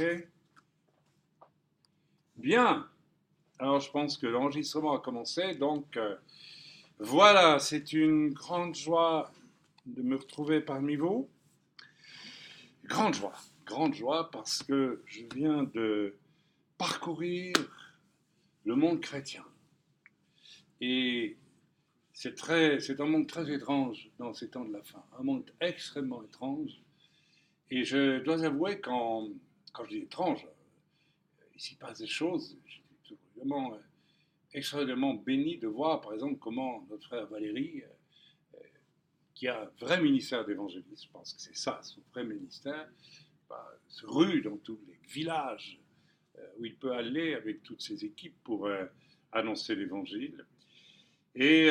Ok. Bien. Alors, je pense que l'enregistrement a commencé. Donc, voilà, c'est une grande joie de me retrouver parmi vous. Grande joie parce que je viens de parcourir le monde chrétien. Et c'est un monde très étrange dans ces temps de la fin. Un monde extrêmement étrange. Et je dois avouer, quand je dis étrange, il s'y passe des choses. Je suis tout vraiment extraordinairement béni de voir, par exemple, comment notre frère Valérie, qui a un vrai ministère d'évangélisme, je pense que c'est ça, son vrai ministère, se rue dans tous les villages où il peut aller avec toutes ses équipes pour annoncer l'évangile. Et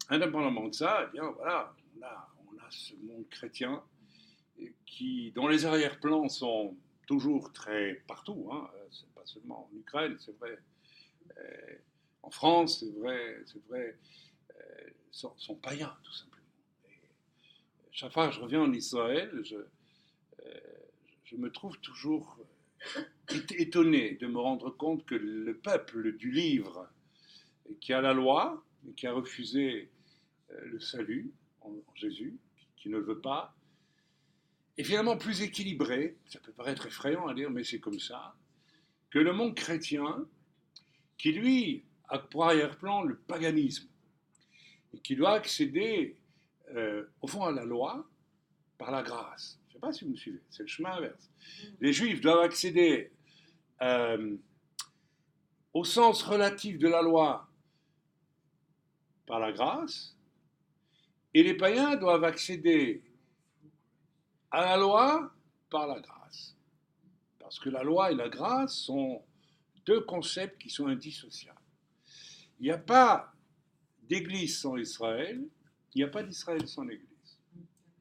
indépendamment de ça, eh bien voilà, on a ce monde chrétien dont les arrière-plans sont toujours très partout. Hein. C'est pas seulement en Ukraine, c'est vrai. En France, c'est vrai, sont païens, tout simplement. Et chaque fois que je reviens en Israël, je me trouve toujours étonné de me rendre compte que le peuple du livre, qui a la loi, et qui a refusé le salut en Jésus, qui ne le veut pas, est finalement plus équilibré, ça peut paraître effrayant à dire, mais c'est comme ça, que le monde chrétien, qui lui a pour arrière-plan le paganisme, et qui doit accéder au fond à la loi par la grâce. Je ne sais pas si vous me suivez, c'est le chemin inverse. Les Juifs doivent accéder au sens relatif de la loi par la grâce, et les païens doivent accéder à la loi par la grâce. Parce que la loi et la grâce sont deux concepts qui sont indissociables. Il n'y a pas d'église sans Israël, il n'y a pas d'Israël sans église.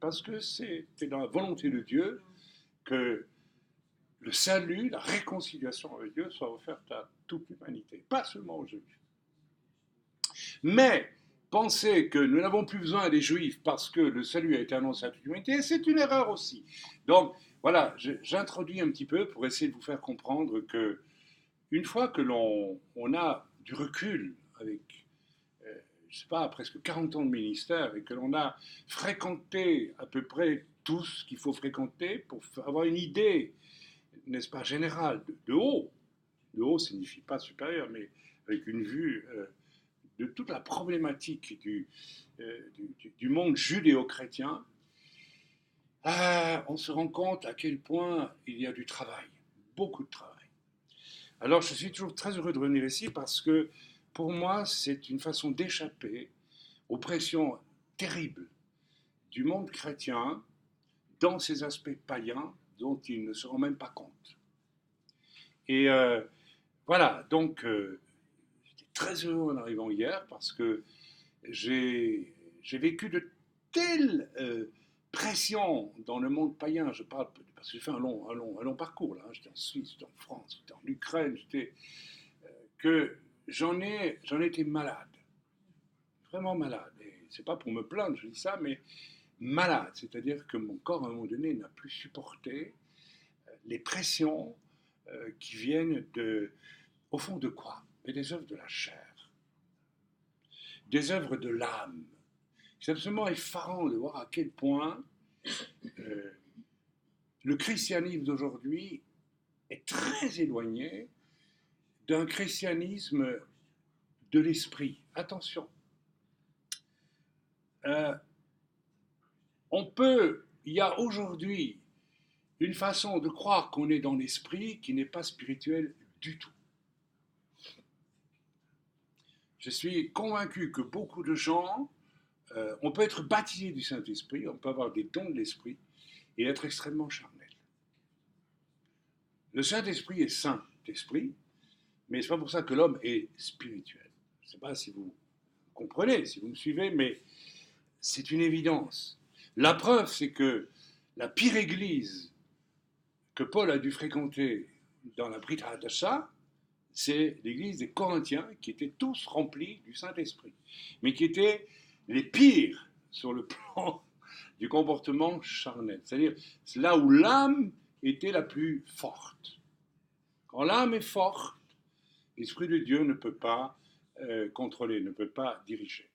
Parce que c'est dans la volonté de Dieu que le salut, la réconciliation avec Dieu soit offerte à toute l'humanité, pas seulement aux Juifs. Mais penser que nous n'avons plus besoin des Juifs parce que le salut a été annoncé à toute l'humanité, c'est une erreur aussi. Donc voilà, j'introduis un petit peu pour essayer de vous faire comprendre que une fois que l'on a du recul avec, je ne sais pas, presque 40 ans de ministère et que l'on a fréquenté à peu près tout ce qu'il faut fréquenter pour avoir une idée, n'est-ce pas, générale, de haut. De haut signifie pas supérieur, mais avec une vue de toute la problématique du monde judéo-chrétien, on se rend compte à quel point il y a du travail, beaucoup de travail. Alors je suis toujours très heureux de revenir ici parce que pour moi c'est une façon d'échapper aux pressions terribles du monde chrétien dans ses aspects païens dont il ne se rend même pas compte. Et voilà, donc j'étais très heureux en arrivant hier parce que j'ai vécu de telles pressions dans le monde païen. Je parle parce que j'ai fait un long parcours là. Hein. J'étais en Suisse, j'étais en France, j'étais en Ukraine, que j'en étais malade, vraiment malade. Et c'est pas pour me plaindre, je dis ça, mais malade, c'est-à-dire que mon corps à un moment donné n'a plus supporté les pressions qui viennent au fond de quoi? Mais des œuvres de la chair, des œuvres de l'âme. C'est absolument effarant de voir à quel point le christianisme d'aujourd'hui est très éloigné d'un christianisme de l'esprit. Attention. Il y a aujourd'hui une façon de croire qu'on est dans l'esprit qui n'est pas spirituelle du tout. Je suis convaincu que beaucoup de gens, on peut être baptisé du Saint-Esprit, on peut avoir des dons de l'esprit et être extrêmement charnel. Le Saint-Esprit est Saint-Esprit, mais ce n'est pas pour ça que l'homme est spirituel. Je ne sais pas si vous comprenez, si vous me suivez, mais c'est une évidence. La preuve, c'est que la pire église que Paul a dû fréquenter dans la Brit Hadasha, c'est l'église des Corinthiens, qui étaient tous remplis du Saint-Esprit, mais qui étaient les pires sur le plan du comportement charnel. C'est-à-dire, c'est là où l'âme était la plus forte. Quand l'âme est forte, l'Esprit de Dieu ne peut pas contrôler, ne peut pas diriger.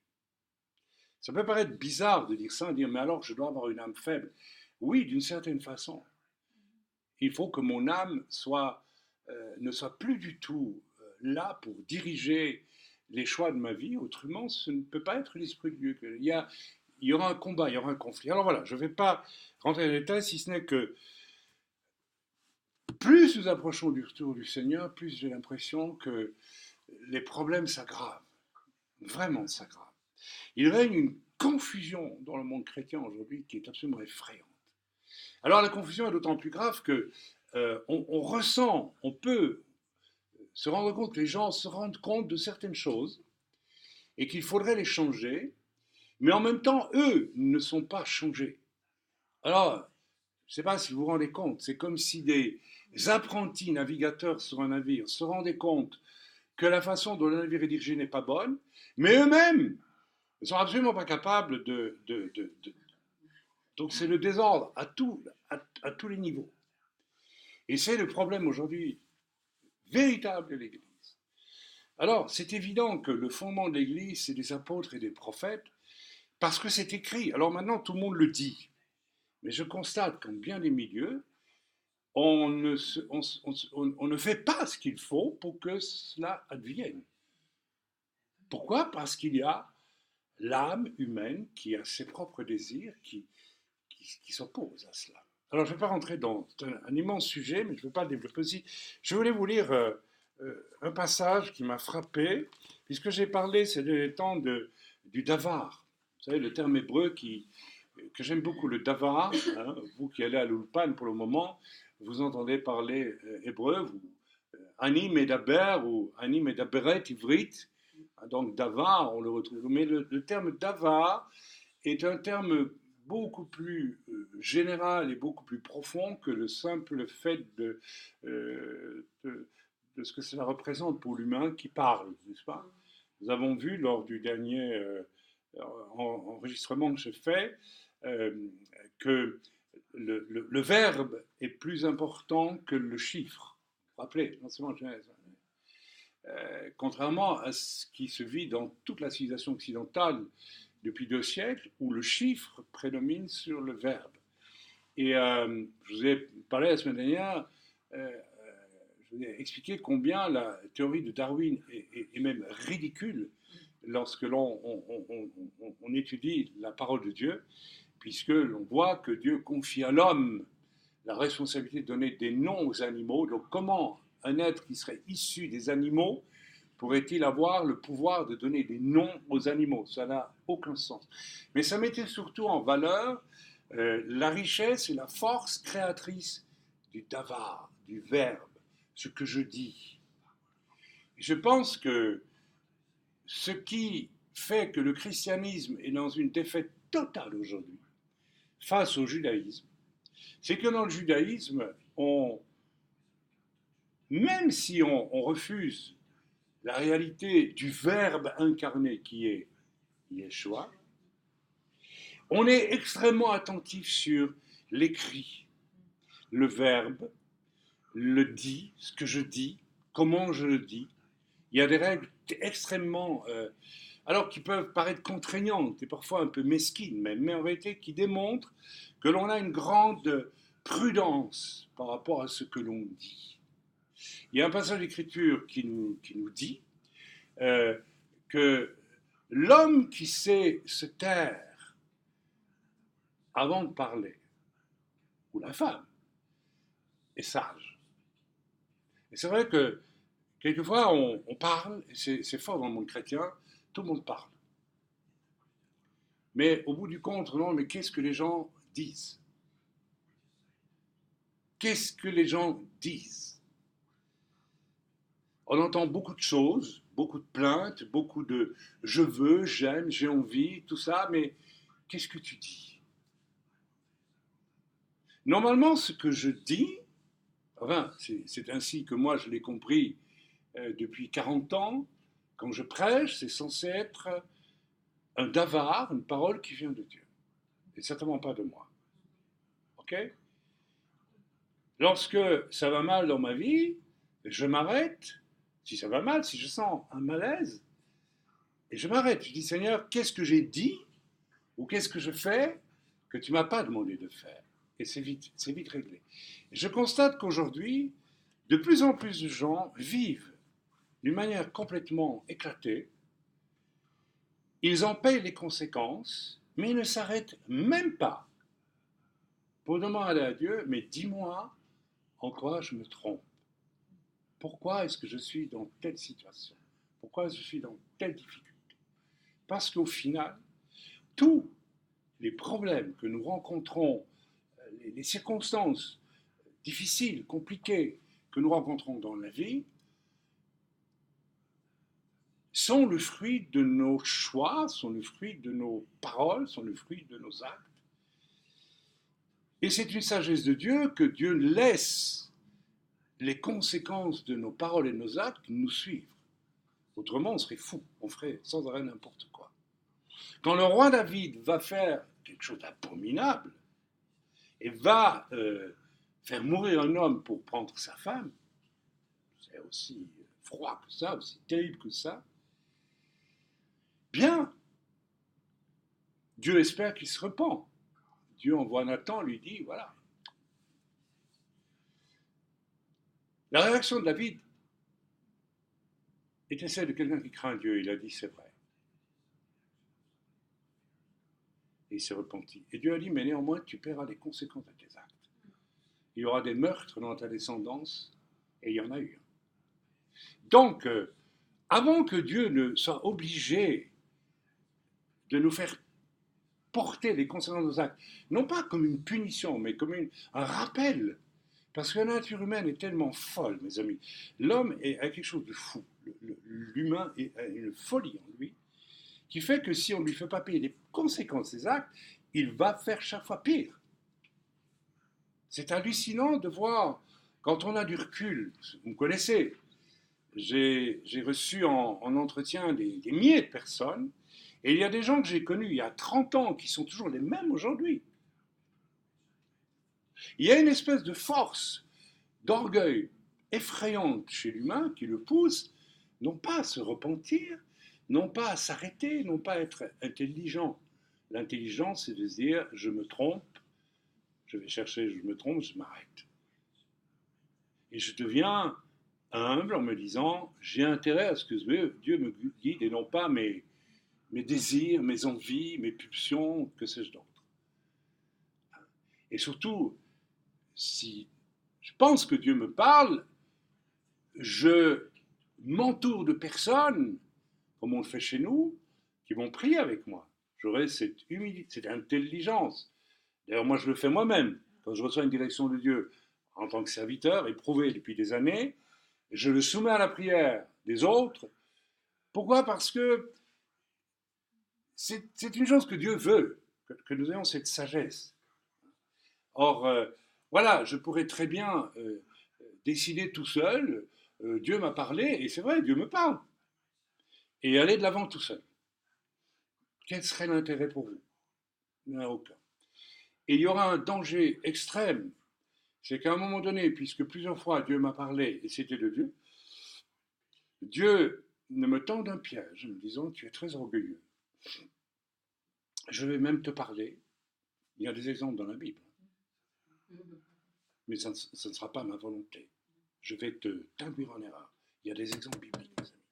Ça peut paraître bizarre de dire ça, de dire mais alors je dois avoir une âme faible. Oui, d'une certaine façon. Il faut que mon âme ne soit plus du tout là pour diriger les choix de ma vie. Autrement, ce ne peut pas être l'Esprit de Dieu. Il y aura un combat, il y aura un conflit. Alors voilà, je ne vais pas rentrer dans les détails, si ce n'est que plus nous approchons du retour du Seigneur, plus j'ai l'impression que les problèmes s'aggravent. Vraiment s'aggravent. Il règne une confusion dans le monde chrétien aujourd'hui qui est absolument effrayante. Alors la confusion est d'autant plus grave que on ressent, on peut se rendre compte que les gens se rendent compte de certaines choses et qu'il faudrait les changer, mais en même temps, eux ne sont pas changés. Alors, je ne sais pas si vous vous rendez compte, c'est comme si des apprentis navigateurs sur un navire se rendaient compte que la façon dont le navire est dirigé n'est pas bonne, mais eux-mêmes ne sont absolument pas capables de. Donc c'est le désordre à tous les niveaux. Et c'est le problème aujourd'hui véritable de l'Église. Alors, c'est évident que le fondement de l'Église, c'est des apôtres et des prophètes, parce que c'est écrit. Alors maintenant, tout le monde le dit. Mais je constate qu'en bien des milieux, on ne fait pas ce qu'il faut pour que cela advienne. Pourquoi? Parce qu'il y a l'âme humaine qui a ses propres désirs qui s'opposent à cela. Alors, je ne vais pas rentrer dans un immense sujet, mais je ne veux pas le développer aussi. Je voulais vous lire un passage qui m'a frappé, puisque j'ai parlé ces derniers temps du davar. Vous savez, le terme hébreu que j'aime beaucoup, le davar. Hein, vous qui allez à l'Ulpan pour le moment, vous entendez parler hébreu, vous, Ani Medaber ou Ani Medaberet Ivrit. Donc davar, on le retrouve. Mais le terme davar est un terme beaucoup plus général et beaucoup plus profond que le simple fait de ce que cela représente pour l'humain qui parle, n'est-ce pas? Nous avons vu lors du dernier enregistrement que j'ai fait que le verbe est plus important que le chiffre. Vous vous rappelez, l'enseignement Genèse. Contrairement à ce qui se vit dans toute la civilisation occidentale depuis 2 siècles, où le chiffre prédomine sur le verbe. Et je vous ai parlé la semaine dernière, je vous ai expliqué combien la théorie de Darwin est même ridicule lorsque l'on étudie la parole de Dieu, puisque l'on voit que Dieu confie à l'homme la responsabilité de donner des noms aux animaux. Donc comment un être qui serait issu des animaux pourrait-il avoir le pouvoir de donner des noms aux animaux? Ça n'a aucun sens. Mais ça mettait surtout en valeur la richesse et la force créatrice du davar, du verbe, ce que je dis. Je pense que ce qui fait que le christianisme est dans une défaite totale aujourd'hui face au judaïsme, c'est que dans le judaïsme, même si on refuse la réalité du verbe incarné qui est Yeshua, on est extrêmement attentif sur l'écrit, le verbe, le dit, ce que je dis, comment je le dis. Il y a des règles extrêmement, alors qui peuvent paraître contraignantes et parfois un peu mesquines même, mais en réalité qui démontrent que l'on a une grande prudence par rapport à ce que l'on dit. Il y a un passage d'écriture qui nous dit que l'homme qui sait se taire avant de parler, ou la femme, est sage. Et c'est vrai que quelquefois on parle, et c'est fort dans le monde chrétien, tout le monde parle. Mais au bout du compte, non, mais qu'est-ce que les gens disent? Qu'est-ce que les gens disent? On entend beaucoup de choses, beaucoup de plaintes, beaucoup de je veux, j'aime, j'ai envie, tout ça, mais qu'est-ce que tu dis? Normalement, ce que je dis, enfin, c'est ainsi que moi je l'ai compris depuis 40 ans, quand je prêche, c'est censé être un davar, une parole qui vient de Dieu. Et certainement pas de moi. Ok? Lorsque ça va mal dans ma vie, je m'arrête. Si ça va mal, si je sens un malaise, et je m'arrête. Je dis, Seigneur, qu'est-ce que j'ai dit ou qu'est-ce que je fais que tu ne m'as pas demandé de faire? Et c'est vite réglé. Et je constate qu'aujourd'hui, de plus en plus de gens vivent d'une manière complètement éclatée. Ils en payent les conséquences, mais ils ne s'arrêtent même pas pour demander à Dieu, mais dis-moi en quoi je me trompe. Pourquoi est-ce que je suis dans telle situation? Pourquoi est-ce que je suis dans telle difficulté? Parce qu'au final, tous les problèmes que nous rencontrons, les circonstances difficiles, compliquées que nous rencontrons dans la vie, sont le fruit de nos choix, sont le fruit de nos paroles, sont le fruit de nos actes. Et c'est une sagesse de Dieu que Dieu laisse les conséquences de nos paroles et de nos actes nous suivre. Autrement, on serait fou, on ferait sans arrêt n'importe quoi. Quand le roi David va faire quelque chose d'abominable et va faire mourir un homme pour prendre sa femme, c'est aussi froid que ça, aussi terrible que ça, bien, Dieu espère qu'il se repent. Dieu envoie Nathan, lui dit, voilà. La réaction de David était celle de quelqu'un qui craint Dieu. Il a dit, c'est vrai. Et il s'est repenti. Et Dieu a dit, mais néanmoins, tu paieras les conséquences de tes actes. Il y aura des meurtres dans ta descendance, et il y en a eu. Donc, avant que Dieu ne soit obligé de nous faire porter les conséquences de nos actes, non pas comme une punition, mais comme un rappel. Parce que la nature humaine est tellement folle, mes amis. L'homme a quelque chose de fou. L'humain a une folie en lui, qui fait que si on ne lui fait pas payer les conséquences de ses actes, il va faire chaque fois pire. C'est hallucinant de voir, quand on a du recul, vous me connaissez, j'ai reçu en entretien des milliers de personnes, et il y a des gens que j'ai connus il y a 30 ans qui sont toujours les mêmes aujourd'hui. Il y a une espèce de force, d'orgueil effrayante chez l'humain qui le pousse non pas à se repentir, non pas à s'arrêter, non pas à être intelligent. L'intelligence, c'est de se dire je me trompe, je vais chercher, je me trompe, je m'arrête. Et je deviens humble en me disant j'ai intérêt à ce que Dieu me guide et non pas mes désirs, mes envies, mes pulsions, que sais-je d'autre. Et surtout, si je pense que Dieu me parle, je m'entoure de personnes, comme on le fait chez nous, qui vont prier avec moi. J'aurai cette humilité, cette intelligence. D'ailleurs, moi, je le fais moi-même. Quand je reçois une direction de Dieu en tant que serviteur, éprouvé depuis des années, je le soumets à la prière des autres. Pourquoi? Parce que c'est une chose que Dieu veut, que nous ayons cette sagesse. Or, voilà, je pourrais très bien décider tout seul, Dieu m'a parlé, et c'est vrai, Dieu me parle, et aller de l'avant tout seul. Quel serait l'intérêt pour vous? Il n'y en a aucun. Et il y aura un danger extrême, c'est qu'à un moment donné, puisque plusieurs fois Dieu m'a parlé, et c'était de Dieu, Dieu ne me tend un piège en me disant tu es très orgueilleux. Je vais même te parler. Il y a des exemples dans la Bible, mais ça ne sera pas ma volonté. Je vais t'induire en erreur. Il y a des exemples bibliques, mes amis.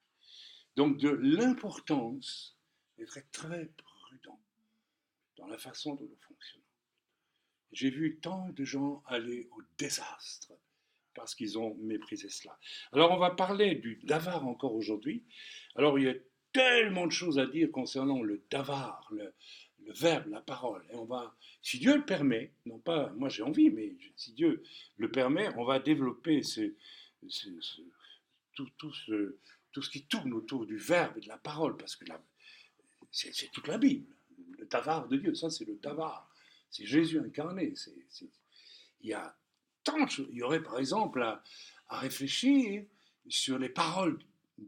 Donc de l'importance d'être très prudent dans la façon dont nous fonctionnons. J'ai vu tant de gens aller au désastre parce qu'ils ont méprisé cela. Alors on va parler du davar encore aujourd'hui. Alors il y a tellement de choses à dire concernant le davar, le verbe, la parole. Et on va, si Dieu le permet, non pas moi j'ai envie, mais si Dieu le permet, on va développer ce, tout ce qui tourne autour du verbe et de la parole, parce que c'est toute la Bible. Le davar de Dieu, ça c'est le davar. C'est Jésus incarné. Il y a tant de choses. Il y aurait par exemple à réfléchir sur les paroles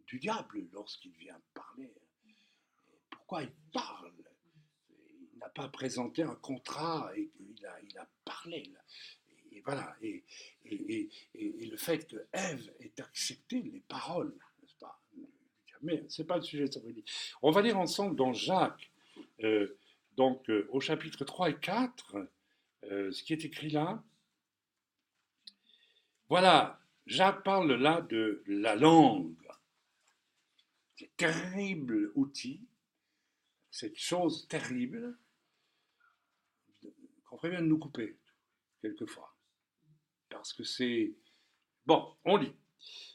du diable lorsqu'il vient parler. Pourquoi il parle? Il n'a pas présenté un contrat et il a parlé. Et voilà, et le fait que Ève ait accepté les paroles, n'est-ce pas? Mais ce n'est pas le sujet de ce midi. On va lire ensemble dans Jacques, euh, donc au chapitre 3 et 4, ce qui est écrit là. Voilà, Jacques parle là de la langue, ce terrible outil, cette chose terrible qu'on prévient de nous couper, quelquefois. Parce que c'est... Bon, on lit.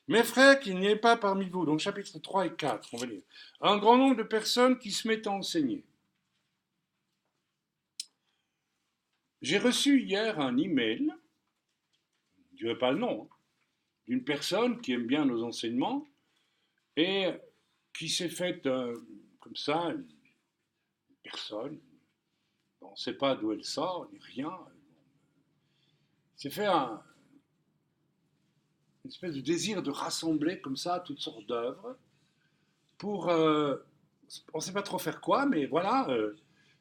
Mes frères, qu'il n'y ait pas parmi vous, donc chapitre 3 et 4, on va lire, un grand nombre de personnes qui se mettent à enseigner. J'ai reçu hier un email, je ne dirai pas le nom, d'une personne qui aime bien nos enseignements et qui s'est faite comme ça, une personne, on ne sait pas d'où elle sort, ni rien, s'est fait une espèce de désir de rassembler comme ça toutes sortes d'œuvres pour, on ne sait pas trop faire quoi, mais voilà,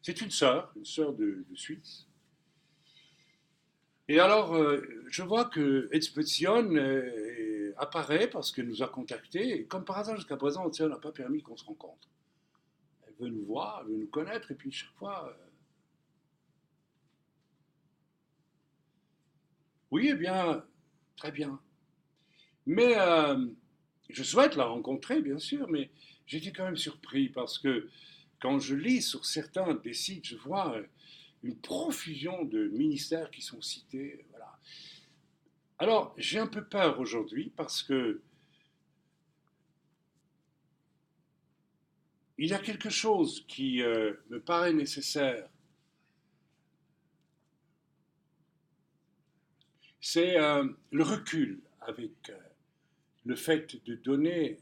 c'est une sœur de Suisse. Et alors, je vois que Expedition apparaît parce qu'elle nous a contactés, et comme par hasard, jusqu'à présent, on n'a pas permis qu'on se rencontre. Elle veut nous voir, elle veut nous connaître, et puis chaque fois... oui, eh bien, très bien. Mais je souhaite la rencontrer, bien sûr, mais j'étais quand même surpris parce que quand je lis sur certains des sites, je vois une profusion de ministères qui sont cités. Voilà. Alors, j'ai un peu peur aujourd'hui parce que il y a quelque chose qui me paraît nécessaire. C'est le recul avec le fait de donner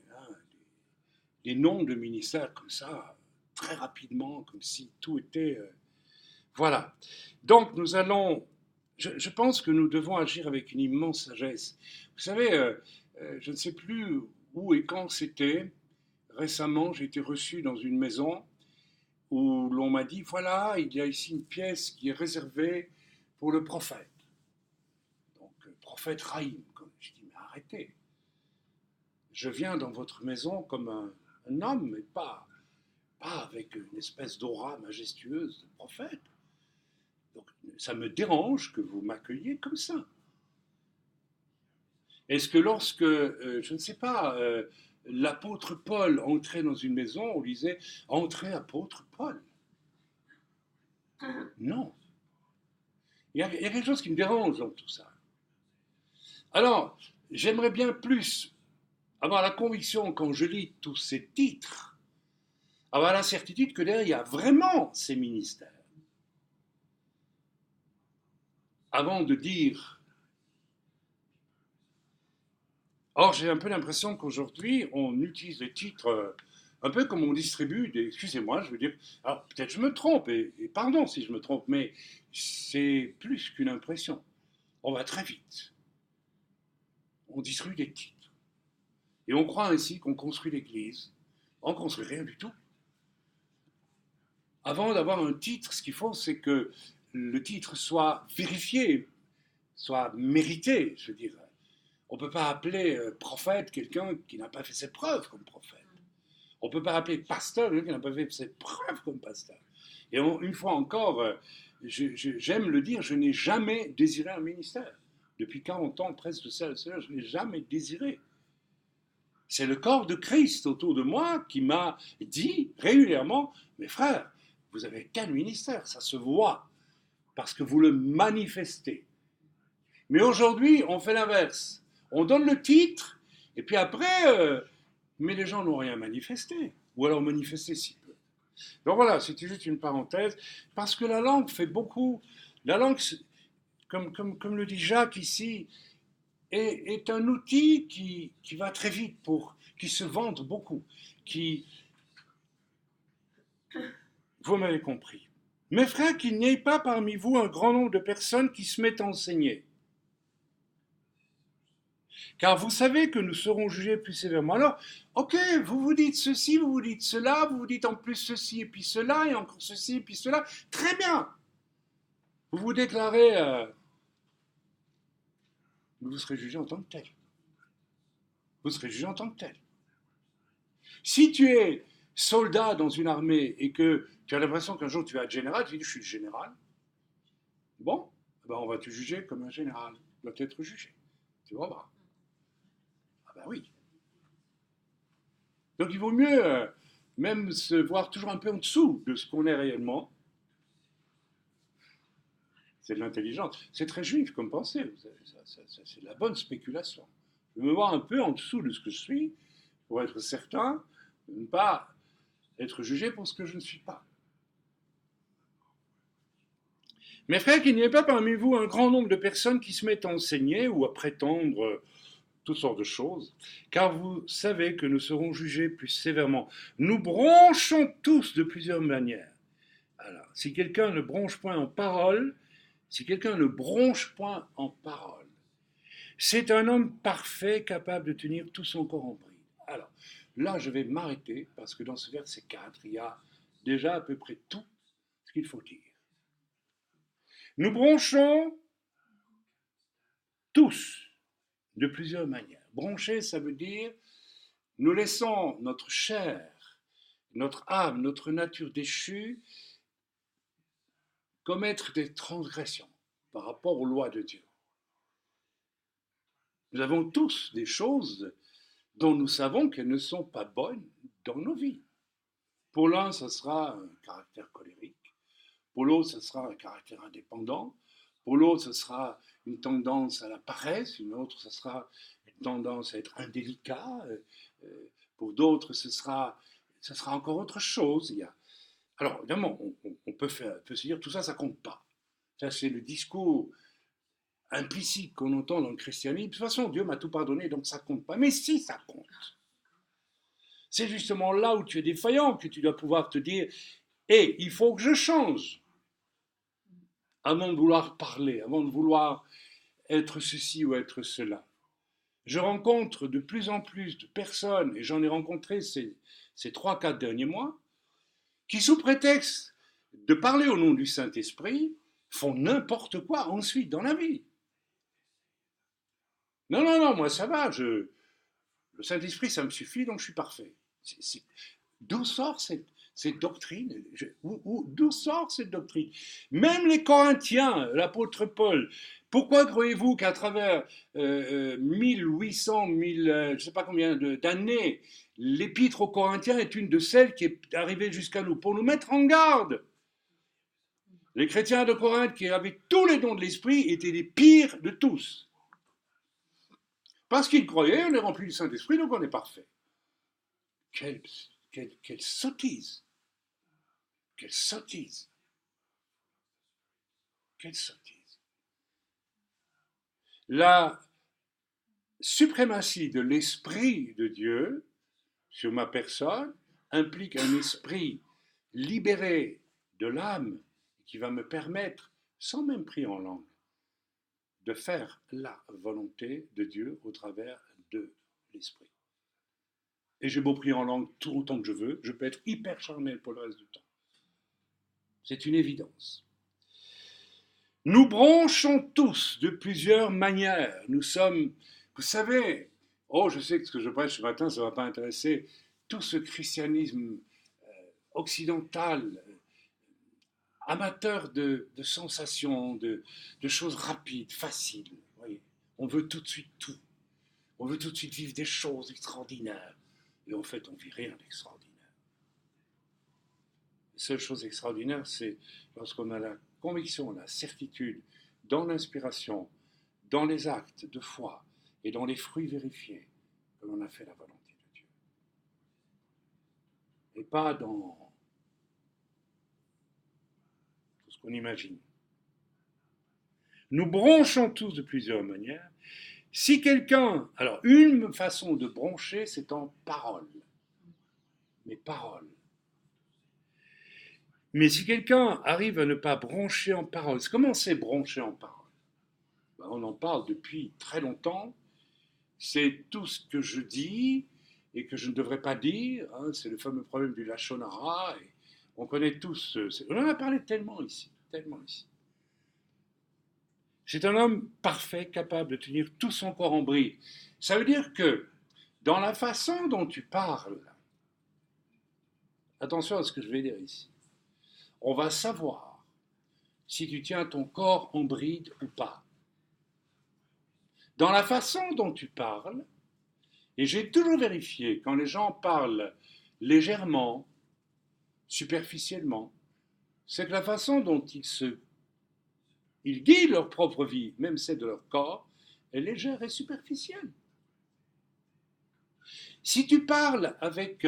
des noms de ministères comme ça, très rapidement, comme si tout était... voilà. Donc nous allons... Je pense que nous devons agir avec une immense sagesse. Vous savez, je ne sais plus où et quand c'était. Récemment, j'ai été reçu dans une maison où l'on m'a dit, voilà, il y a ici une pièce qui est réservée pour le prophète. Donc, prophète Raïm. Je dis, mais arrêtez. Je viens dans votre maison comme un homme, mais pas avec une espèce d'aura majestueuse de prophète. Donc, ça me dérange que vous m'accueilliez comme ça. Est-ce que lorsque, je ne sais pas, l'apôtre Paul entrait dans une maison, on disait entrez apôtre Paul? Non. Il y a quelque chose qui me dérange dans tout ça. Alors, j'aimerais bien plus avoir la conviction, quand je lis tous ces titres, avoir la certitude que derrière, il y a vraiment ces ministères. Avant de dire... Or, j'ai un peu l'impression qu'aujourd'hui, on utilise les titres un peu comme on distribue des... Excusez-moi, je veux dire... Alors, peut-être je me trompe, et pardon si je me trompe, mais c'est plus qu'une impression. On va très vite. On distribue des titres. Et on croit ainsi qu'on construit l'Église. On ne construit rien du tout. Avant d'avoir un titre, ce qu'il faut, c'est que le titre soit vérifié, soit mérité, je veux dire. On ne peut pas appeler prophète quelqu'un qui n'a pas fait ses preuves comme prophète. On ne peut pas appeler pasteur quelqu'un qui n'a pas fait ses preuves comme pasteur. Et une fois encore, j'aime le dire, je n'ai jamais désiré un ministère. Depuis 40 ans, presque de ça, je n'ai jamais désiré. C'est le corps de Christ autour de moi qui m'a dit régulièrement, mes frères, vous avez quel ministère? Ça se voit, parce que vous le manifestez. Mais aujourd'hui, on fait l'inverse. On donne le titre, et puis après, mais les gens n'ont rien manifesté, ou alors manifesté si peu. Donc voilà, c'était juste une parenthèse, parce que la langue fait beaucoup. La langue, comme le dit Jacques ici, est un outil qui va très vite, qui se vante beaucoup, vous m'avez compris. Mes frères, qu'il n'y ait pas parmi vous un grand nombre de personnes qui se mettent à enseigner. Car vous savez que nous serons jugés plus sévèrement. Alors, ok, vous vous dites ceci, vous vous dites cela, vous vous dites en plus ceci et puis cela, et encore ceci et puis cela. Très bien. Vous vous déclarez vous serez jugé en tant que tel. Vous serez jugé en tant que tel. Si tu es soldat dans une armée et que tu as l'impression qu'un jour tu vas être général, tu dis je suis le général, bon, ben on va te juger comme un général, tu dois être jugé. Tu vois pas. Ah ben oui. Donc il vaut mieux même se voir toujours un peu en dessous de ce qu'on est réellement. C'est de l'intelligence. C'est très juif comme pensée. C'est de la bonne spéculation. Je me voir un peu en dessous de ce que je suis pour être certain de ne pas être jugé pour ce que je ne suis pas. Mes frères, qu'il n'y ait pas parmi vous un grand nombre de personnes qui se mettent à enseigner ou à prétendre toutes sortes de choses, car vous savez que nous serons jugés plus sévèrement. Nous bronchons tous de plusieurs manières. Alors, si quelqu'un ne bronche point en parole, si quelqu'un ne bronche point en parole, c'est un homme parfait capable de tenir tout son corps en bride. Alors, là, je vais m'arrêter parce que dans ce verset 4, il y a déjà à peu près tout ce qu'il faut dire. Nous bronchons tous de plusieurs manières. Broncher, ça veut dire nous laissons notre chair, notre âme, notre nature déchue commettre des transgressions par rapport aux lois de Dieu. Nous avons tous des choses dont nous savons qu'elles ne sont pas bonnes dans nos vies. Pour l'un, ce sera un caractère colérique. Pour l'autre, ce sera un caractère indépendant. Pour l'autre, ce sera une tendance à la paresse. Une autre, ce sera une tendance à être indélicat. Pour d'autres, ce sera encore autre chose. Alors, évidemment, on peut se dire tout ça, ça compte pas. Ça, c'est le discours implicite qu'on entend dans le christianisme. De toute façon, Dieu m'a tout pardonné, donc ça compte pas. Mais si, ça compte. C'est justement là où tu es défaillant que tu dois pouvoir te dire hey, il faut que je change avant de vouloir parler, avant de vouloir être ceci ou être cela. Je rencontre de plus en plus de personnes, et j'en ai rencontré ces 3-4 derniers mois, qui sous prétexte de parler au nom du Saint-Esprit, font n'importe quoi ensuite dans la vie. Non, non, non, moi ça va, le Saint-Esprit ça me suffit, donc je suis parfait. D'où sort cette doctrine? D'où sort cette doctrine? Même les Corinthiens, l'apôtre Paul, pourquoi croyez-vous qu'à travers 1800, je ne sais pas combien d'années, l'épître aux Corinthiens est une de celles qui est arrivée jusqu'à nous pour nous mettre en garde? Les chrétiens de Corinthe qui avaient tous les dons de l'esprit étaient les pires de tous. Parce qu'ils croyaient, on est rempli du Saint-Esprit, donc on est parfait. Quelle sottise! Quelle sottise! Quelle sottise! La suprématie de l'Esprit de Dieu sur ma personne implique un esprit libéré de l'âme qui va me permettre, sans même prier en langue, de faire la volonté de Dieu au travers de l'Esprit. Et j'ai beau prier en langue tout autant que je veux, je peux être hyper charnel pour le reste du temps. C'est une évidence. Nous bronchons tous de plusieurs manières. Nous sommes, vous savez, oh je sais que ce que je prêche ce matin, ça ne va pas intéresser tout ce christianisme occidental, amateur de sensations, de choses rapides, faciles. Voyez. On veut tout de suite tout. On veut tout de suite vivre des choses extraordinaires. Et en fait, on ne vit rien d'extraordinaire. La seule chose extraordinaire, c'est lorsqu'on a la conviction, la certitude, dans l'inspiration, dans les actes de foi et dans les fruits vérifiés, que l'on a fait la volonté de Dieu. Et pas dans tout ce qu'on imagine. Nous bronchons tous de plusieurs manières. Si quelqu'un... Alors, une façon de broncher, c'est en parole. Mais parole. Mais si quelqu'un arrive à ne pas broncher en parole, comment c'est broncher en parole? On en parle depuis très longtemps. C'est tout ce que je dis et que je ne devrais pas dire. Hein, c'est le fameux problème du lachon hara. On connaît tous. On en a parlé tellement ici, tellement ici. C'est un homme parfait, capable de tenir tout son corps en bride. Ça veut dire que dans la façon dont tu parles, attention à ce que je vais dire ici, on va savoir si tu tiens ton corps en bride ou pas. Dans la façon dont tu parles, et j'ai toujours vérifié, quand les gens parlent légèrement, superficiellement, c'est que la façon dont ils guident leur propre vie, même celle de leur corps, est légère et superficielle. Si tu parles avec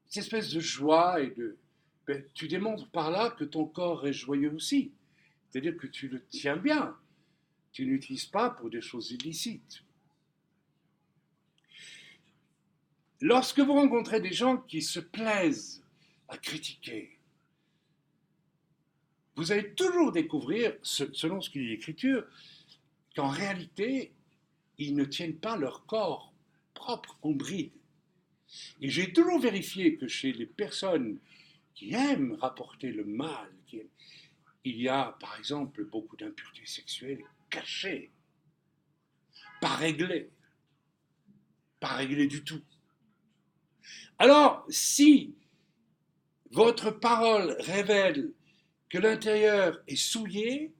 cette espèce de joie tu démontres par là que ton corps est joyeux aussi. C'est-à-dire que tu le tiens bien. Tu n'utilises pas pour des choses illicites. Lorsque vous rencontrez des gens qui se plaisent à critiquer, vous allez toujours découvrir, selon ce qu'il dit l'Écriture, qu'en réalité, ils ne tiennent pas leur corps propre en bride. Et j'ai toujours vérifié que chez les personnes qui aiment rapporter le mal, il y a par exemple beaucoup d'impuretés sexuelles cachées, pas réglées du tout. Alors, si votre parole révèle que l'intérieur est souillé,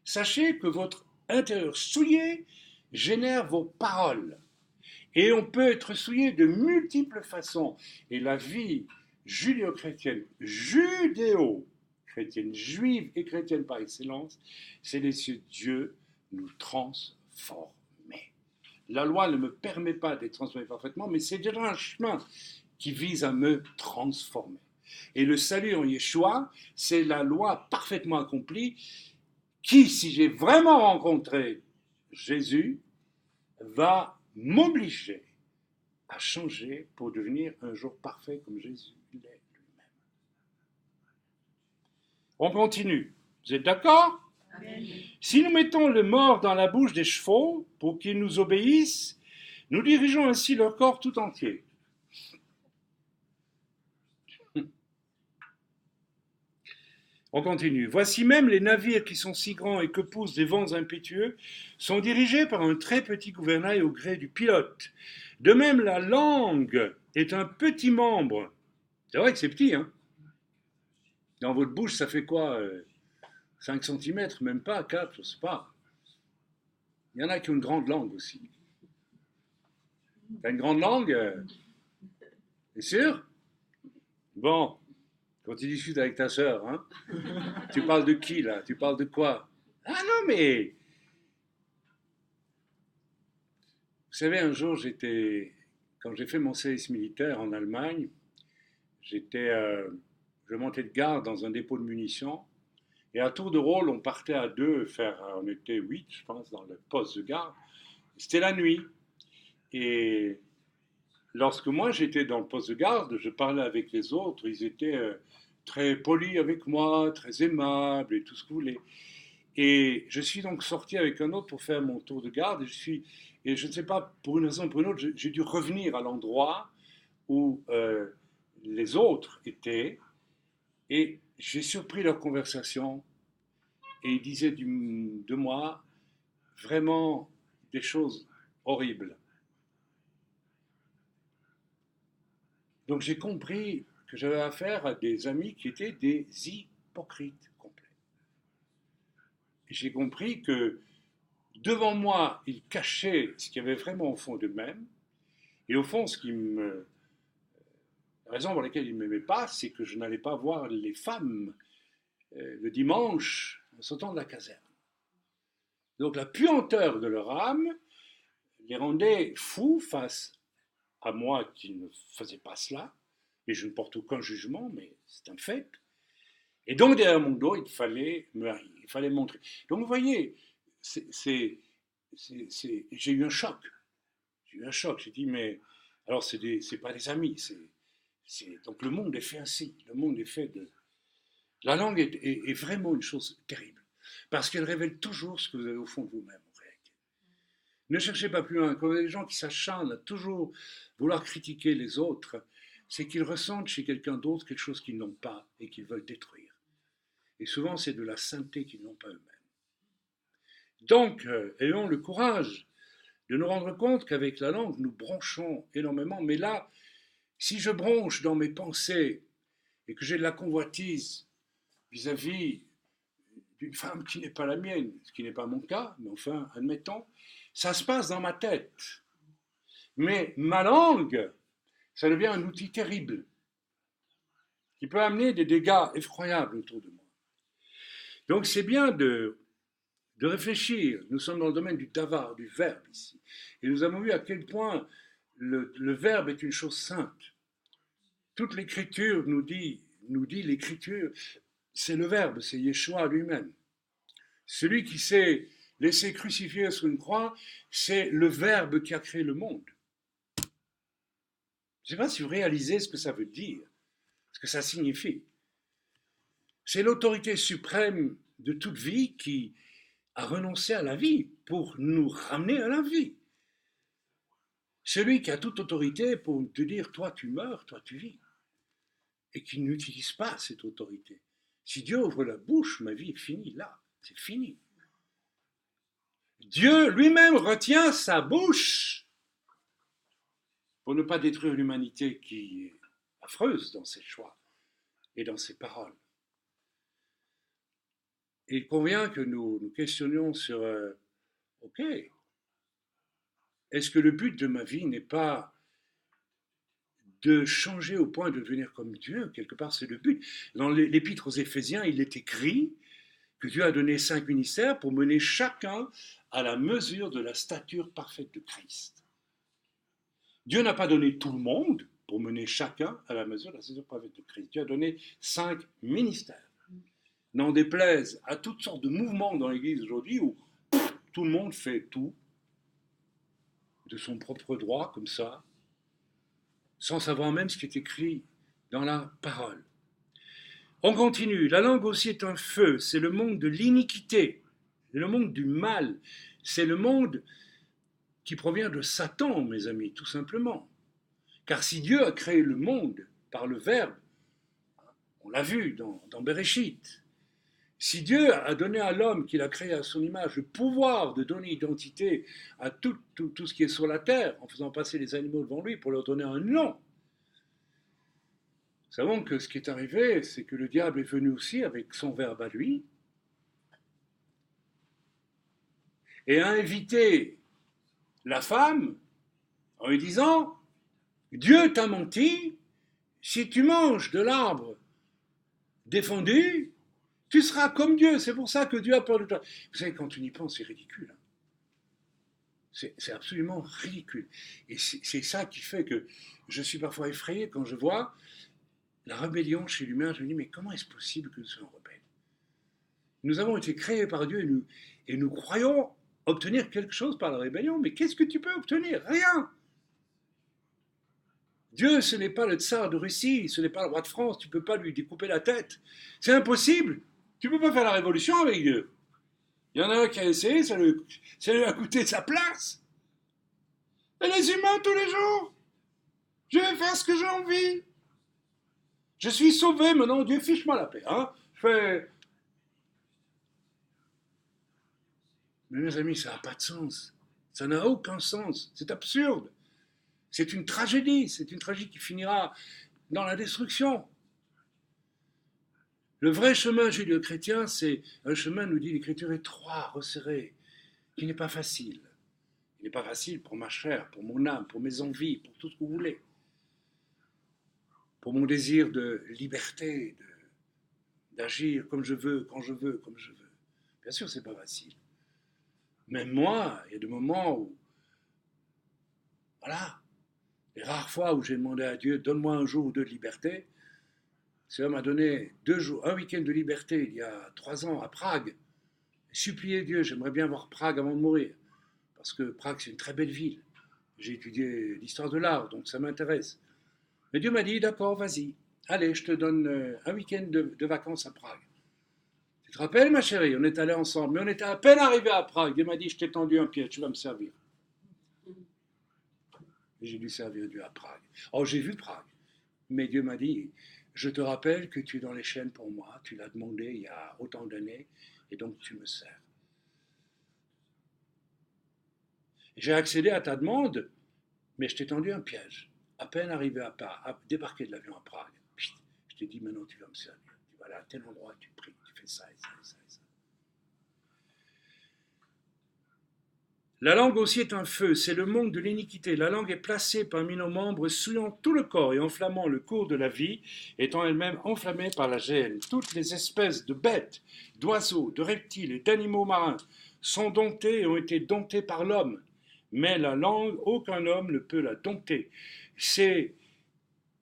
sachez que votre intérieur souillé génère vos paroles. Et on peut être souillé de multiples façons. Et la vie judéo-chrétienne, juive et chrétienne par excellence, c'est laisser Dieu nous transformer. La loi ne me permet pas d'être transformé parfaitement, mais c'est déjà un chemin qui vise à me transformer. Et le salut en Yeshua, c'est la loi parfaitement accomplie qui, si j'ai vraiment rencontré Jésus, va m'obliger à changer pour devenir un jour parfait comme Jésus l'est lui-même. On continue. Vous êtes d'accord? Amen. Si nous mettons le mort dans la bouche des chevaux pour qu'ils nous obéissent, nous dirigeons ainsi leur corps tout entier. On continue. Voici même les navires qui sont si grands et que poussent des vents impétueux sont dirigés par un très petit gouvernail au gré du pilote. De même, la langue est un petit membre. C'est vrai que c'est petit, hein? Dans votre bouche, ça fait quoi 5 cm, même pas, 4, je ne sais pas. Il y en a qui ont une grande langue aussi. T'as une grande langue T'es sûr? Bon. Quand tu discutes avec ta sœur, hein, tu parles de qui là? Tu parles de quoi? Ah non, mais. Vous savez, un jour, quand j'ai fait mon service militaire en Allemagne, je montais de garde dans un dépôt de munitions. Et à tour de rôle, on partait à deux on était 8, je pense, dans le poste de garde. C'était la nuit. Et lorsque moi j'étais dans le poste de garde, je parlais avec les autres, ils étaient très polis avec moi, très aimables et tout ce que vous voulez. Et je suis donc sorti avec un autre pour faire mon tour de garde et je ne sais pas, pour une raison ou pour une autre, j'ai dû revenir à l'endroit où les autres étaient et j'ai surpris leur conversation et ils disaient de moi vraiment des choses horribles. Donc j'ai compris que j'avais affaire à des amis qui étaient des hypocrites complets. Et j'ai compris que devant moi, ils cachaient ce qu'il y avait vraiment au fond d'eux-mêmes. Et au fond, la raison pour laquelle ils ne m'aimaient pas, c'est que je n'allais pas voir les femmes le dimanche en sortant de la caserne. Donc la puanteur de leur âme les rendait fous face à moi qui ne faisais pas cela, et je ne porte aucun jugement, mais c'est un fait. Et donc derrière mon dos, il fallait montrer. Donc vous voyez, j'ai eu un choc. J'ai dit, mais alors c'est pas des amis, donc le monde est fait ainsi. Le monde est fait de. La langue est vraiment une chose terrible, parce qu'elle révèle toujours ce que vous avez au fond de vous-même. Ne cherchez pas plus loin. Quand vous avez des gens qui s'acharnent à toujours vouloir critiquer les autres, c'est qu'ils ressentent chez quelqu'un d'autre quelque chose qu'ils n'ont pas et qu'ils veulent détruire. Et souvent, c'est de la sainteté qu'ils n'ont pas eux-mêmes. Donc, ayons le courage de nous rendre compte qu'avec la langue, nous bronchons énormément. Mais là, si je bronche dans mes pensées et que j'ai de la convoitise vis-à-vis d'une femme qui n'est pas la mienne, ce qui n'est pas mon cas, mais enfin, admettons, ça se passe dans ma tête. Mais ma langue, ça devient un outil terrible qui peut amener des dégâts effroyables autour de moi. Donc c'est bien de réfléchir. Nous sommes dans le domaine du davar, du verbe ici. Et nous avons vu à quel point le verbe est une chose sainte. Toute l'écriture nous dit l'écriture, c'est le verbe, c'est Yeshua lui-même. Celui qui s'est laissé crucifier sur une croix, c'est le verbe qui a créé le monde. Je ne sais pas si vous réalisez ce que ça veut dire, ce que ça signifie. C'est l'autorité suprême de toute vie qui a renoncé à la vie pour nous ramener à la vie. Celui qui a toute autorité pour te dire, toi tu meurs, toi tu vis. Et qui n'utilise pas cette autorité. Si Dieu ouvre la bouche, ma vie est finie là, c'est fini. Dieu lui-même retient sa bouche pour ne pas détruire l'humanité qui est affreuse dans ses choix et dans ses paroles. Et il convient que nous questionnions sur, ok, est-ce que le but de ma vie n'est pas de changer au point de devenir comme Dieu? Quelque part, c'est le but. Dans l'épître aux Éphésiens, il est écrit que Dieu a donné 5 ministères pour mener chacun à la mesure de la stature parfaite de Christ. Dieu n'a pas donné tout le monde pour mener chacun à la mesure de la stature parfaite de Christ. Dieu a donné 5 ministères. N'en déplaise à toutes sortes de mouvements dans l'Église aujourd'hui où tout le monde fait tout de son propre droit, comme ça, sans savoir même ce qui est écrit dans la parole. On continue. La langue aussi est un feu. C'est le monde de l'iniquité. C'est le monde du mal. C'est le monde qui provient de Satan, mes amis, tout simplement. Car si Dieu a créé le monde par le Verbe, on l'a vu dans Bereshit, si Dieu a donné à l'homme qu'il a créé à son image le pouvoir de donner identité à tout ce qui est sur la terre, en faisant passer les animaux devant lui pour leur donner un nom, nous savons que ce qui est arrivé, c'est que le diable est venu aussi avec son verbe à lui et a invité la femme en lui disant « Dieu t'a menti, si tu manges de l'arbre défendu, tu seras comme Dieu, c'est pour ça que Dieu a peur de toi. » Vous savez, quand on y pense, c'est ridicule. C'est absolument ridicule. Et c'est ça qui fait que je suis parfois effrayé quand je vois la rébellion chez l'humain. Je me dis, mais comment est-ce possible que nous soyons rebelles? Nous avons été créés par Dieu et nous croyons obtenir quelque chose par la rébellion, mais qu'est-ce que tu peux obtenir? Rien. Dieu, ce n'est pas le tsar de Russie, ce n'est pas le roi de France, tu ne peux pas lui découper la tête. C'est impossible. Tu ne peux pas faire la révolution avec Dieu. Il y en a un qui a essayé, ça lui a coûté sa place. Et les humains, tous les jours, je vais faire ce que j'ai envie. Je suis sauvé, maintenant, Dieu fiche-moi la paix. Hein? Mais mes amis, ça n'a pas de sens. Ça n'a aucun sens. C'est absurde. C'est une tragédie qui finira dans la destruction. Le vrai chemin judéo-chrétien, c'est un chemin, nous dit l'Écriture, étroit, resserré, qui n'est pas facile. Il n'est pas facile pour ma chair, pour mon âme, pour mes envies, pour tout ce que vous voulez. Pour mon désir de liberté, d'agir comme je veux, quand je veux, comme je veux. Bien sûr, c'est pas facile. Même moi, il y a des moments où, voilà, les rares fois où j'ai demandé à Dieu, donne-moi un jour ou deux de liberté. Seigneur m'a donné 2 jours, un week-end de liberté il y a 3 ans à Prague. J'ai supplié Dieu, j'aimerais bien voir Prague avant de mourir. Parce que Prague, c'est une très belle ville. J'ai étudié l'histoire de l'art, donc ça m'intéresse. Mais Dieu m'a dit, d'accord, vas-y. Allez, je te donne un week-end de vacances à Prague. Tu te rappelles, ma chérie, on est allés ensemble, mais on était à peine arrivés à Prague. Dieu m'a dit, je t'ai tendu un piège, tu vas me servir. Et j'ai dû servir Dieu à Prague. Oh, j'ai vu Prague. Mais Dieu m'a dit, je te rappelle que tu es dans les chaînes pour moi, tu l'as demandé il y a autant d'années, et donc tu me sers. J'ai accédé à ta demande, mais je t'ai tendu un piège. À peine arrivé à débarquer de l'avion à Prague, je t'ai dit maintenant tu vas me servir. Tu vas aller à tel endroit, tu pries, tu fais ça et ça et ça et ça. La langue aussi est un feu, c'est le manque de l'iniquité. La langue est placée parmi nos membres, souillant tout le corps et enflammant le cours de la vie, étant elle-même enflammée par la gêne. Toutes les espèces de bêtes, d'oiseaux, de reptiles et d'animaux marins sont domptées et ont été domptées par l'homme. Mais la langue, aucun homme ne peut la dompter. C'est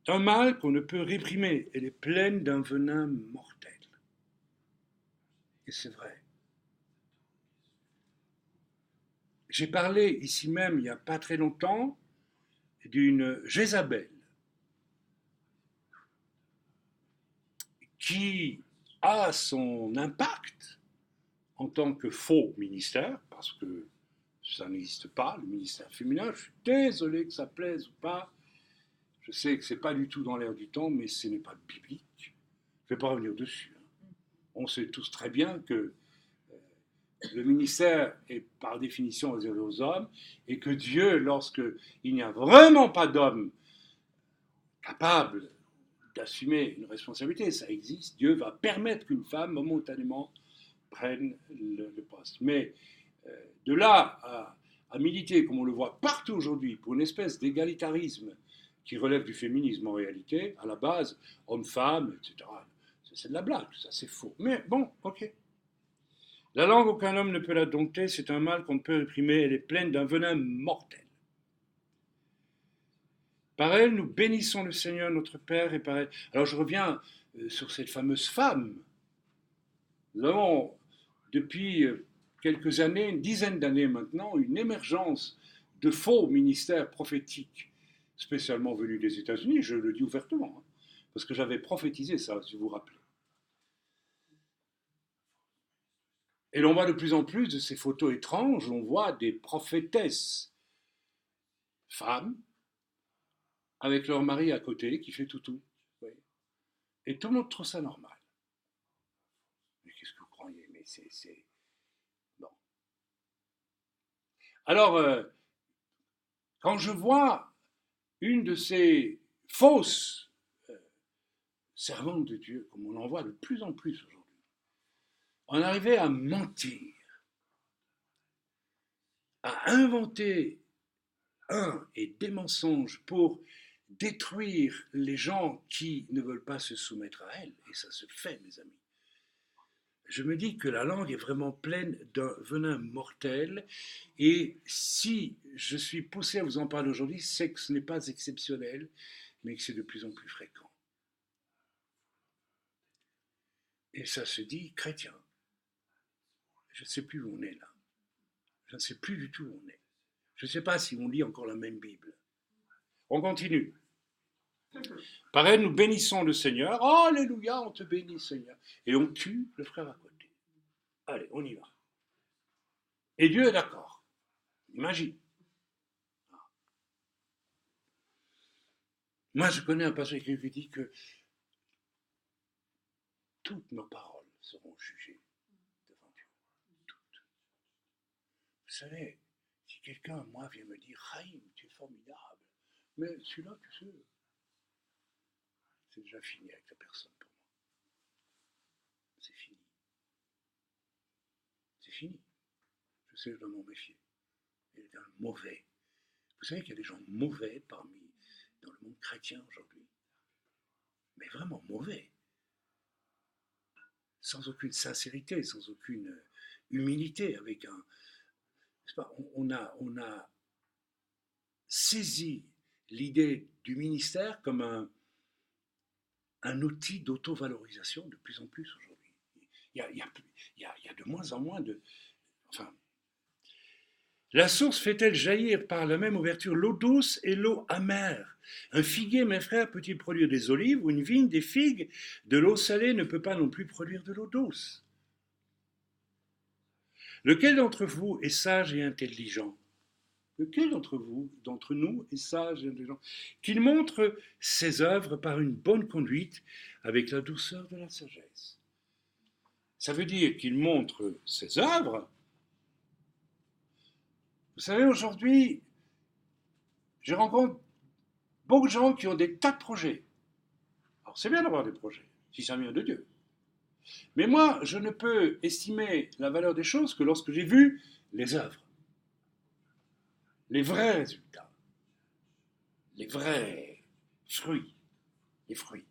un mal qu'on ne peut réprimer. Elle est pleine d'un venin mortel. Et c'est vrai. J'ai parlé ici même, il n'y a pas très longtemps, d'une Jézabel qui a son impact en tant que faux ministère, parce que ça n'existe pas, le ministère féminin. Je suis désolé que ça plaise ou pas. Je sais que ce n'est pas du tout dans l'air du temps, mais ce n'est pas biblique. Je ne vais pas revenir dessus. On sait tous très bien que le ministère est par définition réservé aux hommes, et que Dieu, lorsqu'il n'y a vraiment pas d'homme capable d'assumer une responsabilité, ça existe, Dieu va permettre qu'une femme momentanément prenne le poste. Mais de là à militer, comme on le voit partout aujourd'hui, pour une espèce d'égalitarisme qui relève du féminisme en réalité, à la base, homme-femme, etc., c'est de la blague, ça c'est faux. Mais bon, ok. La langue, aucun homme ne peut la dompter, c'est un mal qu'on ne peut réprimer, elle est pleine d'un venin mortel. Par elle, nous bénissons le Seigneur notre Père, et par elle... Alors je reviens sur cette fameuse femme. Nous avons, depuis quelques années, une dizaine d'années maintenant, une émergence de faux ministères prophétiques, spécialement venus des États-Unis, je le dis ouvertement, parce que j'avais prophétisé ça, si vous vous rappelez. Et l'on voit de plus en plus de ces photos étranges, on voit des prophétesses femmes avec leur mari à côté qui fait toutou. Et tout le monde trouve ça normal. Mais qu'est-ce que vous croyez? Mais c'est... Bon. Alors, quand je vois une de ces fausses servantes de Dieu, comme on en voit de plus en plus aujourd'hui, en arriver à mentir, à inventer et des mensonges pour détruire les gens qui ne veulent pas se soumettre à elle, et ça se fait, mes amis. Je me dis que la langue est vraiment pleine d'un venin mortel, et si je suis poussé à vous en parler aujourd'hui, c'est que ce n'est pas exceptionnel, mais que c'est de plus en plus fréquent. Et ça se dit chrétien. Je ne sais plus où on est là. Je ne sais plus du tout où on est. Je ne sais pas si on lit encore la même Bible. On continue. Par elle, nous bénissons le Seigneur. Oh, alléluia, on te bénit, Seigneur. Et on tue le frère à côté. Allez, on y va. Et Dieu est d'accord. Imagine. Moi, je connais un passage qui dit que toutes nos paroles seront jugées devant Dieu. Toutes. Vous savez, si quelqu'un, moi, vient me dire, Raïm, tu es formidable, mais celui-là, tu sais, c'est déjà fini avec la personne pour moi. C'est fini. C'est fini. Je sais, je dois m'en méfier. Il y a des mauvais. Vous savez qu'il y a des gens mauvais dans le monde chrétien aujourd'hui. Mais vraiment mauvais. Sans aucune sincérité, sans aucune humilité, avec un... On a saisi l'idée du ministère comme un outil d'auto-valorisation de plus en plus aujourd'hui. Il y a de moins en moins de... Enfin, la source fait-elle jaillir par la même ouverture l'eau douce et l'eau amère? Un figuier, mes frères, peut-il produire des olives, ou une vigne des figues? De l'eau salée ne peut pas non plus produire de l'eau douce. Lequel d'entre vous est sage et intelligent? Lequel d'entre nous est sage et intelligent? Qu'il montre ses œuvres par une bonne conduite avec la douceur de la sagesse. Ça veut dire qu'il montre ses œuvres. Vous savez, aujourd'hui, je rencontre beaucoup de gens qui ont des tas de projets. Alors c'est bien d'avoir des projets, si ça vient de Dieu. Mais moi, je ne peux estimer la valeur des choses que lorsque j'ai vu les œuvres, les vrais résultats, les vrais fruits, les fruits.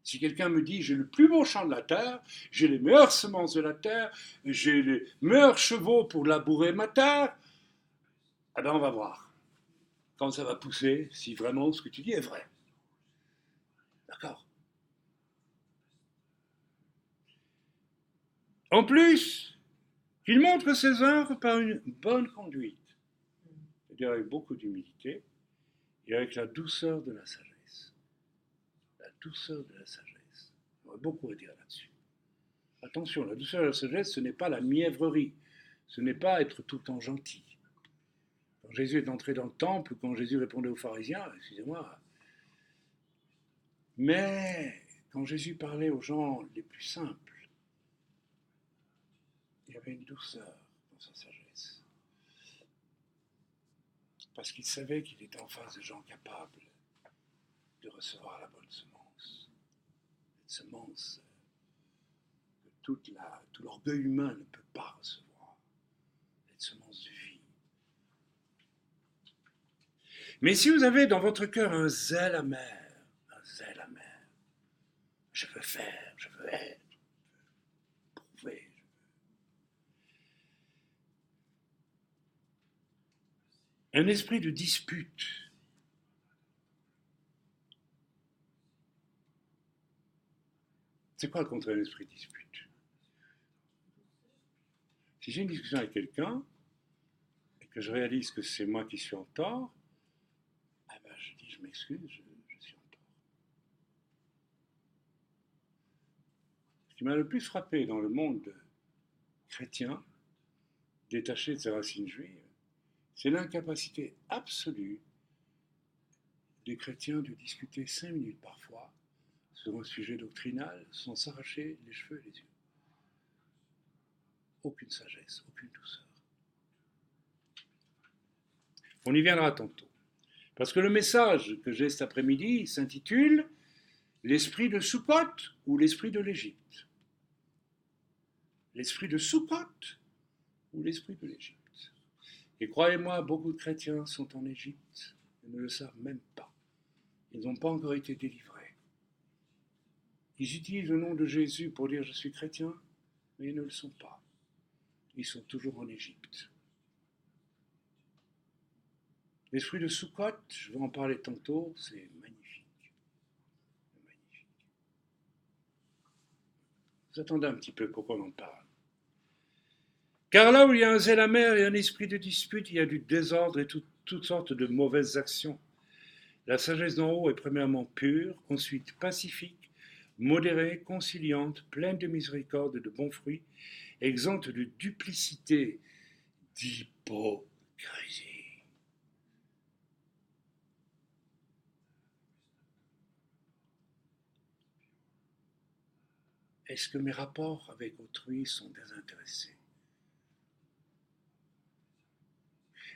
Si quelqu'un me dit j'ai le plus beau champ de la terre, j'ai les meilleures semences de la terre, j'ai les meilleurs chevaux pour labourer ma terre, eh bien on va voir quand ça va pousser, si vraiment ce que tu dis est vrai. D'accord? En plus, il montre ses œuvres par une bonne conduite, c'est-à-dire avec beaucoup d'humilité et avec la douceur de la sagesse. La douceur de la sagesse. On aurait beaucoup à dire là-dessus. Attention, la douceur de la sagesse, ce n'est pas la mièvrerie, ce n'est pas être tout le temps gentil. Quand Jésus est entré dans le temple, quand Jésus répondait aux pharisiens, excusez-moi, mais quand Jésus parlait aux gens les plus simples, il y avait une douceur dans sa sagesse. Parce qu'il savait qu'il était en face de gens capables de recevoir la bonne semence. Cette semence que tout l'orgueil humain ne peut pas recevoir. Cette semence de vie. Mais si vous avez dans votre cœur un zèle amer, je veux faire, je veux être, je veux prouver, un esprit de dispute. C'est quoi le contraire de l'esprit de dispute? Si j'ai une discussion avec quelqu'un et que je réalise que c'est moi qui suis en tort, eh ben je dis je m'excuse, je suis en tort. Ce qui m'a le plus frappé dans le monde chrétien, détaché de ses racines juives, c'est l'incapacité absolue des chrétiens de discuter 5 minutes parfois sur un sujet doctrinal sans s'arracher les cheveux et les yeux. Aucune sagesse, aucune douceur. On y viendra tantôt. Parce que le message que j'ai cet après-midi s'intitule « L'esprit de Sukkot ou l'esprit de l'Égypte ». L'esprit de Sukkot ou l'esprit de l'Égypte. Et croyez-moi, beaucoup de chrétiens sont en Égypte et ne le savent même pas. Ils n'ont pas encore été délivrés. Ils utilisent le nom de Jésus pour dire « je suis chrétien », mais ils ne le sont pas. Ils sont toujours en Égypte. L'esprit de Sukkot, je vais en parler tantôt, c'est magnifique. Magnifique. Vous attendez un petit peu pour qu'on en parle. Car là où il y a un zèle amer et un esprit de dispute, il y a du désordre et toutes sortes de mauvaises actions. La sagesse d'en haut est premièrement pure, ensuite pacifique, modérée, conciliante, pleine de miséricorde et de bons fruits, exempte de duplicité, d'hypocrisie. Est-ce que mes rapports avec autrui sont désintéressés?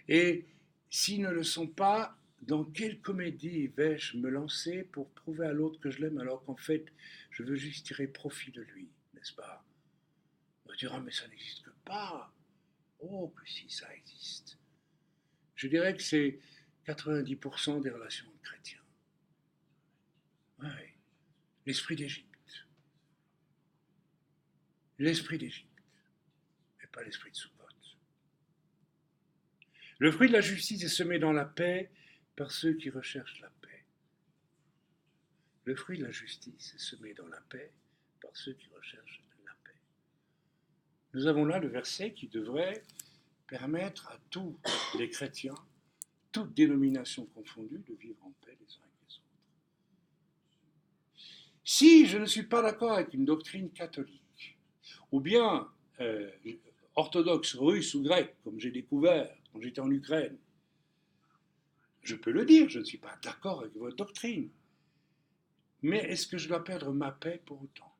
Et s'ils ne le sont pas, dans quelle comédie vais-je me lancer pour prouver à l'autre que je l'aime alors qu'en fait, je veux juste tirer profit de lui, n'est-ce pas? On va dire, ah mais ça n'existe pas. Oh, que si, ça existe. Je dirais que c'est 90% des relations de chrétiens. Oui, l'esprit d'Égypte. L'esprit d'Égypte, et pas l'esprit de Sukkot. Le fruit de la justice est semé dans la paix par ceux qui recherchent la paix. Le fruit de la justice est semé dans la paix par ceux qui recherchent la paix. Nous avons là le verset qui devrait permettre à tous les chrétiens, toutes dénominations confondues, de vivre en paix les uns avec les autres. Si je ne suis pas d'accord avec une doctrine catholique, ou bien orthodoxe, russe ou grecque, comme j'ai découvert quand j'étais en Ukraine. Je peux le dire, je ne suis pas d'accord avec votre doctrine. Mais est-ce que je dois perdre ma paix pour autant?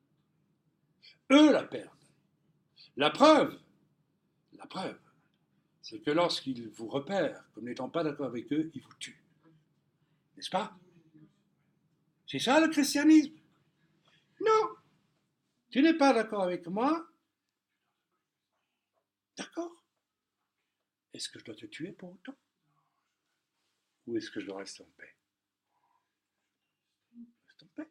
Eux la perdent. La preuve, c'est que lorsqu'ils vous repèrent comme n'étant pas d'accord avec eux, ils vous tuent. N'est-ce pas? C'est ça le christianisme? Non. Tu n'es pas d'accord avec moi? D'accord. Est-ce que je dois te tuer pour autant? Ou est-ce que je dois rester en paix? Reste en paix.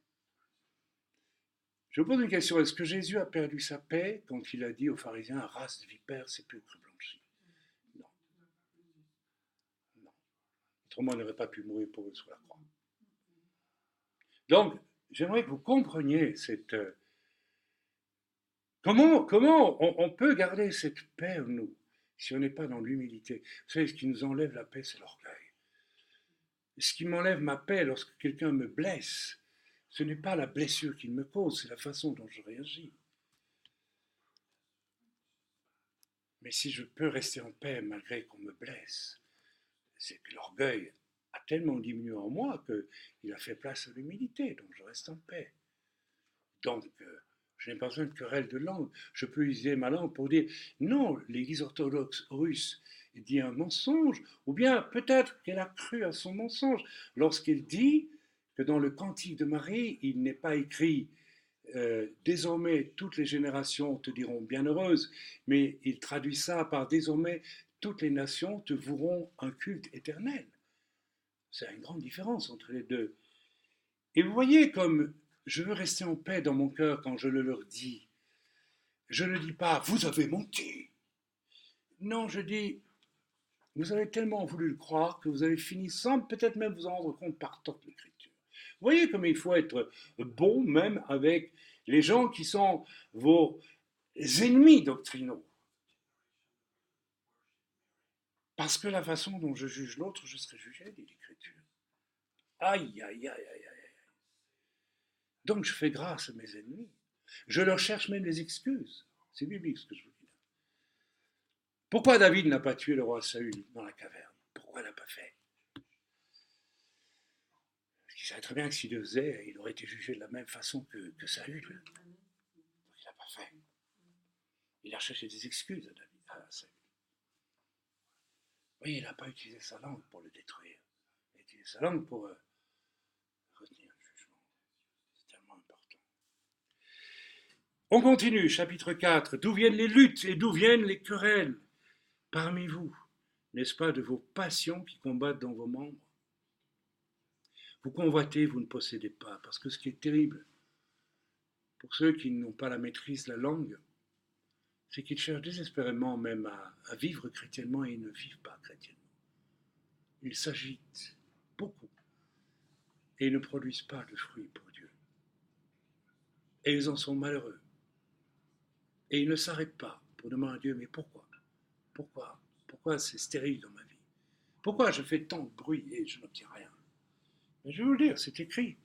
Je vous pose une question. Est-ce que Jésus a perdu sa paix quand il a dit aux pharisiens, race de vipères, sépulcre blanchi? Non. Non. Autrement, il n'aurait pas pu mourir pour eux sur la croix. Donc, j'aimerais que vous compreniez cette... Comment on peut garder cette paix en nous si on n'est pas dans l'humilité? Vous savez, ce qui nous enlève la paix, c'est l'orgueil. Ce qui m'enlève ma paix lorsque quelqu'un me blesse, ce n'est pas la blessure qu'il me cause, c'est la façon dont je réagis. Mais si je peux rester en paix malgré qu'on me blesse, c'est que l'orgueil a tellement diminué en moi qu'il a fait place à l'humilité, donc je reste en paix. Donc, je n'ai pas besoin de querelle de langue. Je peux utiliser ma langue pour dire non, l'Église orthodoxe russe dit un mensonge, ou bien peut-être qu'elle a cru à son mensonge lorsqu'elle dit que dans le Cantique de Marie, il n'est pas écrit désormais toutes les générations te diront bienheureuse, mais il traduit ça par désormais toutes les nations te voueront un culte éternel. C'est une grande différence entre les deux. Et vous voyez comme je veux rester en paix dans mon cœur quand je le leur dis. Je ne dis pas vous avez menti. Non, je dis vous avez tellement voulu le croire que vous avez fini sans peut-être même vous en rendre compte par tant l'écriture. Vous voyez comme il faut être bon même avec les gens qui sont vos ennemis doctrinaux. Parce que la façon dont je juge l'autre, je serai jugé, dit l'Écriture. Aïe, aïe, aïe, aïe, aïe. Donc je fais grâce à mes ennemis. Je leur cherche même des excuses. C'est biblique ce que je vous dis. Pourquoi David n'a pas tué le roi Saül dans la caverne? Pourquoi il n'a pas fait? Parce qu'il savait très bien que s'il le faisait, il aurait été jugé de la même façon que Saül. Donc il n'a pas fait. Il a cherché des excuses à Saül. Vous voyez, il n'a pas utilisé sa langue pour le détruire. Il a utilisé sa langue pour retenir le jugement. C'est tellement important. On continue, chapitre 4. D'où viennent les luttes et d'où viennent les querelles parmi vous? N'est-ce pas de vos passions qui combattent dans vos membres? Vous convoitez, vous ne possédez pas. Parce que ce qui est terrible, pour ceux qui n'ont pas la maîtrise de la langue, c'est qu'ils cherchent désespérément même à vivre chrétiennement et ils ne vivent pas chrétiennement. Ils s'agitent beaucoup et ils ne produisent pas de fruits pour Dieu. Et ils en sont malheureux. Et ils ne s'arrêtent pas pour demander à Dieu, mais pourquoi? Pourquoi c'est stérile dans ma vie? Pourquoi je fais tant de bruit et je n'obtiens rien? Mais je vais vous le dire, c'est écrit.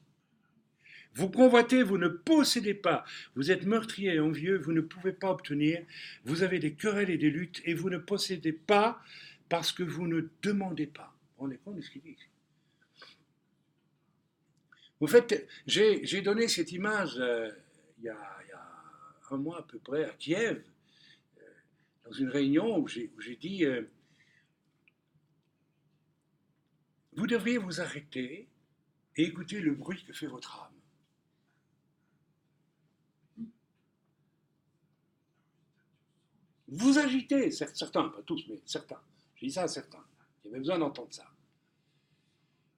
Vous convoitez, vous ne possédez pas. Vous êtes meurtrier et envieux, vous ne pouvez pas obtenir. Vous avez des querelles et des luttes et vous ne possédez pas parce que vous ne demandez pas. Vous vous rendez compte de ce qu'il dit? Vous faites, j'ai donné cette image il y a un mois à peu près à Kiev, dans une réunion où j'ai dit vous devriez vous arrêter et écouter le bruit que fait votre âme. Vous agitez, certains, pas tous, mais certains. Je dis ça à certains, qui avaient besoin d'entendre ça.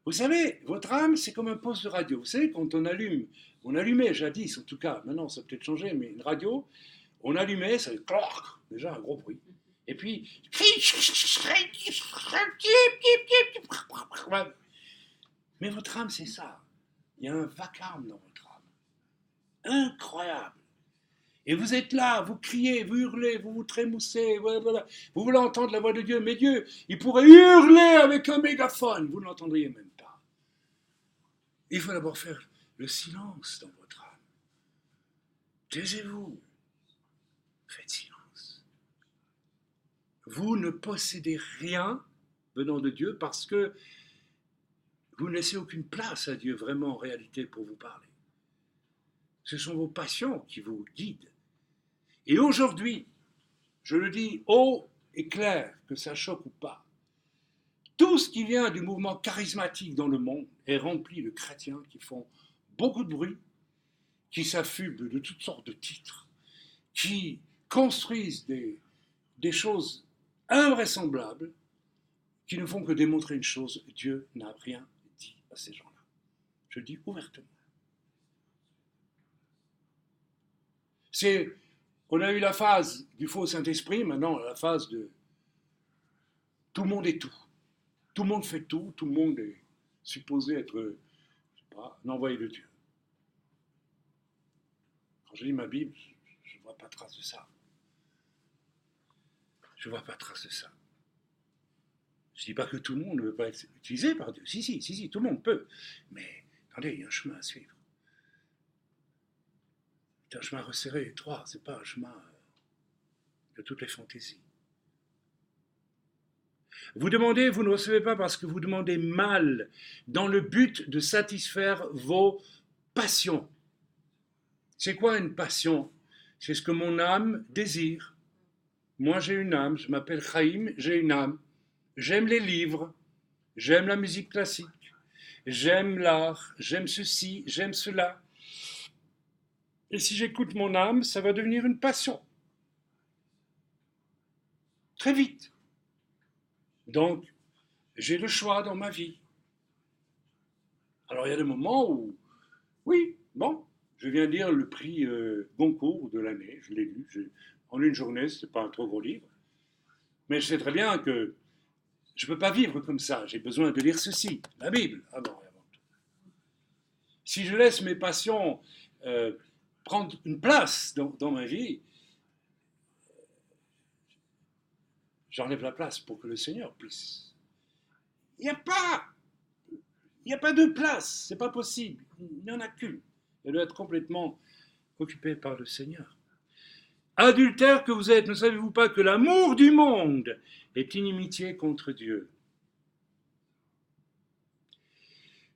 Vous savez, votre âme, c'est comme un poste de radio. Vous savez, quand on allumait jadis, en tout cas, maintenant ça a peut-être changé, mais une radio, on allumait, ça fait clork, déjà un gros bruit. Et puis, mais votre âme, c'est ça. Il y a un vacarme dans votre âme. Incroyable. Et vous êtes là, vous criez, vous hurlez, vous vous trémoussez, voilà. Vous voulez entendre la voix de Dieu, mais Dieu, il pourrait hurler avec un mégaphone, vous ne l'entendriez même pas. Il faut d'abord faire le silence dans votre âme. Taisez-vous, faites silence. vous ne possédez rien venant de Dieu parce que vous ne laissez aucune place à Dieu vraiment en réalité pour vous parler. Ce sont vos passions qui vous guident. Et aujourd'hui, je le dis haut et clair, que ça choque ou pas, tout ce qui vient du mouvement charismatique dans le monde est rempli de chrétiens qui font beaucoup de bruit, qui s'affublent de toutes sortes de titres, qui construisent des choses invraisemblables, qui ne font que démontrer une chose, Dieu n'a rien dit à ces gens-là. Je le dis ouvertement. On a eu la phase du faux Saint-Esprit, maintenant la phase de tout le monde est tout. Tout le monde fait tout, tout le monde est supposé être, je sais pas, un envoyé de Dieu. Quand je lis ma Bible, je ne vois pas trace de ça. Je ne vois pas trace de ça. Je ne dis pas que tout le monde ne veut pas être utilisé par Dieu. Si, tout le monde peut. Mais attendez, il y a un chemin à suivre. C'est un chemin resserré, étroit. Ce n'est pas un chemin de toutes les fantaisies. Vous demandez, vous ne recevez pas parce que vous demandez mal, dans le but de satisfaire vos passions. C'est quoi une passion? C'est ce que mon âme désire. Moi j'ai une âme, je m'appelle Chaim, j'ai une âme. J'aime les livres, j'aime la musique classique, j'aime l'art, j'aime ceci, j'aime cela. Et si j'écoute mon âme, ça va devenir une passion. Très vite. Donc, j'ai le choix dans ma vie. Alors, il y a des moments où, oui, bon, je viens de lire le prix Goncourt de l'année, je l'ai lu, en une journée, ce n'est pas un trop gros livre. Mais je sais très bien que je ne peux pas vivre comme ça, j'ai besoin de lire ceci, la Bible, avant tout. Si je laisse mes passions prendre une place dans ma vie, j'enlève la place pour que le Seigneur puisse. Il n'y a pas de place, c'est pas possible. Il n'y en a qu'une. Elle doit être complètement occupée par le Seigneur. Adultères que vous êtes, ne savez-vous pas que l'amour du monde est inimitié contre Dieu?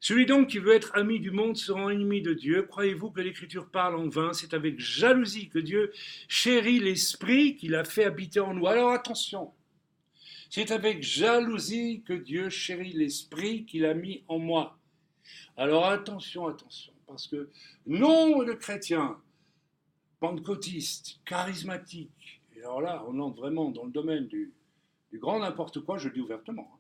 Celui donc qui veut être ami du monde sera ennemi de Dieu. Croyez-vous que l'Écriture parle en vain? C'est avec jalousie que Dieu chérit l'Esprit qu'il a fait habiter en nous. Alors attention, c'est avec jalousie que Dieu chérit l'Esprit qu'il a mis en moi. Alors attention, parce que nombre de chrétiens, pentecôtistes, charismatiques, et alors là, on entre vraiment dans le domaine du grand n'importe quoi, je le dis ouvertement,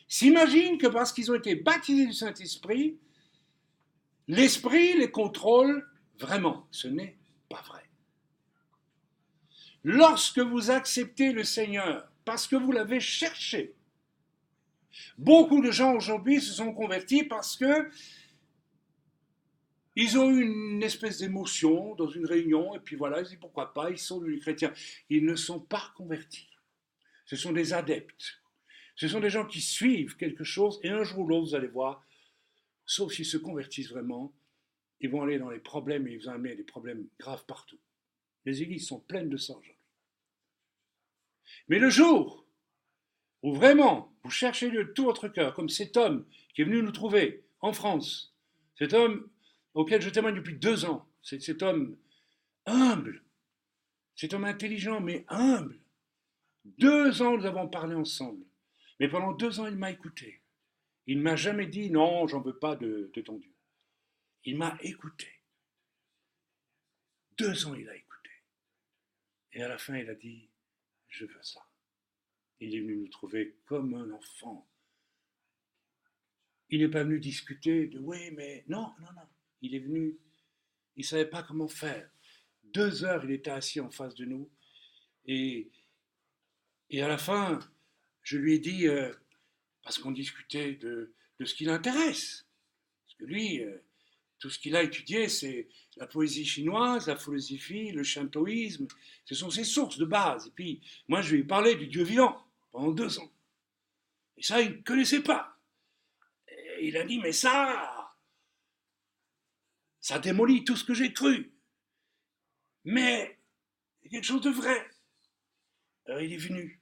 s'imaginent que parce qu'ils ont été baptisés du Saint-Esprit, l'Esprit les contrôle vraiment. Ce n'est pas vrai. Lorsque vous acceptez le Seigneur, parce que vous l'avez cherché, beaucoup de gens aujourd'hui se sont convertis parce que ils ont eu une espèce d'émotion dans une réunion, et puis voilà, ils disent pourquoi pas, ils sont devenus chrétiens. Ils ne sont pas convertis. Ce sont des adeptes. Ce sont des gens qui suivent quelque chose, et un jour ou l'autre, vous allez voir, sauf s'ils se convertissent vraiment, ils vont aller dans les problèmes, et ils vont amener des problèmes graves partout. Les églises sont pleines de ça aujourd'hui. Mais le jour où vraiment vous cherchez de tout votre cœur, comme cet homme qui est venu nous trouver en France, cet homme auquel je témoigne depuis 2 ans, cet homme humble, cet homme intelligent mais humble. 2 ans nous avons parlé ensemble, mais pendant 2 ans il m'a écouté. Il ne m'a jamais dit non, j'en veux pas de ton Dieu. Il m'a écouté. 2 ans il a écouté. Et à la fin il a dit je veux ça. Il est venu nous trouver comme un enfant. Il n'est pas venu discuter de oui, mais non. Il est venu, il ne savait pas comment faire. 2 heures, il était assis en face de nous. Et à la fin, je lui ai dit, parce qu'on discutait de ce qui l'intéresse. Parce que lui, tout ce qu'il a étudié, c'est la poésie chinoise, la philosophie, le shintoïsme. Ce sont ses sources de base. Et puis, moi, je lui ai parlé du Dieu vivant pendant 2 ans. Et ça, il ne connaissait pas. Et il a dit, mais ça démolit tout ce que j'ai cru. Mais il y a quelque chose de vrai. Alors il est venu.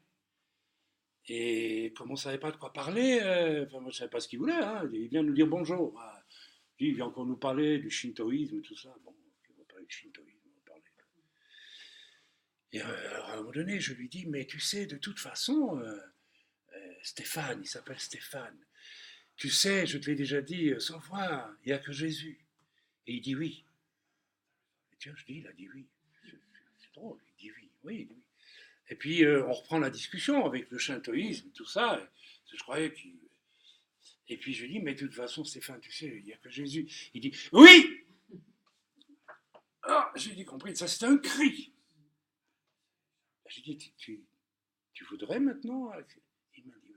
Et comme on ne savait pas de quoi parler, enfin, moi je ne savais pas ce qu'il voulait, hein, il vient nous dire bonjour. Ah, il vient encore nous parler du shintoïsme et tout ça. Bon, on va parler de shintoïsme, on va parler. Et alors à un moment donné, je lui dis, mais tu sais, de toute façon, Stéphane, il s'appelle Stéphane, tu sais, je te l'ai déjà dit 100 fois, il n'y a que Jésus. Et il dit oui. Et tiens, je dis, il a dit oui. C'est drôle, il dit oui. Oui, il dit oui. Et puis on reprend la discussion avec le shintoïsme, tout ça. Je croyais qu'il. Et puis je lui dis, mais de toute façon, Stéphane, tu sais, il n'y a que Jésus. Il dit, oui. Ah, j'ai dit, compris, ça c'est un cri. J'ai dit, tu voudrais maintenant? Il m'a dit,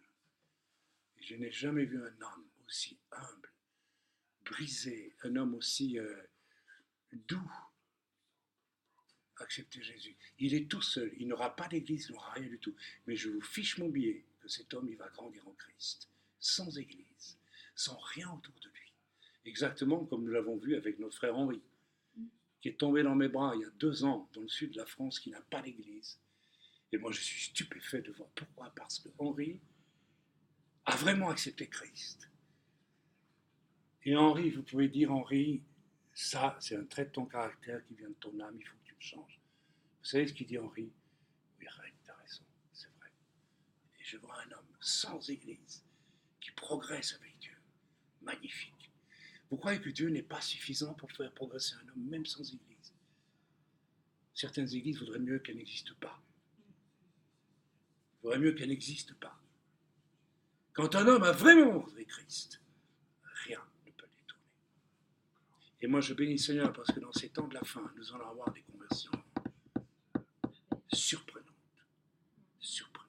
je n'ai jamais vu un homme aussi humble, brisé, un homme aussi doux accepter Jésus. Il est tout seul, il n'aura pas d'église, il n'aura rien du tout. Mais je vous fiche mon billet que cet homme, il va grandir en Christ, sans église, sans rien autour de lui. Exactement comme nous l'avons vu avec notre frère Henri, qui est tombé dans mes bras il y a 2 ans, dans le sud de la France, qui n'a pas d'église. Et moi, je suis stupéfait de voir pourquoi. Parce que Henri a vraiment accepté Christ. Et Henri, vous pouvez dire, Henri, ça, c'est un trait de ton caractère qui vient de ton âme, il faut que tu le changes. Vous savez ce qu'il dit, Henri? Oui, Red, t'as raison, c'est vrai. Et je vois un homme sans église qui progresse avec Dieu. Magnifique. Vous croyez que Dieu n'est pas suffisant pour faire progresser un homme, même sans église? Certaines églises voudraient mieux qu'elles n'existent pas. Il vaudrait mieux qu'elles n'existent pas. Quand un homme a vraiment rencontré Christ, rien ne peut le détourner. Et moi, je bénis le Seigneur parce que dans ces temps de la fin, nous allons avoir des conversions surprenantes. Surprenantes.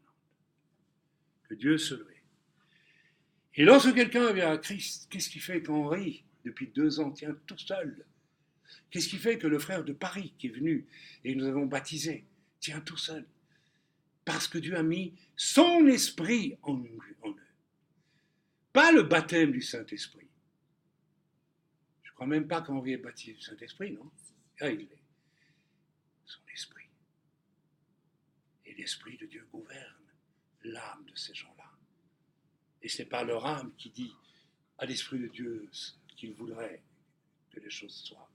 Que Dieu se loue. Et lorsque quelqu'un vient à Christ, qu'est-ce qui fait qu'Henri, depuis 2 ans, tient tout seul? Qu'est-ce qui fait que le frère de Paris, qui est venu et nous avons baptisé, tient tout seul? Parce que Dieu a mis son esprit en eux. Pas le baptême du Saint-Esprit. Je ne crois même pas qu'Henri est baptisé du Saint-Esprit, non? Ah, il l'est. Son esprit. Et l'esprit de Dieu gouverne l'âme de ces gens-là. Et ce n'est pas leur âme qui dit à l'esprit de Dieu qu'il voudrait que les choses soient.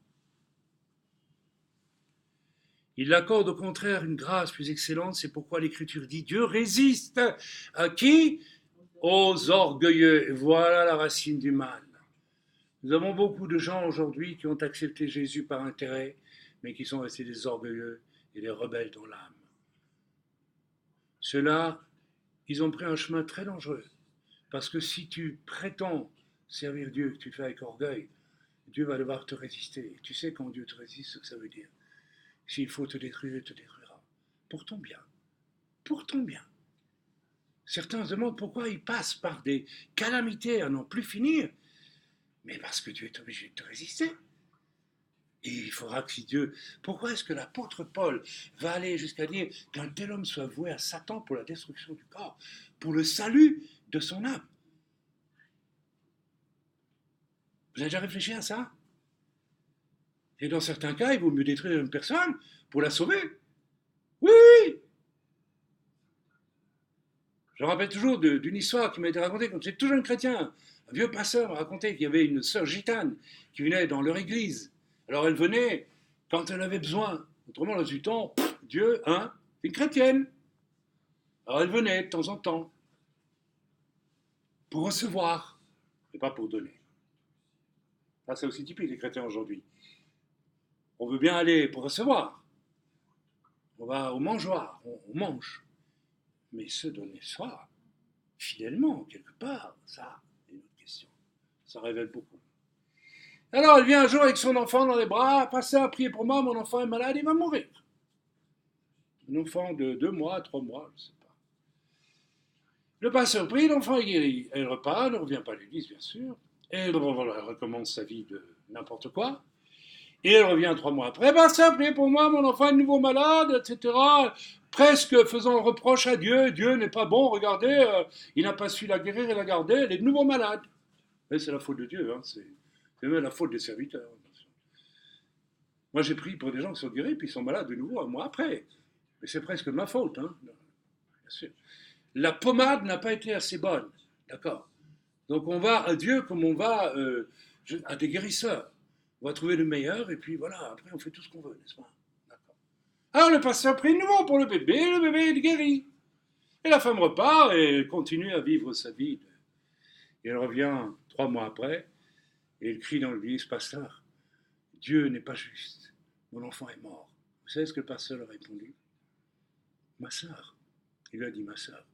Il accorde au contraire une grâce plus excellente, c'est pourquoi l'Écriture dit Dieu résiste à qui? Aux orgueilleux. Et voilà la racine du mal. Nous avons beaucoup de gens aujourd'hui qui ont accepté Jésus par intérêt, mais qui sont restés des orgueilleux et des rebelles dans l'âme. Ceux-là, ils ont pris un chemin très dangereux. Parce que si tu prétends servir Dieu, que tu le fais avec orgueil, Dieu va devoir te résister. Et tu sais quand Dieu te résiste, ce que ça veut dire. S'il faut te détruire, il te détruira. Pour ton bien. Pour ton bien. Certains se demandent pourquoi ils passent par des calamités à n'en plus finir. Mais parce que Dieu est obligé de te résister. Et il faudra que si Dieu... Pourquoi est-ce que l'apôtre Paul va aller jusqu'à dire qu'un tel homme soit voué à Satan pour la destruction du corps, pour le salut de son âme? Vous avez déjà réfléchi à ça? Et dans certains cas, il vaut mieux détruire une personne pour la sauver. Oui, oui. Je me rappelle toujours d'une histoire qui m'a été racontée quand j'étais tout jeune chrétien. Un vieux pasteur m'a raconté qu'il y avait une sœur gitane qui venait dans leur église. Alors elle venait quand elle avait besoin. Autrement, dans du temps, Dieu, hein, c'est une chrétienne. Alors elle venait de temps en temps pour recevoir, mais pas pour donner. Ça, c'est aussi typique des chrétiens aujourd'hui. On veut bien aller pour recevoir. On va au mangeoir, on mange. Mais se donner soi, fidèlement, quelque part, ça, c'est une autre question. Ça révèle beaucoup. Alors, elle vient un jour avec son enfant dans les bras, passez à prier pour moi, mon enfant est malade, il va mourir. Un enfant de 2 mois, 3 mois, je ne sais pas. Le pasteur prie, l'enfant est guéri. Elle repart, elle ne revient pas à l'église, bien sûr. Et elle recommence sa vie de n'importe quoi. Et elle revient 3 mois après. Pasteur, priez pour moi, mon enfant est de nouveau malade, etc. Presque faisant reproche à Dieu. Dieu n'est pas bon, regardez, il n'a pas su la guérir et la garder, elle est de nouveau malade. Mais c'est la faute de Dieu, hein, c'est même la faute des serviteurs. Moi, j'ai prié pour des gens qui sont guéris, puis ils sont malades de nouveau 1 mois après. Mais c'est presque ma faute. Hein. sûr. La pommade n'a pas été assez bonne. D'accord. Donc on va à Dieu comme on va à des guérisseurs. On va trouver le meilleur et puis voilà, après on fait tout ce qu'on veut, n'est-ce pas? D'accord. Alors le pasteur prie de nouveau pour le bébé est guéri. Et la femme repart et continue à vivre sa vie. Et elle revient 3 mois après et elle crie dans l'église, pasteur, Dieu n'est pas juste, mon enfant est mort. Vous savez ce que le pasteur a répondu? Ma sœur. Il lui a dit, ma sœur,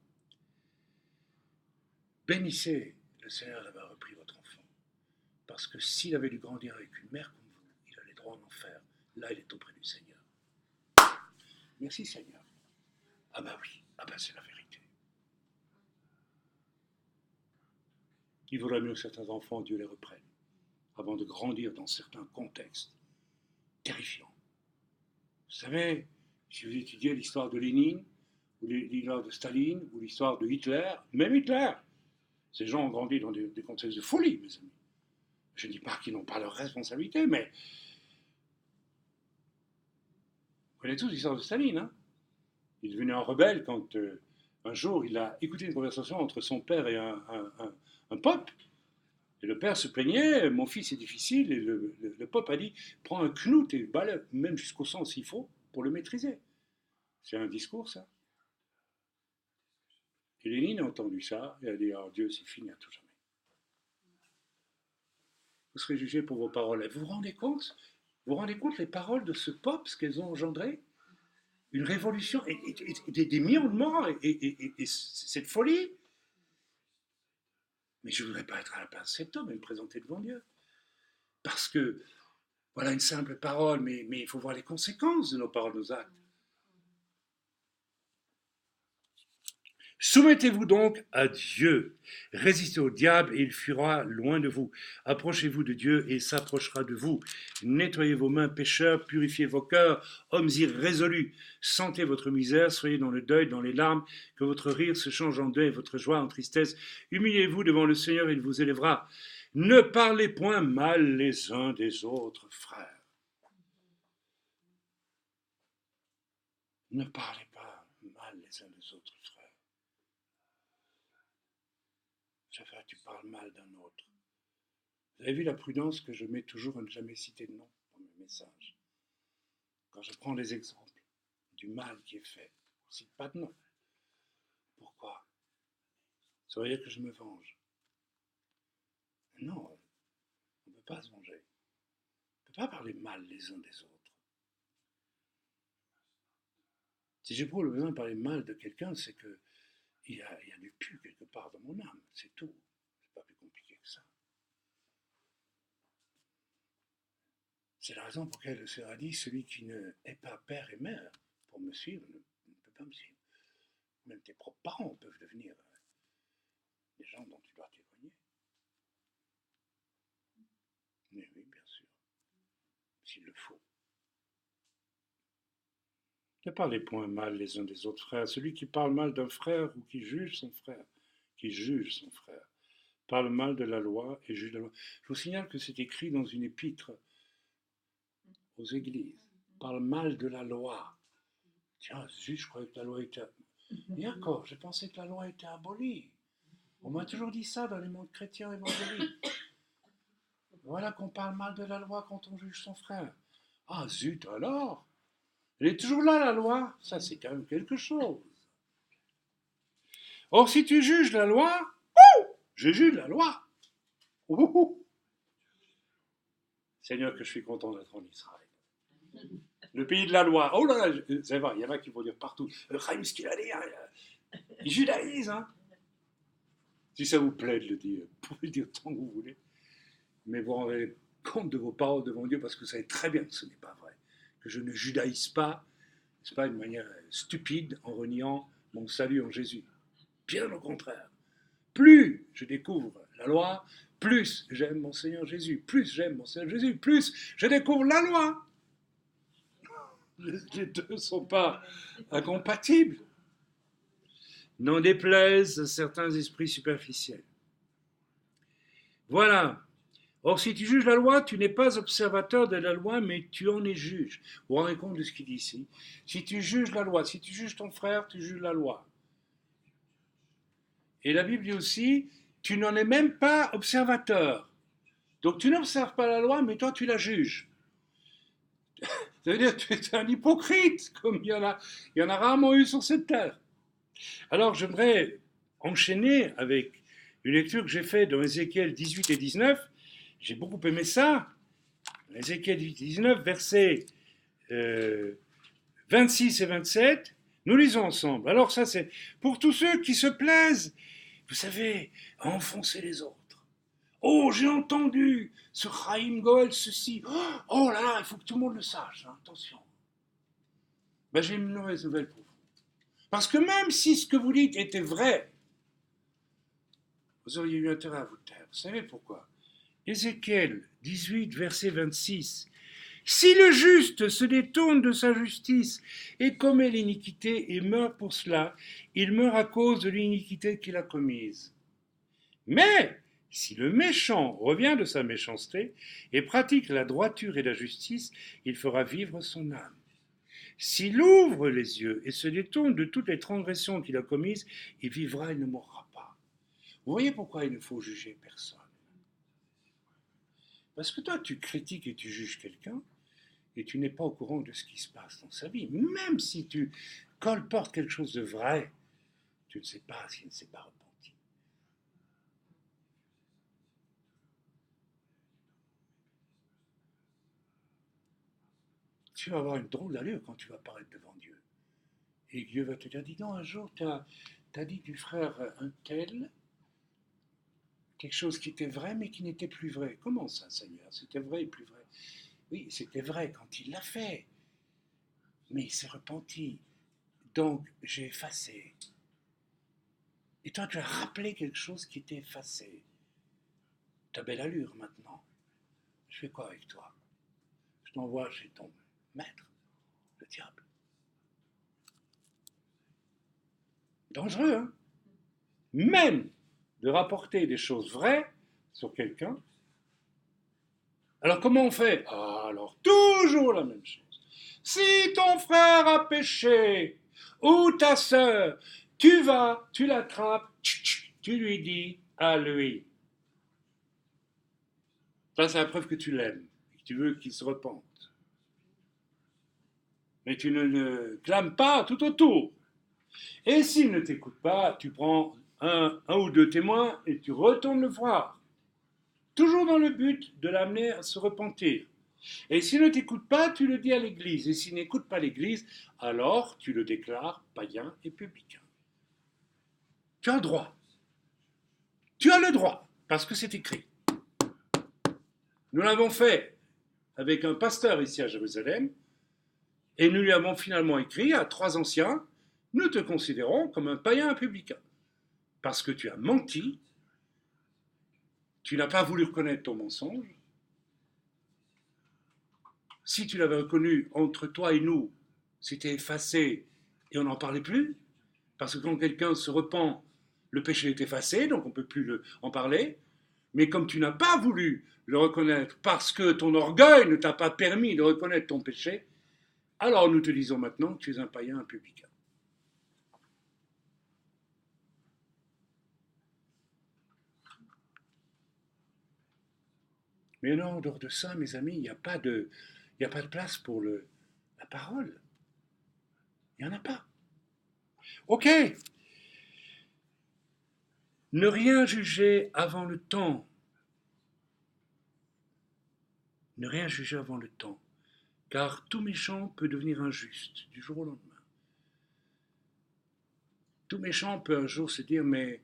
bénissez le Seigneur d'avoir repris votre enfant. Parce que s'il avait dû grandir avec une mère comme vous, il allait droit en enfer. Là, il est auprès du Seigneur. Merci Seigneur. Ah ben oui, ah ben c'est la vérité. Il vaudrait mieux que certains enfants, Dieu les reprenne, avant de grandir dans certains contextes terrifiants. Vous savez, si vous étudiez l'histoire de Lénine, ou l'histoire de Staline, ou l'histoire de Hitler, même Hitler, ces gens ont grandi dans des contextes de folie, mes amis. Je ne dis pas qu'ils n'ont pas leur responsabilité, mais vous connaissez tous l'histoire de Staline, hein? Il est devenu un rebelle quand un jour il a écouté une conversation entre son père et un pope. Et le père se plaignait, mon fils c'est difficile, et le pope a dit, prends un knout et balai même jusqu'au sang s'il faut, pour le maîtriser. C'est un discours ça. Et Lénine a entendu ça, et a dit, oh Dieu c'est fini à tout jamais. Vous serez jugé pour vos paroles. Et vous vous rendez compte les paroles de ce pope, ce qu'elles ont engendré? Une révolution, et des millions de morts, et cette folie. Mais je ne voudrais pas être à la place de cet homme et me présenter devant Dieu. Parce que, voilà une simple parole, mais il faut voir les conséquences de nos paroles, nos actes. Soumettez-vous donc à Dieu. Résistez au diable et il fuira loin de vous. Approchez-vous de Dieu et il s'approchera de vous. Nettoyez vos mains, pécheurs, purifiez vos cœurs, hommes irrésolus. Sentez votre misère, soyez dans le deuil, dans les larmes, que votre rire se change en deuil et votre joie en tristesse. Humiliez-vous devant le Seigneur, il vous élèvera. Ne parlez point mal les uns des autres, frères. Ne parlez pas mal les uns des autres, frères. Ça fait, tu parles mal d'un autre. Vous avez vu la prudence que je mets toujours à ne jamais citer de nom dans mes messages. Quand je prends les exemples du mal qui est fait, je ne cite pas de nom. Pourquoi? Ça veut dire que je me venge. Non, on ne peut pas se venger. On ne peut pas parler mal les uns des autres. Si j'éprouve le besoin de parler mal de quelqu'un, c'est que il y a du pu quelque part dans mon âme, c'est tout. C'est pas plus compliqué que ça. C'est la raison pour laquelle le Seigneur a dit, celui qui n'est pas père et mère pour me suivre ne peut pas me suivre. Même tes propres parents peuvent devenir des gens dont tu dois t'éloigner. Mais oui, bien sûr, s'il le faut. Ne parlez point mal les uns des autres frères. Celui qui parle mal d'un frère ou qui juge son frère, parle mal de la loi et juge la loi. Je vous signale que c'est écrit dans une épître aux églises. Parle mal de la loi. Tiens, zut, je croyais que la loi était... Et encore, je pensais que la loi était abolie. On m'a toujours dit ça dans les mondes chrétiens évangéliques. Voilà qu'on parle mal de la loi quand on juge son frère. Ah zut, alors? Elle est toujours là, la loi. Ça, c'est quand même quelque chose. Or, si tu juges la loi, je juge la loi. Seigneur, que je suis content d'être en Israël. Le pays de la loi. Oh là là, c'est vrai, il y en a qui vont dire partout. Chaim, ce qu'il a dit, il judaïse. Hein. Si ça vous plaît de le dire, vous pouvez le dire tant que vous voulez. Mais vous rendrez compte de vos paroles devant Dieu parce que vous savez très bien que ce n'est pas vrai. Que je ne judaïse pas, n'est-ce pas, d'une manière stupide en reniant mon salut en Jésus. Bien au contraire. Plus je découvre la loi, plus j'aime mon Seigneur Jésus. Plus j'aime mon Seigneur Jésus, plus je découvre la loi. Les deux ne sont pas incompatibles. N'en déplaise à certains esprits superficiels. Voilà. Or, si tu juges la loi, tu n'es pas observateur de la loi, mais tu en es juge. Vous vous rendez compte de ce qu'il dit ici? Si tu juges la loi, si tu juges ton frère, tu juges la loi. Et la Bible dit aussi, tu n'en es même pas observateur. Donc tu n'observes pas la loi, mais toi tu la juges. Ça veut dire que tu es un hypocrite, comme il y en a rarement eu sur cette terre. Alors j'aimerais enchaîner avec une lecture que j'ai faite dans Ézéchiel 18 et 19. J'ai beaucoup aimé ça. Ézéchiel 18 et 19, versets 26 et 27. Nous lisons ensemble. Alors ça c'est pour tous ceux qui se plaisent, vous savez, à enfoncer les autres. Oh, j'ai entendu ce Chaim Goel, ceci. Oh là là, il faut que tout le monde le sache, hein, attention. Ben, j'ai une mauvaise nouvelle pour vous. Parce que même si ce que vous dites était vrai, vous auriez eu intérêt à vous taire. Vous savez pourquoi? Ézéchiel 18, verset 26. Si le juste se détourne de sa justice et commet l'iniquité et meurt pour cela, il meurt à cause de l'iniquité qu'il a commise. Mais si le méchant revient de sa méchanceté et pratique la droiture et la justice, il fera vivre son âme. S'il ouvre les yeux et se détourne de toutes les transgressions qu'il a commises, il vivra et ne mourra pas. Vous voyez pourquoi il ne faut juger personne? Parce que toi, tu critiques et tu juges quelqu'un, et tu n'es pas au courant de ce qui se passe dans sa vie. Même si tu colportes quelque chose de vrai, tu ne sais pas s'il ne s'est pas repenti. Tu vas avoir une drôle d'allure quand tu vas apparaître devant Dieu. Et Dieu va te dire, dis donc, un jour, tu as dit du frère un tel, quelque chose qui était vrai, mais qui n'était plus vrai. Comment ça, Seigneur? C'était vrai et plus vrai. Oui, c'était vrai quand il l'a fait. Mais il s'est repenti. Donc, j'ai effacé. Et toi, tu as rappelé quelque chose qui était effacé. Tu as belle allure maintenant. Je fais quoi avec toi? Je t'envoie chez ton maître, le diable. Dangereux, hein? Même de rapporter des choses vraies sur quelqu'un. Alors comment on fait? Ah, alors toujours la même chose. Si ton frère a péché, ou ta sœur, tu vas, tu l'attrapes, tu lui dis à lui. Ça, c'est la preuve que tu l'aimes, que tu veux qu'il se repente. Mais tu ne le clames pas tout autour. Et s'il ne t'écoute pas, tu prends un ou deux témoins et tu retournes le voir. Toujours dans le but de l'amener à se repentir. Et s'il ne t'écoute pas, tu le dis à l'Église. Et s'il n'écoute pas l'Église, alors tu le déclares païen et publicain. Tu as le droit. Tu as le droit, parce que c'est écrit. Nous l'avons fait avec un pasteur ici à Jérusalem, et nous lui avons finalement écrit à 3 anciens, nous te considérons comme un païen et publicain, parce que tu as menti, tu n'as pas voulu reconnaître ton mensonge. Si tu l'avais reconnu entre toi et nous, c'était effacé et on n'en parlait plus, parce que quand quelqu'un se repent, le péché est effacé, donc on ne peut plus en parler. Mais comme tu n'as pas voulu le reconnaître parce que ton orgueil ne t'a pas permis de reconnaître ton péché, alors nous te disons maintenant que tu es un païen, un publicain. Mais non, en dehors de ça, mes amis, il n'y a pas de place pour la parole. Il n'y en a pas. Ok. Ne rien juger avant le temps. Ne rien juger avant le temps. Car tout méchant peut devenir injuste du jour au lendemain. Tout méchant peut un jour se dire, mais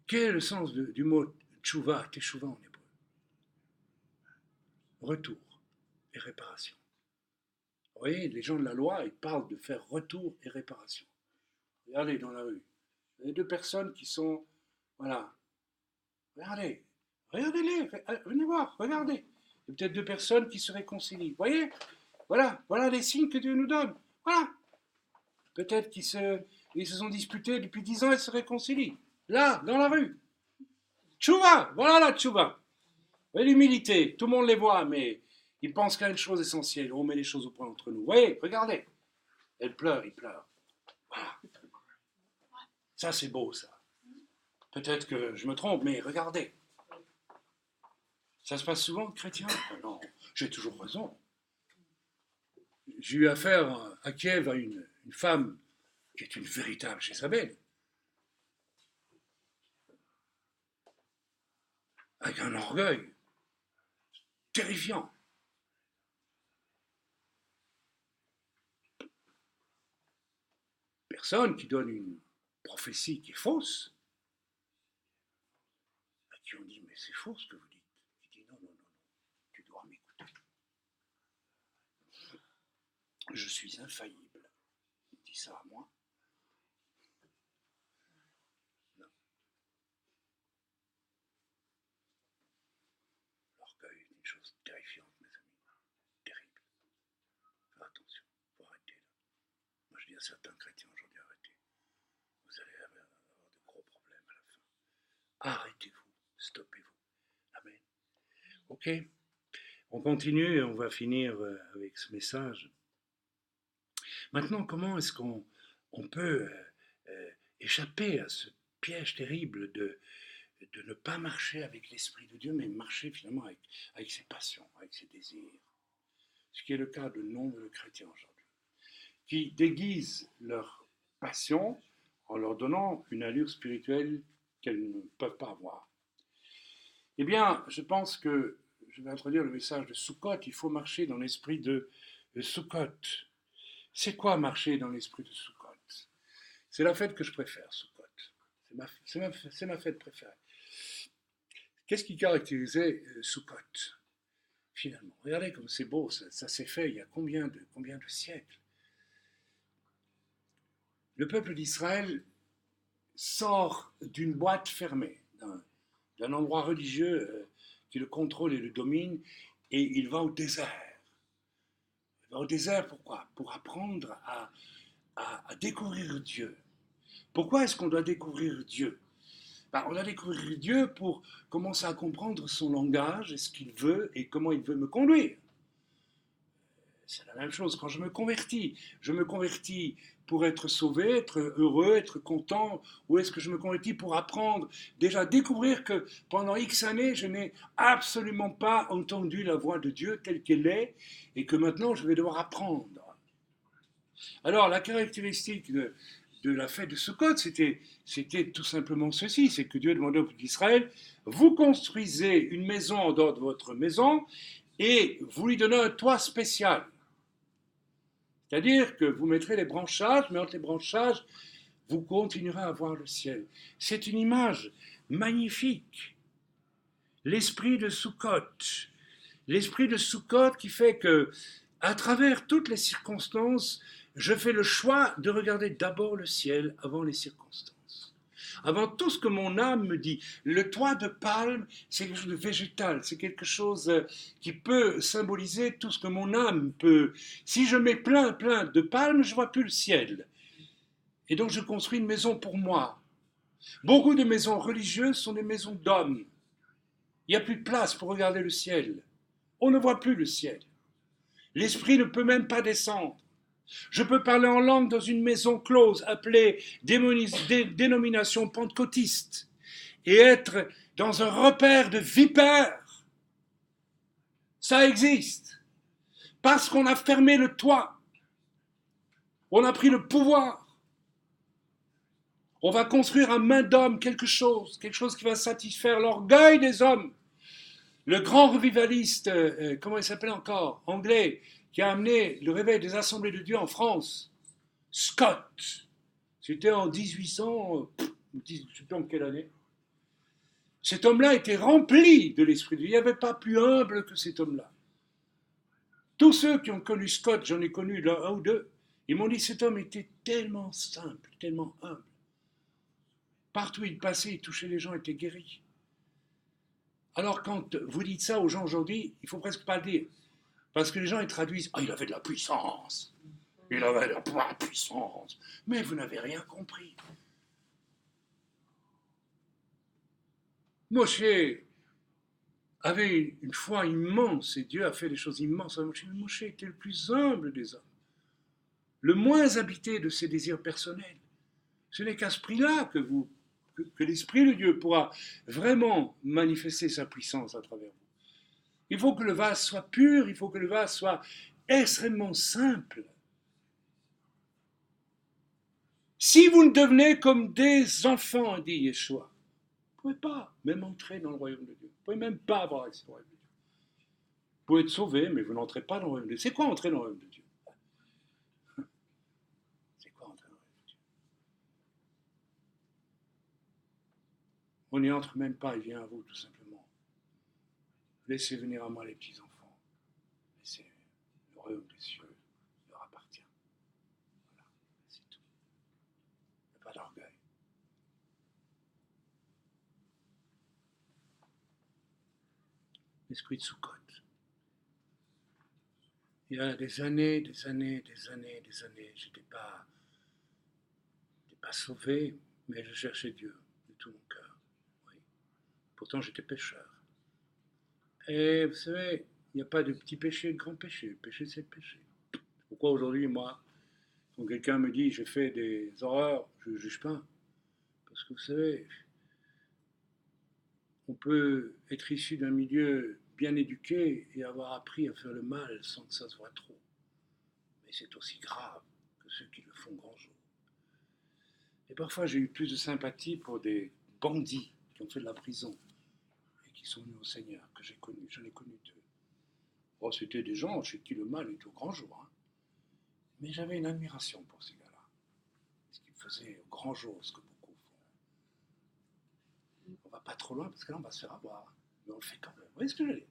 quel est le sens du mot tchouva, teshuva en hébreu? Retour et réparation. Vous voyez, les gens de la loi, ils parlent de faire retour et réparation. Regardez dans la rue. Il y a 2 personnes qui sont, voilà. Regardez, regardez-les, venez voir, regardez. Il y a peut-être 2 personnes qui se réconcilient. Vous voyez? Voilà les signes que Dieu nous donne. Voilà. Peut-être qu'ils se sont disputés depuis 10 ans et se réconcilient. Là, dans la rue. Tchouva, voilà la tchouva. L'humilité, tout le monde les voit, mais ils pensent qu'à une chose essentielle. On met les choses au point entre nous. Vous voyez, regardez. Elle pleure, il pleure. Voilà. Ça, c'est beau, ça. Peut-être que je me trompe, mais regardez. Ça se passe souvent, chrétien? Non, j'ai toujours raison. J'ai eu affaire à Kiev à une femme qui est une véritable Jézabel, avec un orgueil terrifiant. Personne qui donne une prophétie qui est fausse, à qui on dit, mais c'est faux ce que vous dites. Il dit, non, non, non, non, tu dois m'écouter. Je suis infaillible. Il dit ça à moi. Non. L'orgueil est une chose terrifiante, mes amis. Terrible. Faites attention, il faut arrêter. Moi, je dis à certains chrétiens aujourd'hui, arrêtez. Vous allez avoir de gros problèmes à la fin. Arrêtez-vous, stoppez-vous. Amen. Ok, on continue et on va finir avec ce message. Maintenant, comment est-ce qu'on peut échapper à ce piège terrible de ne pas marcher avec l'Esprit de Dieu, mais marcher finalement avec ses passions, avec ses désirs. Ce qui est le cas de nombre de chrétiens aujourd'hui, qui déguisent leur passion en leur donnant une allure spirituelle qu'elles ne peuvent pas avoir. Eh bien, je pense que je vais introduire le message de Sukkot. Il faut marcher dans l'esprit de Sukkot. C'est quoi marcher dans l'esprit de Sukkot? C'est la fête que je préfère, Sukkot. C'est ma fête préférée. Qu'est-ce qui caractérisait Sukkot, finalement? Regardez comme c'est beau, ça s'est fait il y a combien de siècles? Le peuple d'Israël sort d'une boîte fermée, d'un endroit religieux qui le contrôle et le domine, et il va au désert. Il va au désert pourquoi? Pour apprendre à découvrir Dieu. Pourquoi est-ce qu'on doit découvrir Dieu? On doit découvrir Dieu pour commencer à comprendre son langage et ce qu'il veut et comment il veut me conduire. C'est la même chose quand je me convertis. Je me convertis pour être sauvé, être heureux, être content, ou est-ce que je me convertis pour apprendre, déjà découvrir que pendant X années, je n'ai absolument pas entendu la voix de Dieu telle qu'elle est, et que maintenant je vais devoir apprendre. Alors la caractéristique de la fête de Sukkot, c'était tout simplement ceci, c'est que Dieu demandait au peuple d'Israël, vous construisez une maison en dehors de votre maison, et vous lui donnez un toit spécial. C'est-à-dire que vous mettrez les branchages, mais entre les branchages, vous continuerez à voir le ciel. C'est une image magnifique. L'esprit de Sukkot. L'esprit de Sukkot qui fait que, à travers toutes les circonstances, je fais le choix de regarder d'abord le ciel avant les circonstances. Avant tout ce que mon âme me dit. Le toit de palme, c'est quelque chose de végétal, c'est quelque chose qui peut symboliser tout ce que mon âme peut. Si je mets plein de palmes, je ne vois plus le ciel. Et donc je construis une maison pour moi. Beaucoup de maisons religieuses sont des maisons d'hommes. Il n'y a plus de place pour regarder le ciel. On ne voit plus le ciel. L'esprit ne peut même pas descendre. Je peux parler en langue dans une maison close appelée dénomination pentecôtiste et être dans un repère de vipères. Ça existe. Parce qu'on a fermé le toit. On a pris le pouvoir. On va construire à main d'homme quelque chose qui va satisfaire l'orgueil des hommes. Le grand revivaliste, comment il s'appelait encore, anglais, qui a amené le réveil des assemblées de Dieu en France, Scott. C'était en 1800, je ne sais plus en quelle année. Cet homme-là était rempli de l'Esprit de Dieu. Il n'y avait pas plus humble que cet homme-là. Tous ceux qui ont connu Scott, j'en ai connu un ou deux, ils m'ont dit cet homme était tellement simple, tellement humble. Partout où il passait, il touchait les gens, il était guéri. Alors quand vous dites ça aux gens aujourd'hui, il ne faut presque pas le dire. Parce que les gens ils traduisent « Ah, il avait de la puissance !» Il avait de la puissance. Mais vous n'avez rien compris. Moshe avait une foi immense et Dieu a fait des choses immenses. Moshe était le plus humble des hommes. le moins habité de ses désirs personnels. Ce n'est qu'à ce prix-là que l'Esprit de Dieu pourra vraiment manifester sa puissance à travers vous. Il faut que le vase soit pur, il faut que le vase soit extrêmement simple. Si vous ne devenez comme des enfants, dit Yeshua, vous ne pouvez pas même entrer dans le royaume de Dieu. Vous ne pouvez même pas avoir accès au royaume de Dieu. Vous pouvez être sauvé, mais vous n'entrez pas dans le royaume de Dieu. C'est quoi entrer dans le royaume de Dieu? C'est quoi entrer dans le royaume de Dieu? On n'y entre même pas, il vient à vous tout simplement. Laissez venir à moi les petits-enfants. Laissez le royaume des cieux leur appartient. Voilà, c'est tout. Il n'y a pas d'orgueil. L'esprit de Sukkot. Il y a des années, je n'étais pas sauvé, mais je cherchais Dieu de tout mon cœur. Oui. Pourtant, j'étais pécheur. Et vous savez, il n'y a pas de petit péché, de grand péché. Le péché, c'est le péché. Pourquoi aujourd'hui, moi, quand quelqu'un me dit j'ai fait des horreurs, je ne juge pas. Parce que vous savez, on peut être issu d'un milieu bien éduqué et avoir appris à faire le mal sans que ça se voit trop. Mais c'est aussi grave que ceux qui le font grand jour. Et parfois, j'ai eu plus de sympathie pour des bandits qui ont fait de la prison et qui sont venus au Seigneur, que j'ai connus. J'en ai connu deux. Oh, c'était des gens chez qui le mal est au grand jour. Hein. Mais j'avais une admiration pour ces gars-là. Ce qu'ils faisaient au grand jour, ce que beaucoup font. On va pas trop loin parce que là, on va se faire avoir. Mais on le fait quand même. Vous voyez ce que je veux dire?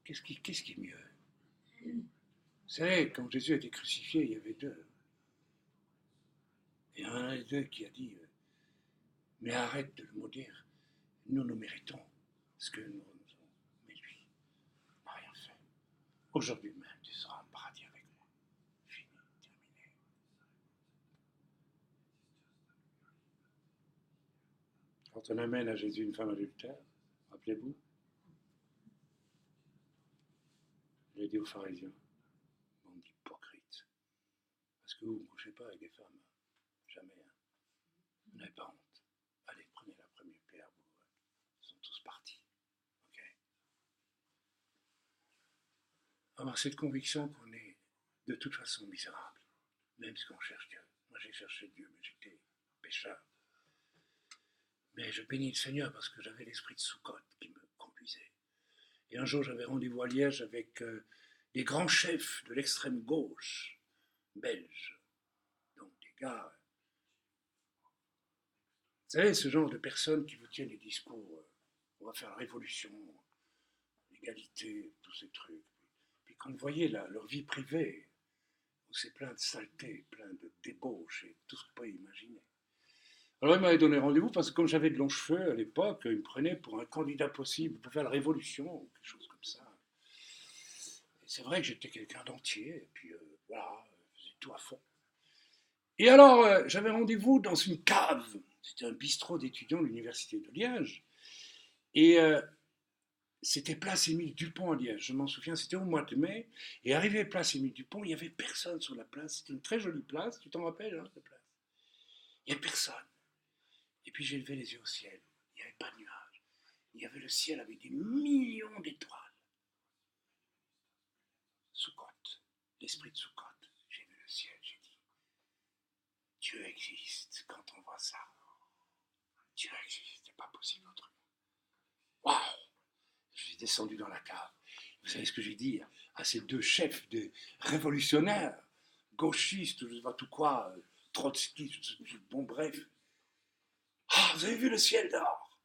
Qu'est-ce qui est mieux? Vous savez, quand Jésus a été crucifié, il y avait deux. Et un des deux qui a dit mais arrête de le maudire. Nous méritons ce que nous avons. Mais lui n'a rien fait. Aujourd'hui même, tu seras en paradis avec moi. Fini, terminé. Quand on amène à Jésus une femme adultère, rappelez-vous, il a dit aux pharisiens, bande d'hypocrites, parce que vous ne couchez pas avec des femmes, jamais. Hein. Vous n'avez pas honte. Allez, prenez la première pierre, ils sont tous partis. Okay. Avoir cette conviction qu'on est de toute façon misérable, même si on cherche Dieu. Moi j'ai cherché Dieu, mais j'étais pécheur. Mais je bénis le Seigneur parce que j'avais l'esprit de Sukkot qui me conduisait. Et un jour j'avais rendez-vous à Liège avec des grands chefs de l'extrême gauche belge. Donc des gars, vous savez, ce genre de personnes qui vous tiennent des discours, on va faire la révolution, l'égalité, tous ces trucs. Puis quand vous voyez leur vie privée, où c'est plein de saleté, plein de débauche et tout ce que vous pouvez imaginer. Alors il m'avait donné rendez-vous parce que comme j'avais de longs cheveux à l'époque, il me prenait pour un candidat possible pour faire la révolution, ou quelque chose comme ça. Et c'est vrai que j'étais quelqu'un d'entier, et puis voilà, je faisais tout à fond. Et alors j'avais rendez-vous dans une cave, c'était un bistrot d'étudiants de l'université de Liège, et c'était place Émile Dupont à Liège, je m'en souviens, c'était au mois de mai, et arrivé place Émile Dupont, il n'y avait personne sur la place, c'était une très jolie place, tu t'en rappelles, hein, la place? Il n'y avait personne. Et puis j'ai levé les yeux au ciel, il n'y avait pas de nuages, il y avait le ciel avec des millions d'étoiles. Sukkot, l'esprit de Sukkot, j'ai vu le ciel, j'ai dit, Dieu existe quand on voit ça. Dieu existe, c'est pas possible autrement. Waouh! Je suis descendu dans la cave. Vous savez ce que j'ai dit à ces deux chefs de révolutionnaires, gauchistes, je ne sais pas tout quoi, trotskistes, bon bref. Ah, vous avez vu le ciel dehors?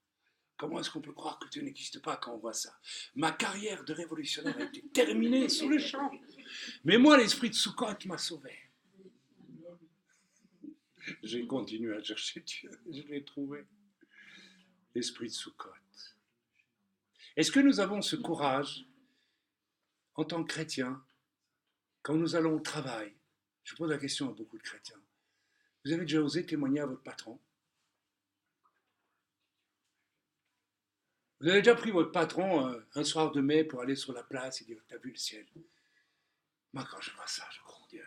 Comment est-ce qu'on peut croire que Dieu n'existe pas quand on voit ça? Ma carrière de révolutionnaire a été terminée sous le champ. Mais moi, l'esprit de Sukkot m'a sauvé. J'ai continué à chercher Dieu, je l'ai trouvé. L'esprit de Sukkot. Est-ce que nous avons ce courage, en tant que chrétiens, quand nous allons au travail? Je pose la question à beaucoup de chrétiens. Vous avez déjà osé témoigner à votre patron? Vous avez déjà pris votre patron un soir de mai pour aller sur la place et dire « T'as vu le ciel ?» Moi, quand je vois ça, je crois en Dieu.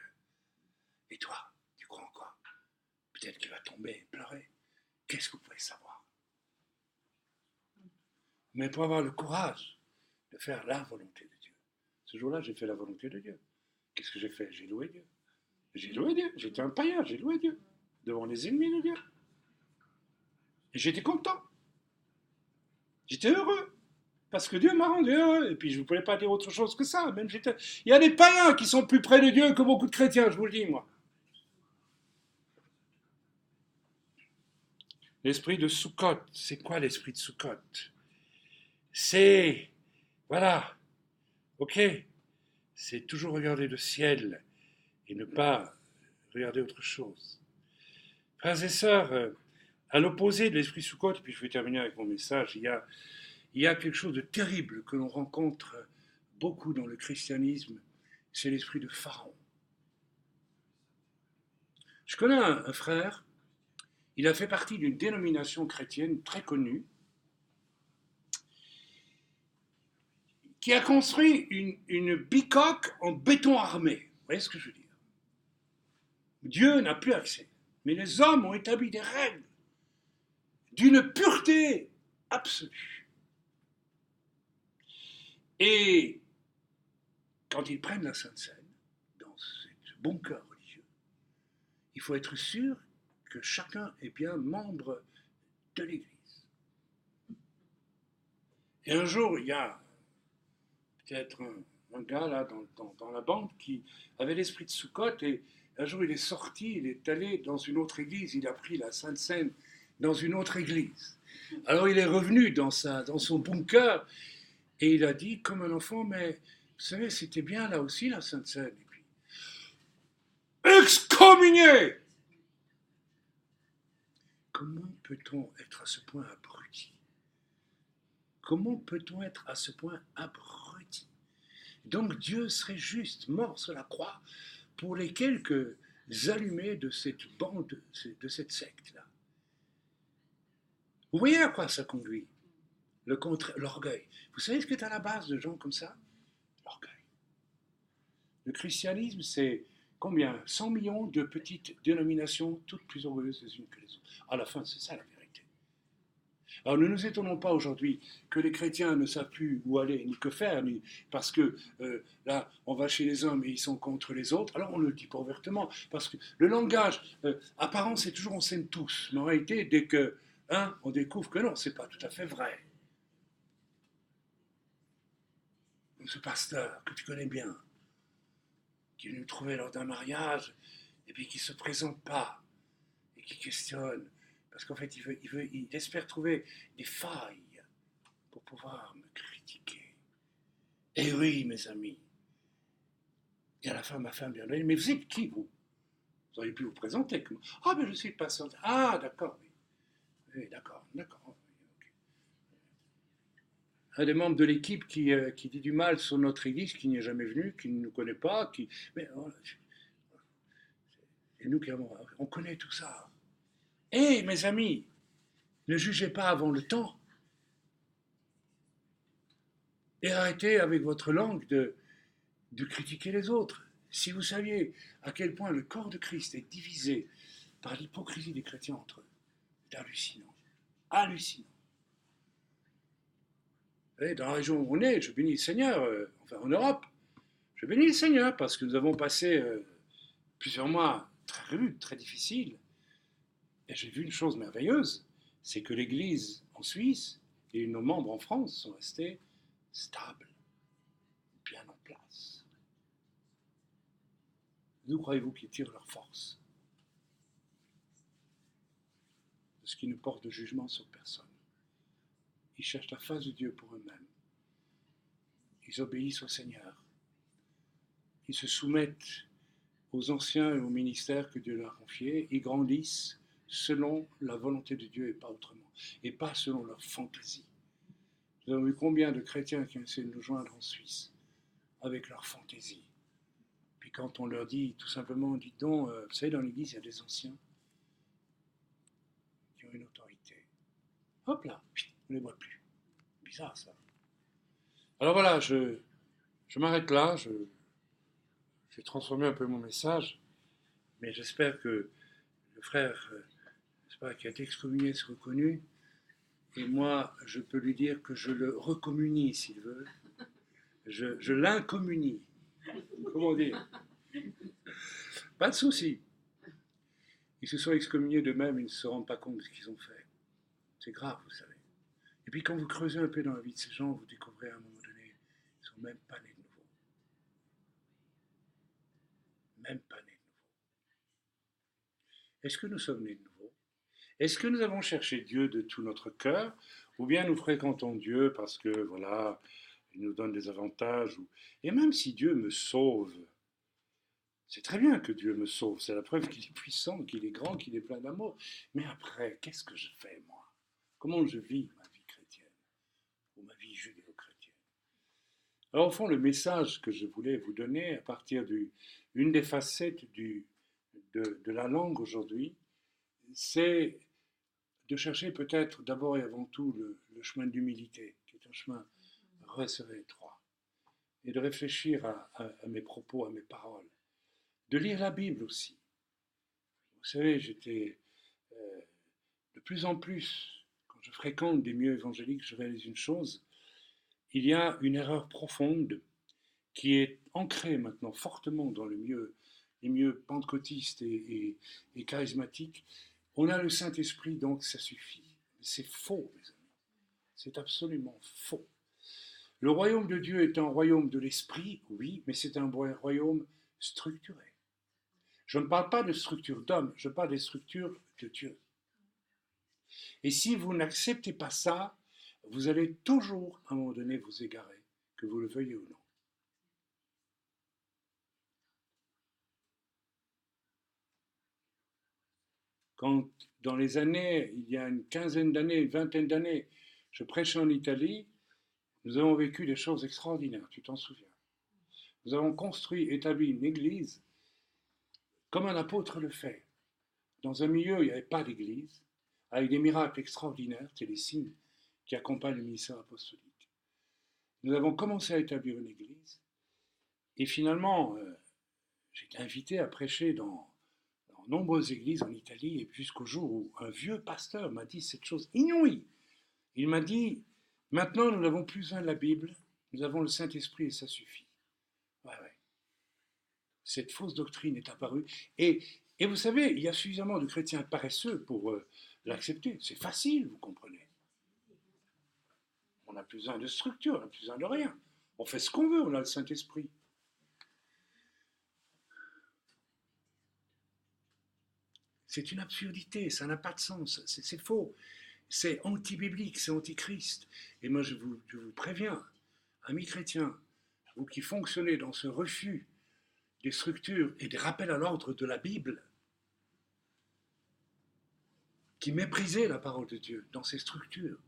Et toi, tu crois en quoi? Peut-être qu'il va tomber et pleurer. Qu'est-ce que vous pouvez savoir? Mais pour avoir le courage de faire la volonté de Dieu. Ce jour-là, j'ai fait la volonté de Dieu. Qu'est-ce que j'ai fait? J'ai loué Dieu. J'ai loué Dieu. J'étais un païen, j'ai loué Dieu. Devant les ennemis de Dieu. Et j'étais content. J'étais heureux. Parce que Dieu m'a rendu heureux. Et puis je ne pouvais pas dire autre chose que ça. Même il y a des païens qui sont plus près de Dieu que beaucoup de chrétiens, je vous le dis, moi. L'esprit de Sukkot, c'est quoi l'esprit de Sukkot? C'est, voilà, ok, c'est toujours regarder le ciel et ne pas regarder autre chose. Frères et sœurs, à l'opposé de l'esprit Sukkot, puis je vais terminer avec mon message, il y a quelque chose de terrible que l'on rencontre beaucoup dans le christianisme, c'est l'esprit de Pharaon. Je connais un frère, il a fait partie d'une dénomination chrétienne très connue, qui a construit une bicoque en béton armé. Vous voyez ce que je veux dire? Dieu n'a plus accès. Mais les hommes ont établi des règles d'une pureté absolue. Et quand ils prennent la Sainte Seine, dans ce bunker religieux, il faut être sûr que chacun est bien membre de l'Église. Et un jour, il y a peut-être un gars là dans la bande qui avait l'esprit de Sukkot et un jour il est sorti, il est allé dans une autre église, il a pris la Sainte Seine dans une autre église. Alors il est revenu dans son bunker et il a dit comme un enfant, mais vous savez, c'était bien là aussi la Sainte Seine. Et puis, excommunié! Comment peut-on être à ce point abruti? Comment peut-on être à ce point abruti? Donc Dieu serait juste mort sur la croix pour les quelques allumés de cette bande, de cette secte-là. Vous voyez à quoi ça conduit? L'orgueil. Vous savez ce qui est à la base de gens comme ça? L'orgueil. Le christianisme, c'est combien? 100 millions de petites dénominations, toutes plus orgueilleuses les unes que les autres. À la fin, c'est ça la vérité. Alors ne nous étonnons pas aujourd'hui que les chrétiens ne savent plus où aller ni que faire, parce que là, on va chez les hommes et ils sont contre les autres. Alors on ne le dit pas ouvertement, parce que le langage apparent, c'est toujours on s'aime tous. Mais en réalité, dès que on découvre que non, c'est pas tout à fait vrai. Ce pasteur que tu connais bien, qui est venu me trouver lors d'un mariage, et puis qui ne se présente pas, et qui questionne, parce qu'en fait, il espère trouver des failles pour pouvoir me critiquer. Et oui, mes amis. Et à la fin, ma femme vient de dire, mais vous êtes qui, vous? Vous auriez pu vous présenter. Ah, mais je suis le pasteur. Ah, d'accord, oui. Oui, d'accord. Un des membres de l'équipe qui dit du mal sur notre église, qui n'y est jamais venu, qui ne nous connaît pas, mais voilà, et nous, on connaît tout ça. Et mes amis, ne jugez pas avant le temps. Et arrêtez avec votre langue de critiquer les autres. Si vous saviez à quel point le corps de Christ est divisé par l'hypocrisie des chrétiens entre eux, c'est hallucinant. Hallucinant. Vous voyez, dans la région où on est, je bénis le Seigneur, enfin en Europe, je bénis le Seigneur parce que nous avons passé plusieurs mois très rudes, très difficiles. Et j'ai vu une chose merveilleuse, c'est que l'Église en Suisse et nos membres en France sont restés stables, bien en place. D'où croyez-vous qu'ils tirent leur force? De ce qui ne porte de jugement sur personne. Ils cherchent la face de Dieu pour eux-mêmes. Ils obéissent au Seigneur. Ils se soumettent aux anciens et aux ministères que Dieu leur a confiés. Ils grandissent selon la volonté de Dieu et pas autrement. Et pas selon leur fantaisie. Nous avons vu combien de chrétiens qui ont essayé de nous joindre en Suisse avec leur fantaisie. Puis quand on leur dit tout simplement, dites donc, vous savez, dans l'église, il y a des anciens qui ont une autorité. Hop là, on ne les voit plus. Bizarre ça. Alors voilà, je m'arrête là, j'ai transformé un peu mon message. Mais j'espère que le frère qui a été excommunié se reconnu. Et moi, je peux lui dire que je le recommunie s'il veut. Je l'incommunie. Comment dire? Pas de souci. Ils se sont excommuniés d'eux-mêmes, ils ne se rendent pas compte de ce qu'ils ont fait. C'est grave, vous savez. Et puis quand vous creusez un peu dans la vie de ces gens, vous découvrez à un moment donné, ils ne sont même pas nés de nouveau. Même pas nés de nouveau. Est-ce que nous sommes nés de nouveau? Est-ce que nous avons cherché Dieu de tout notre cœur? Ou bien nous fréquentons Dieu parce que, voilà, il nous donne des avantages. Et même si Dieu me sauve, c'est très bien que Dieu me sauve. C'est la preuve qu'il est puissant, qu'il est grand, qu'il est plein d'amour. Mais après, qu'est-ce que je fais, moi? Comment je vis ma vie chrétienne? Ou ma vie judéo-chrétienne? Alors, au fond, le message que je voulais vous donner à partir d'une des facettes de la langue aujourd'hui, c'est de chercher peut-être d'abord et avant tout le chemin de l'humilité, qui est un chemin resserré, étroit, et de réfléchir à mes propos, à mes paroles, de lire la Bible aussi. Vous savez, j'étais de plus en plus, quand je fréquente des milieux évangéliques, je réalise une chose, il y a une erreur profonde qui est ancrée maintenant fortement dans les milieux pentecôtistes et charismatiques. On a le Saint-Esprit, donc ça suffit. C'est faux, mes amis. C'est absolument faux. Le royaume de Dieu est un royaume de l'esprit, oui, mais c'est un royaume structuré. Je ne parle pas de structure d'homme, je parle des structures de Dieu. Et si vous n'acceptez pas ça, vous allez toujours, à un moment donné, vous égarer, que vous le veuillez ou non. Quand, dans les années, il y a une quinzaine d'années, une vingtaine d'années, je prêchais en Italie, nous avons vécu des choses extraordinaires, tu t'en souviens. Nous avons construit, établi une église comme un apôtre le fait. Dans un milieu où il n'y avait pas d'église, avec des miracles extraordinaires, c'est les signes qui accompagnent le ministère apostolique. Nous avons commencé à établir une église, et finalement, j'ai été invité à prêcher dans nombreuses églises en Italie, et jusqu'au jour où un vieux pasteur m'a dit cette chose inouïe. Il m'a dit, maintenant nous n'avons plus besoin de la Bible, nous avons le Saint-Esprit et ça suffit. Ouais. Cette fausse doctrine est apparue, et vous savez, il y a suffisamment de chrétiens paresseux pour l'accepter. C'est facile, vous comprenez. On n'a plus besoin de structure, on n'a plus besoin de rien. On fait ce qu'on veut, on a le Saint-Esprit. C'est une absurdité, ça n'a pas de sens, c'est faux. C'est anti-biblique, c'est anti-Christ. Et moi, je vous préviens, amis chrétiens, vous qui fonctionnez dans ce refus des structures et des rappels à l'ordre de la Bible, qui méprisez la parole de Dieu dans ces structures.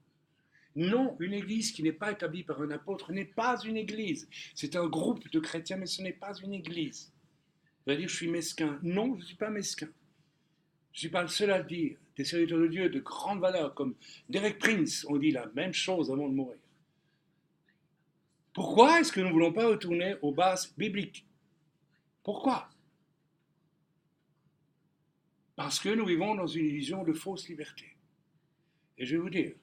Non, une église qui n'est pas établie par un apôtre n'est pas une église. C'est un groupe de chrétiens, mais ce n'est pas une église. Vous allez dire, je suis mesquin. Non, je ne suis pas mesquin. Je ne suis pas le seul à le dire. Des serviteurs de Dieu de grande valeur, comme Derek Prince, ont dit la même chose avant de mourir. Pourquoi est-ce que nous ne voulons pas retourner aux bases bibliques? Pourquoi? Parce que nous vivons dans une illusion de fausse liberté. Et je vais vous dire,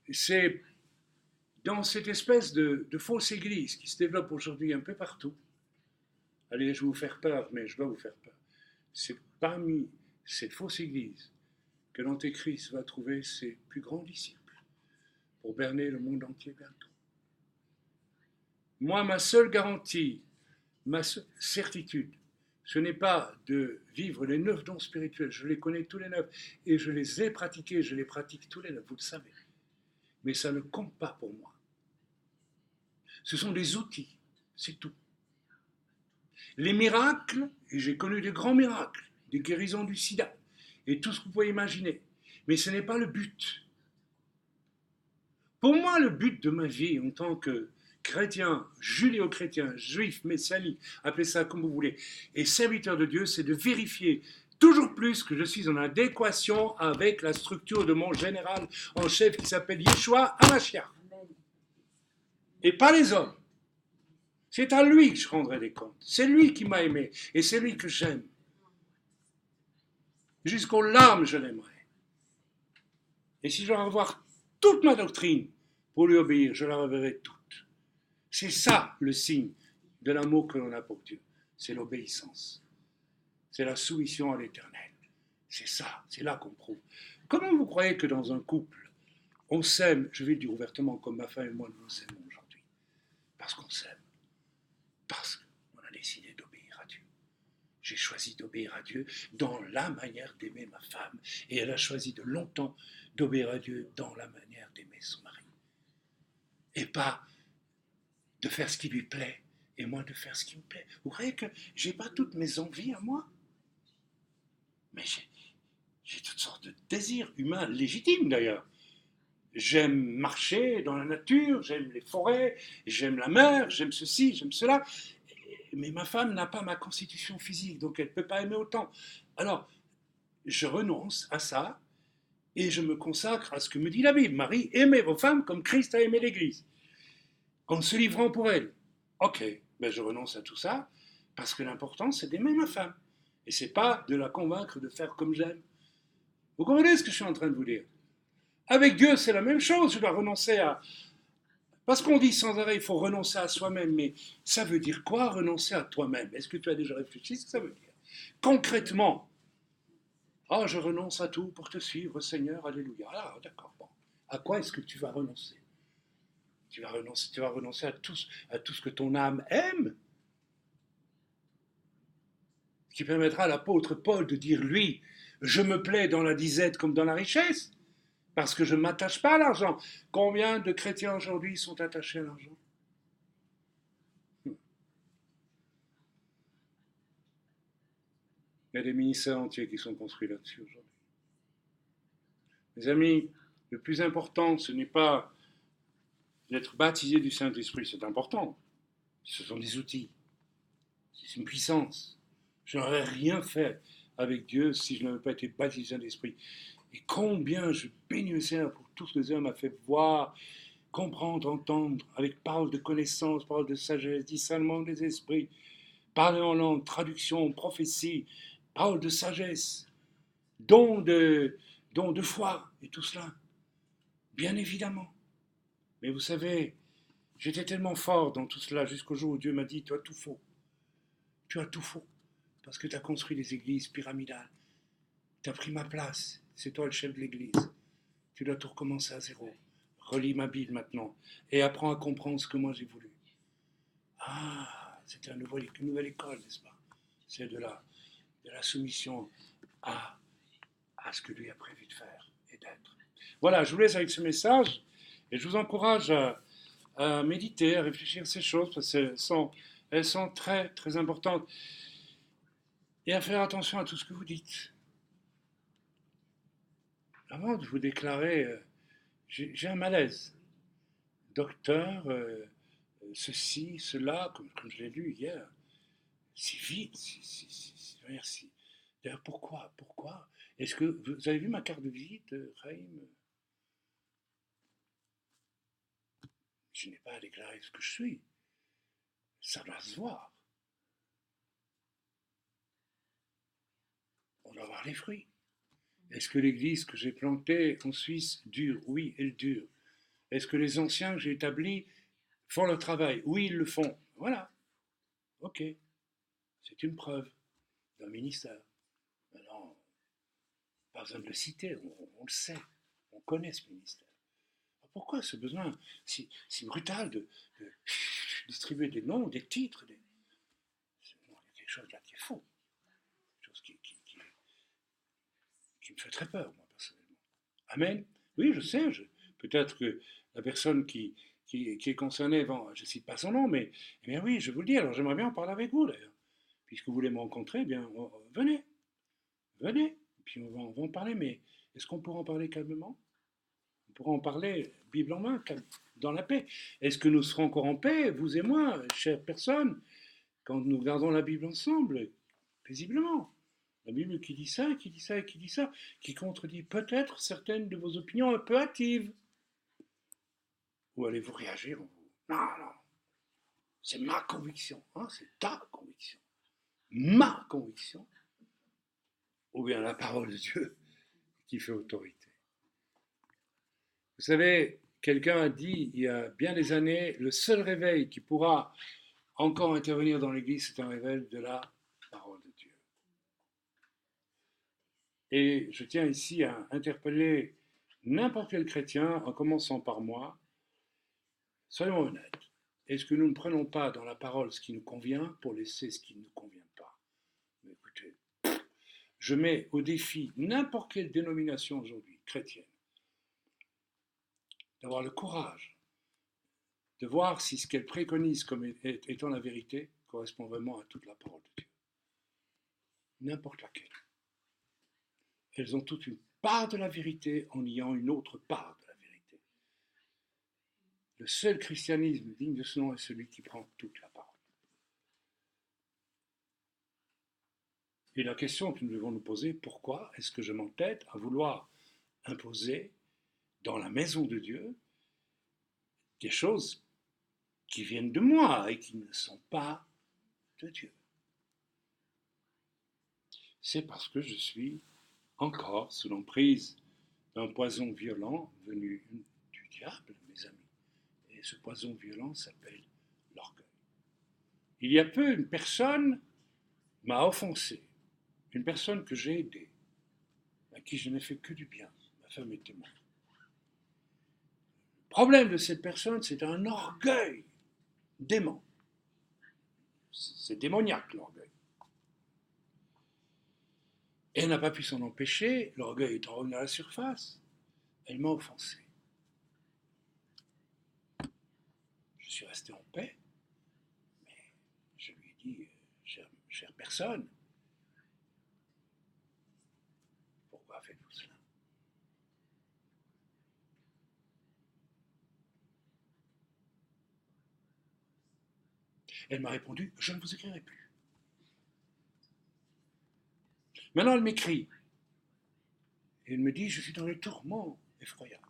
c'est dans cette espèce de fausse église qui se développe aujourd'hui un peu partout. Allez, je vais vous faire peur, mais je dois vous faire peur. C'est parmi cette fausse église que l'Antéchrist va trouver ses plus grands disciples pour berner le monde entier bientôt. Moi, ma seule garantie, ma seule certitude, ce n'est pas de vivre les 9 dons spirituels, je les connais tous les 9, et je les ai pratiqués, je les pratique tous les 9, vous le savez. Mais ça ne compte pas pour moi. Ce sont des outils, c'est tout. Les miracles, et j'ai connu des grands miracles, des guérisons du sida, et tout ce que vous pouvez imaginer, mais ce n'est pas le but. Pour moi, le but de ma vie en tant que chrétien, judéo-chrétien, juif, messianique, appelez ça comme vous voulez, et serviteur de Dieu, c'est de vérifier toujours plus que je suis en adéquation avec la structure de mon général en chef qui s'appelle Yeshua HaMashiach. Et pas les hommes. C'est à lui que je rendrai des comptes. C'est lui qui m'a aimé et c'est lui que j'aime. Jusqu'aux larmes, je l'aimerai. Et si je dois revoir toute ma doctrine pour lui obéir, je la reverrai toute. C'est ça le signe de l'amour que l'on a pour Dieu. C'est l'obéissance. C'est la soumission à l'Éternel. C'est ça, c'est là qu'on prouve. Comment vous croyez que dans un couple, on s'aime, je vais le dire ouvertement, comme ma femme et moi nous aimons aujourd'hui? Parce qu'on s'aime. Parce qu'on a décidé d'obéir à Dieu. J'ai choisi d'obéir à Dieu dans la manière d'aimer ma femme. Et elle a choisi de longtemps d'obéir à Dieu dans la manière d'aimer son mari. Et pas de faire ce qui lui plaît et moi de faire ce qui me plaît. Vous croyez que je n'ai pas toutes mes envies à moi? Mais j'ai toutes sortes de désirs humains, légitimes d'ailleurs. J'aime marcher dans la nature, j'aime les forêts, j'aime la mer, j'aime ceci, j'aime cela. Mais ma femme n'a pas ma constitution physique, donc elle ne peut pas aimer autant. Alors, je renonce à ça et je me consacre à ce que me dit la Bible. Marie, aimez vos femmes comme Christ a aimé l'Église, en se livrant pour elle. Ok, ben je renonce à tout ça parce que l'important c'est d'aimer ma femme. Et c'est pas de la convaincre de faire comme j'aime. Vous comprenez ce que je suis en train de vous dire? Avec Dieu, c'est la même chose. Je dois renoncer à... Parce qu'on dit sans arrêt, il faut renoncer à soi-même. Mais ça veut dire quoi, renoncer à toi-même? Est-ce que tu as déjà réfléchi à ce que ça veut dire? Concrètement, ah, je renonce à tout pour te suivre, Seigneur, alléluia. Ah, d'accord, bon. À quoi est-ce que tu vas renoncer? Tu vas renoncer à tout ce que ton âme aime, ce qui permettra à l'apôtre Paul de dire, lui, je me plais dans la disette comme dans la richesse, parce que je ne m'attache pas à l'argent. Combien de chrétiens aujourd'hui sont attachés à l'argent? Il y a des ministères entiers qui sont construits là-dessus aujourd'hui. Mes amis, le plus important, ce n'est pas d'être baptisé du Saint-Esprit, c'est important. Ce sont des outils, c'est une puissance. Je n'aurais rien fait avec Dieu si je n'avais pas été baptisé du Saint-Esprit. Et combien je bénis le Seigneur pour tout ce que Dieu m'a fait voir, comprendre, entendre, avec parole de connaissance, parole de sagesse, discernement des esprits, parler en langue, traduction, prophétie, parole de sagesse, don de, don de foi, et tout cela, bien évidemment. Mais vous savez, j'étais tellement fort dans tout cela jusqu'au jour où Dieu m'a dit, tu as tout faux. Tu as tout faux. Parce que tu as construit des églises pyramidales. Tu as pris ma place. C'est toi le chef de l'église. Tu dois tout recommencer à zéro. Relis ma Bible maintenant et apprends à comprendre ce que moi j'ai voulu. Ah, c'était une nouvelle école, n'est-ce pas? C'est de la soumission à ce que lui a prévu de faire et d'être. Voilà, je vous laisse avec ce message et je vous encourage à méditer, à réfléchir à ces choses parce qu'elles sont très, très importantes et à faire attention à tout ce que vous dites. Avant de vous déclarer, j'ai un malaise. Docteur, ceci, cela, comme je l'ai lu hier, si vite, merci. D'ailleurs, pourquoi? Est-ce que vous avez vu ma carte de visite, Raïm? Je n'ai pas à déclarer ce que je suis. Ça doit se voir. On doit voir les fruits. Est-ce que l'église que j'ai plantée en Suisse dure? Oui, elle dure. Est-ce que les anciens que j'ai établis font leur travail? Oui, ils le font. Voilà. Ok. C'est une preuve d'un ministère. Maintenant, pas besoin de le citer, on le sait. On connaît ce ministère. Pourquoi ce besoin si brutal de distribuer des noms, des titres il y a quelque chose là qui est faux. Quelque chose qui me fait très peur, moi, personnellement. Amen. Oui, je sais. Peut-être que la personne qui est concernée, bon, je ne cite pas son nom, mais eh bien oui, je vous le dis. Alors j'aimerais bien en parler avec vous, d'ailleurs. Puisque vous voulez me rencontrer, eh bien, venez. Venez. Et puis on va en parler, mais est-ce qu'on pourra en parler calmement? On pourra en parler, Bible en main, dans la paix. Est-ce que nous serons encore en paix, vous et moi, chères personnes, quand nous regardons la Bible ensemble, paisiblement? La Bible qui dit ça, qui dit ça, et qui dit ça, qui contredit peut-être certaines de vos opinions un peu hâtives. Ou allez-vous réagir en vous? Non, non, c'est ma conviction, hein, c'est ta conviction. Ma conviction. ou bien la parole de Dieu qui fait autorité. Vous savez, quelqu'un a dit il y a bien des années, le seul réveil qui pourra encore intervenir dans l'Église, c'est un réveil de la parole de Dieu. Et je tiens ici à interpeller n'importe quel chrétien, en commençant par moi, soyons honnêtes. Est-ce que nous ne prenons pas dans la parole ce qui nous convient pour laisser ce qui ne nous convient pas? Mais écoutez, je mets au défi n'importe quelle dénomination aujourd'hui, chrétienne, d'avoir le courage de voir si ce qu'elle préconise comme étant la vérité correspond vraiment à toute la parole de Dieu. N'importe laquelle. Elles ont toutes une part de la vérité en ayant une autre part de la vérité. Le seul christianisme digne de ce nom est celui qui prend toute la parole. Et la question que nous devons nous poser, pourquoi est-ce que je m'entête à vouloir imposer dans la maison de Dieu des choses qui viennent de moi et qui ne sont pas de Dieu? C'est parce que je suis encore sous l'emprise d'un poison violent venu du diable, mes amis. Et ce poison violent s'appelle l'orgueil. Il y a peu, une personne m'a offensé, une personne que j'ai aidée, à qui je n'ai fait que du bien. Ma femme est témoin. Le problème de cette personne, c'est un orgueil dément. C'est démoniaque, l'orgueil. Et elle n'a pas pu s'en empêcher, l'orgueil est revenu à la surface. Elle m'a offensé. Je suis resté en paix, mais je lui ai dit, chère personne, pourquoi faites-vous cela? Elle m'a répondu, je ne vous écrirai plus. Maintenant, elle m'écrit. Et elle me dit, je suis dans les tourments effroyables.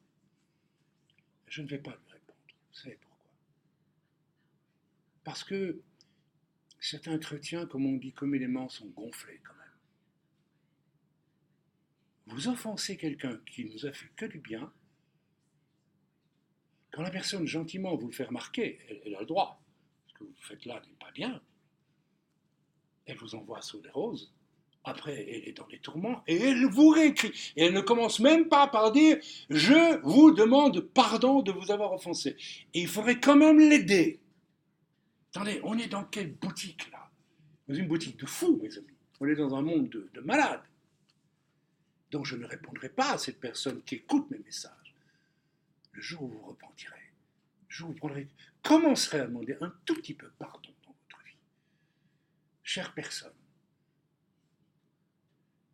Je ne vais pas lui répondre. Vous savez pourquoi? Parce que certains chrétiens, comme on dit communément, sont gonflés quand même. Vous offensez quelqu'un qui ne vous a fait que du bien, quand la personne gentiment vous le fait remarquer, elle a le droit. Ce que vous faites là n'est pas bien. Elle vous envoie sur des roses. Après, elle est dans les tourments et elle vous réécrit. Et elle ne commence même pas par dire « Je vous demande pardon de vous avoir offensé ». Et il faudrait quand même l'aider. Attendez, on est dans quelle boutique là? Dans une boutique de fous, mes amis. On est dans un monde de malades. Donc je ne répondrai pas à cette personne qui écoute mes messages. Le jour où vous repentirez, le jour où vous commencerez à demander un tout petit peu pardon dans votre vie. Chère personne,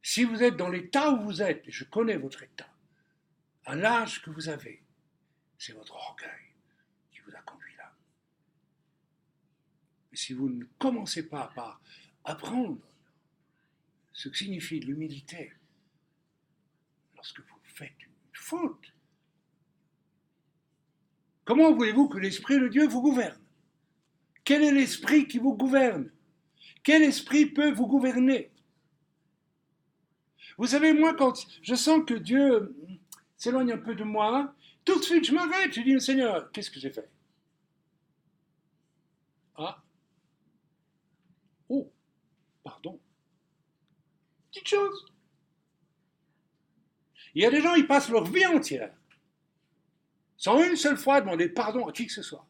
si vous êtes dans l'état où vous êtes, et je connais votre état, à l'âge que vous avez, c'est votre orgueil qui vous a conduit là. Et si vous ne commencez pas par apprendre ce que signifie l'humilité, lorsque vous faites une faute, comment voulez-vous que l'Esprit de Dieu vous gouverne? Quel est l'esprit qui vous gouverne? Quel esprit peut vous gouverner? Vous savez, moi, quand je sens que Dieu s'éloigne un peu de moi, tout de suite, je m'arrête. Je dis, Seigneur, qu'est-ce que j'ai fait? Ah, oh, pardon. Petite chose. Il y a des gens, ils passent leur vie entière sans une seule fois demander pardon à qui que ce soit.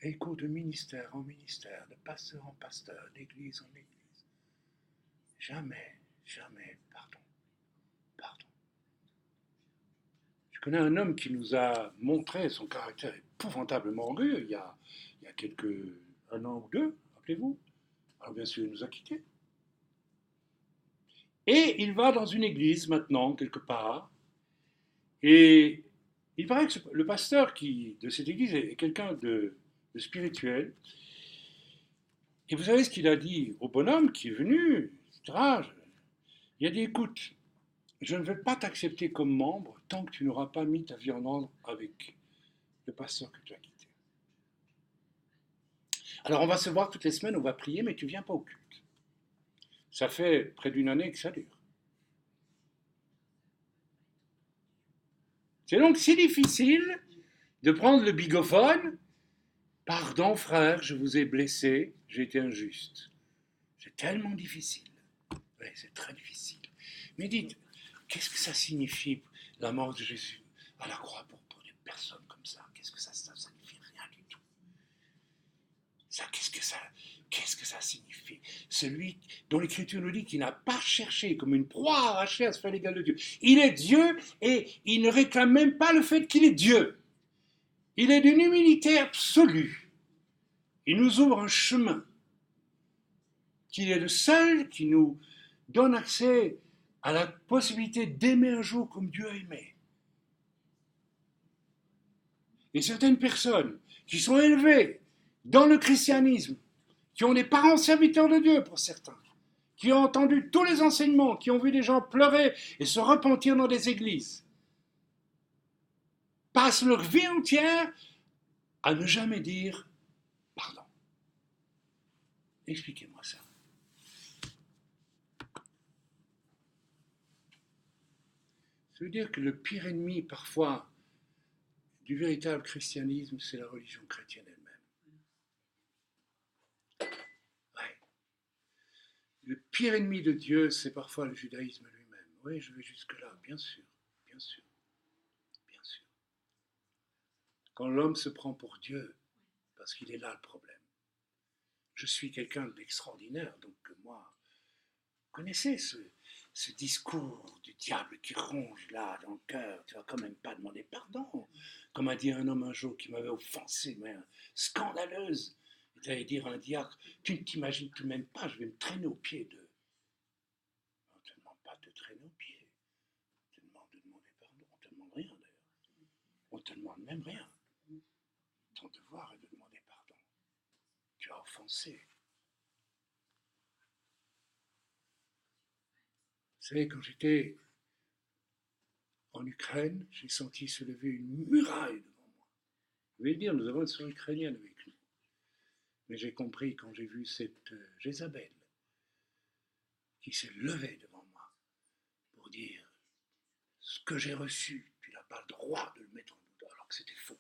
Écho de ministère en ministère, de pasteur en pasteur, d'église en église. Jamais, jamais, pardon, pardon. Je connais un homme qui nous a montré son caractère épouvantablement orgueilleux il y a un an ou deux, rappelez-vous. Alors bien sûr, il nous a quittés. Et il va dans une église maintenant, quelque part, et il paraît que le pasteur de cette église est quelqu'un de spirituel. Et vous savez ce qu'il a dit au bonhomme qui est venu, etc. Il a dit, écoute, je ne vais pas t'accepter comme membre tant que tu n'auras pas mis ta vie en ordre avec le pasteur que tu as quitté. Alors on va se voir toutes les semaines, on va prier, mais tu ne viens pas au culte. Ça fait près d'une année que ça dure. C'est donc si difficile de prendre le bigophone. Pardon frère, je vous ai blessé, j'ai été injuste. C'est tellement difficile. Oui, c'est très difficile. Mais dites, qu'est-ce que ça signifie la mort de Jésus à la croix pour des personnes comme ça? Qu'est-ce que ça signifie? Rien du tout. Ça, qu'est-ce que ça signifie? Celui dont l'Écriture nous dit qu'il n'a pas cherché comme une proie arrachée à se faire l'égal de Dieu. Il est Dieu et il ne réclame même pas le fait qu'il est Dieu. Il est d'une humilité absolue. Il nous ouvre un chemin. Qu'il est le seul qui nous donne accès à la possibilité d'aimer un jour comme Dieu a aimé. Et certaines personnes qui sont élevées dans le christianisme, qui ont des parents serviteurs de Dieu pour certains, qui ont entendu tous les enseignements, qui ont vu des gens pleurer et se repentir dans des églises, passent leur vie entière à ne jamais dire pardon. Expliquez-moi ça. Ça veut dire que le pire ennemi, parfois, du véritable christianisme, c'est la religion chrétienne elle-même. Ouais. Le pire ennemi de Dieu, c'est parfois le judaïsme lui-même. Oui, je vais jusque-là, bien sûr, bien sûr, bien sûr. Quand l'homme se prend pour Dieu, parce qu'il est là le problème. Je suis quelqu'un d'extraordinaire, donc moi, vous connaissez ce discours du diable qui ronge là dans le cœur, tu vas quand même pas demander pardon. Comme a dit un homme un jour qui m'avait offensé, mais scandaleuse. Il allait dire à un diacre, tu ne t'imagines tout de même pas, je vais me traîner aux pieds de... On ne te demande pas de te traîner aux pieds. On te demande de demander pardon. On ne te demande rien d'ailleurs. On ne te demande même rien. Ton devoir est de demander pardon. Tu as offensé. Vous savez, quand j'étais en Ukraine, j'ai senti se lever une muraille devant moi. Vous voulez dire, nous avons une sœur ukrainienne avec nous. Mais j'ai compris quand j'ai vu cette Jézabel qui s'est levée devant moi pour dire ce que j'ai reçu, tu n'as pas le droit de le mettre en doute, alors que c'était faux.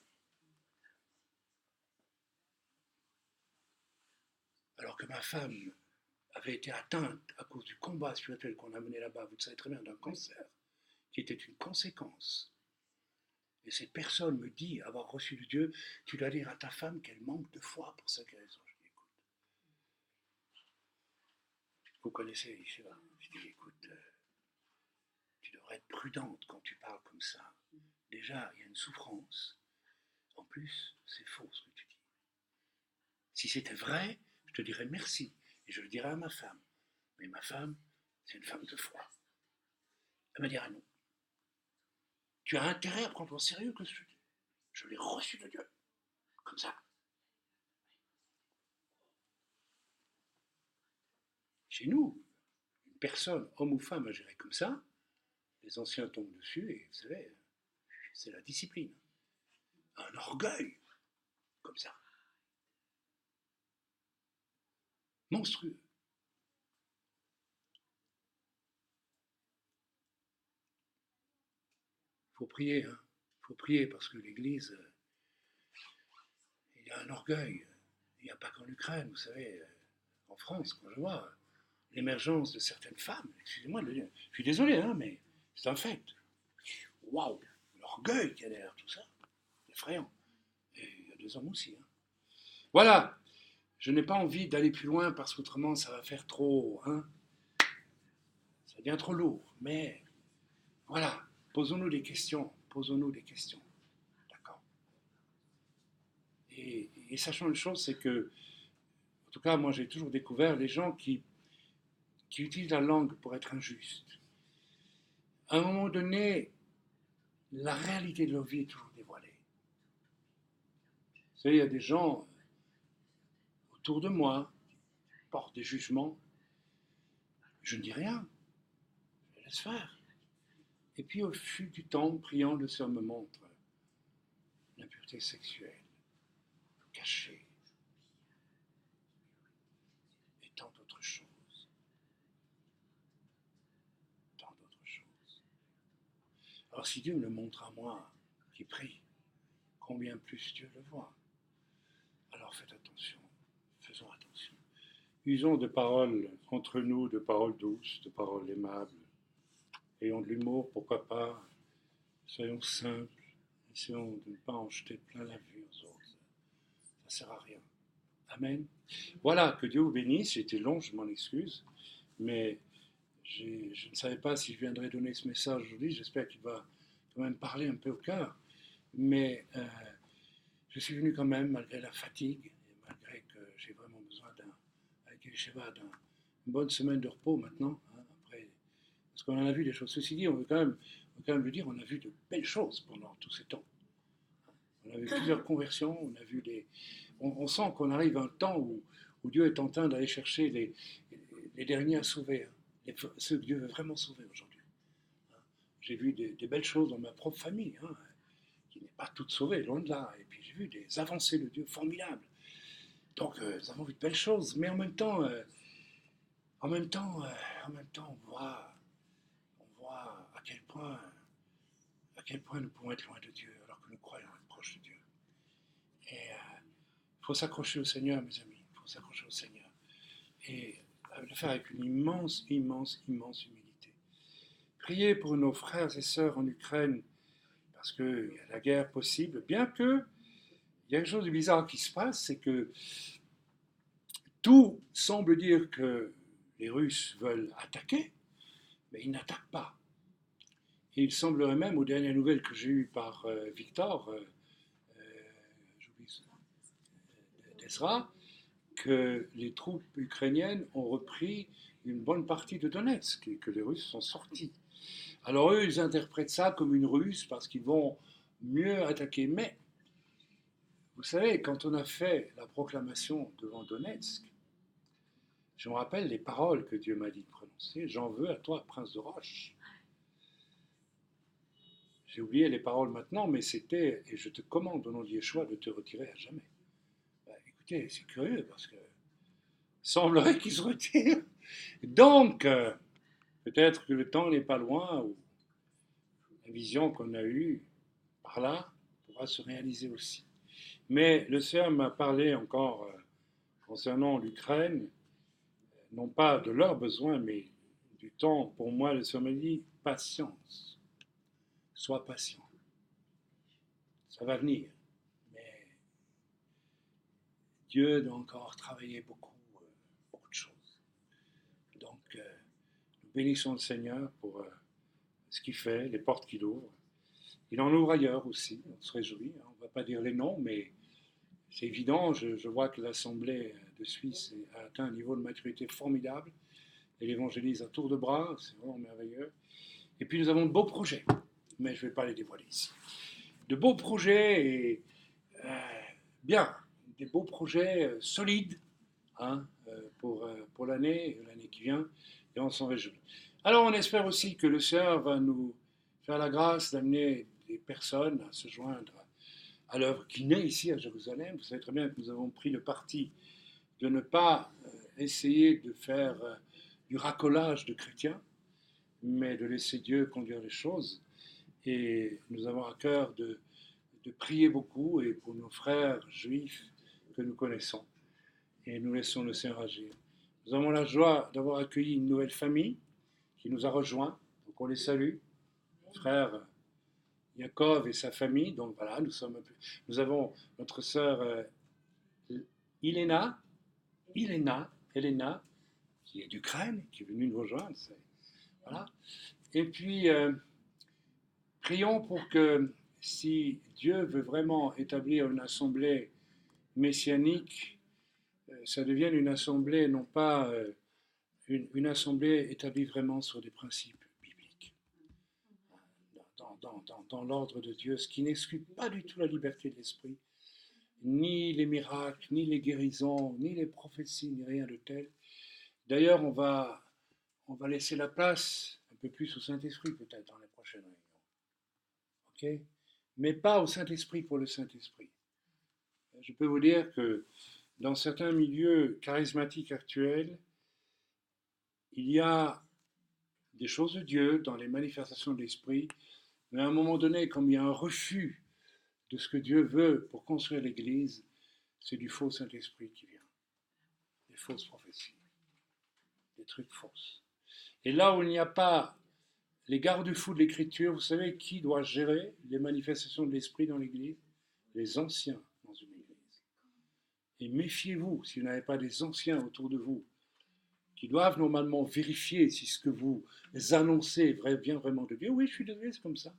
Alors que ma femme avait été atteinte à cause du combat spirituel qu'on a mené là-bas, vous le savez très bien, d'un cancer, qui était une conséquence. Et cette personne me dit avoir reçu de Dieu, tu dois dire à ta femme qu'elle manque de foi pour sa guérison. Je dis, écoute, vous connaissez Yeshua. Je dis, écoute, tu devrais être prudente quand tu parles comme ça. Déjà, il y a une souffrance. En plus, c'est faux ce que tu dis. Si c'était vrai, je te dirais merci. Et je le dirais à ma femme. Mais ma femme, c'est une femme de foi. Elle me dira non. Tu as intérêt à prendre au sérieux que je l'ai reçu de Dieu. Comme ça. Chez nous, une personne, homme ou femme, agirait comme ça. Les anciens tombent dessus et vous savez, c'est la discipline. Un orgueil, comme ça. Monstrueux. Il faut prier, hein. Il faut prier parce que l'Église, il y a un orgueil. Il n'y a pas qu'en Ukraine, vous savez, en France, quand je vois l'émergence de certaines femmes, excusez-moi de le dire, je suis désolé, hein, mais c'est un fait. Waouh, l'orgueil qu'il y a derrière tout ça, c'est effrayant. Et il y a des hommes aussi. Hein. Voilà, je n'ai pas envie d'aller plus loin parce qu'autrement ça va faire trop, hein. Ça devient trop lourd. Mais voilà, posons-nous des questions, d'accord. Et sachant une chose, c'est que, en tout cas, moi j'ai toujours découvert les gens qui utilisent la langue pour être injustes. À un moment donné, la réalité de leur vie est toujours dévoilée. Vous savez, il y a des gens autour de moi qui portent des jugements. Je ne dis rien, je laisse faire. Et puis au fil du temps, priant, le Seigneur me montre l'impureté sexuelle, cachée. Alors si Dieu me le montre à moi, qui prie, combien plus Dieu le voit. Alors faites attention, faisons attention. Usons de paroles entre nous, de paroles douces, de paroles aimables. Ayons de l'humour, pourquoi pas. Soyons simples. Essayons de ne pas en jeter plein la vue aux autres. Ça ne sert à rien. Amen. Voilà, que Dieu vous bénisse. C'était long, je m'en excuse. Mais je ne savais pas si je viendrais donner ce message aujourd'hui. J'espère qu'il va quand même parler un peu au cœur. Mais je suis venu quand même, malgré la fatigue, et malgré que j'ai vraiment besoin avec Elisheva, d'une bonne semaine de repos maintenant. Hein, après, parce qu'on en a vu des choses. Ceci dit, on veut quand même le dire, on a vu de belles choses pendant tous ces temps. On a vu plusieurs conversions, on a vu on sent qu'on arrive à un temps où Dieu est en train d'aller chercher les derniers à sauver, hein, ceux que Dieu veut vraiment sauver aujourd'hui. J'ai vu des belles choses dans ma propre famille, hein, qui n'est pas toute sauvée, loin de là. Et puis j'ai vu des avancées de Dieu formidables. Donc nous avons vu de belles choses, mais en même temps, on voit à quel point nous pouvons être loin de Dieu alors que nous croyons être proches de Dieu. Et il faut s'accrocher au Seigneur, mes amis. Il faut s'accrocher au Seigneur. Et le faire avec une immense, immense, immense humilité. Priez pour nos frères et sœurs en Ukraine, parce qu'il y a la guerre possible, bien que il y a quelque chose de bizarre qui se passe, c'est que tout semble dire que les Russes veulent attaquer, mais ils n'attaquent pas. Et il semblerait même, aux dernières nouvelles que j'ai eues par Victor, d'Ezra, que les troupes ukrainiennes ont repris une bonne partie de Donetsk et que les Russes sont sortis. Alors eux, ils interprètent ça comme une ruse parce qu'ils vont mieux attaquer. Mais, vous savez, quand on a fait la proclamation devant Donetsk, je me rappelle les paroles que Dieu m'a dit de prononcer. J'en veux à toi, prince de Roche. J'ai oublié les paroles maintenant, mais c'était, et je te commande au nom de Yeshua de te retirer à jamais. Ben, écoutez, c'est curieux parce que semblerait qu'il se retire. Donc, peut-être que le temps n'est pas loin où la vision qu'on a eue par là pourra se réaliser aussi. Mais le Seigneur m'a parlé encore concernant l'Ukraine, non pas de leurs besoins, mais du temps. Pour moi, le Seigneur m'a dit patience, sois patient. Ça va venir, mais Dieu doit encore travailler beaucoup de choses. Donc, nous bénissons le Seigneur pour ce qu'il fait, les portes qu'il ouvre. Il en ouvre ailleurs aussi, on se réjouit. On ne va pas dire les noms, mais c'est évident, je vois que l'Assemblée de Suisse a atteint un niveau de maturité formidable. Elle évangélise à tour de bras, c'est vraiment merveilleux. Et puis nous avons de beaux projets, mais je ne vais pas les dévoiler ici. De beaux projets et bien, des beaux projets solides hein, pour l'année qui vient, et on s'en réjouit. Alors on espère aussi que le Seigneur va nous faire la grâce d'amener des personnes à se joindre à l'œuvre qui naît ici à Jérusalem. Vous savez très bien que nous avons pris le parti de ne pas essayer de faire du racolage de chrétiens, mais de laisser Dieu conduire les choses. Et nous avons à cœur de prier beaucoup et pour nos frères juifs que nous connaissons. Et nous laissons le Seigneur agir. Nous avons la joie d'avoir accueilli une nouvelle famille qui nous a rejoints. Donc on les salue. Frère Yaakov et sa famille. Donc voilà, nous avons notre sœur Elena, qui est d'Ukraine, qui est venue nous rejoindre. Voilà. Et puis, prions pour que si Dieu veut vraiment établir une assemblée messianique, ça devienne une assemblée, non pas une assemblée établie vraiment sur des principes bibliques, dans l'ordre de Dieu, ce qui n'exclut pas du tout la liberté de l'esprit, ni les miracles, ni les guérisons, ni les prophéties, ni rien de tel. D'ailleurs, on va laisser la place un peu plus au Saint-Esprit peut-être dans les prochaines réunions. Ok ? Mais pas au Saint-Esprit pour le Saint-Esprit. Je peux vous dire que dans certains milieux charismatiques actuels, il y a des choses de Dieu dans les manifestations de l'Esprit, Mais à un moment donné, comme il y a un refus de ce que Dieu veut pour construire l'Église, c'est du faux Saint-Esprit qui vient, des fausses prophéties, des trucs fausses. Et là où il n'y a pas les garde-fous de l'Écriture, vous savez qui doit gérer les manifestations de l'Esprit dans l'Église? Les anciens dans une Église. Et méfiez-vous si vous n'avez pas des anciens autour de vous qui doivent normalement vérifier si ce que vous annoncez vient vraiment de Dieu. Oui, je suis désolé, c'est comme ça.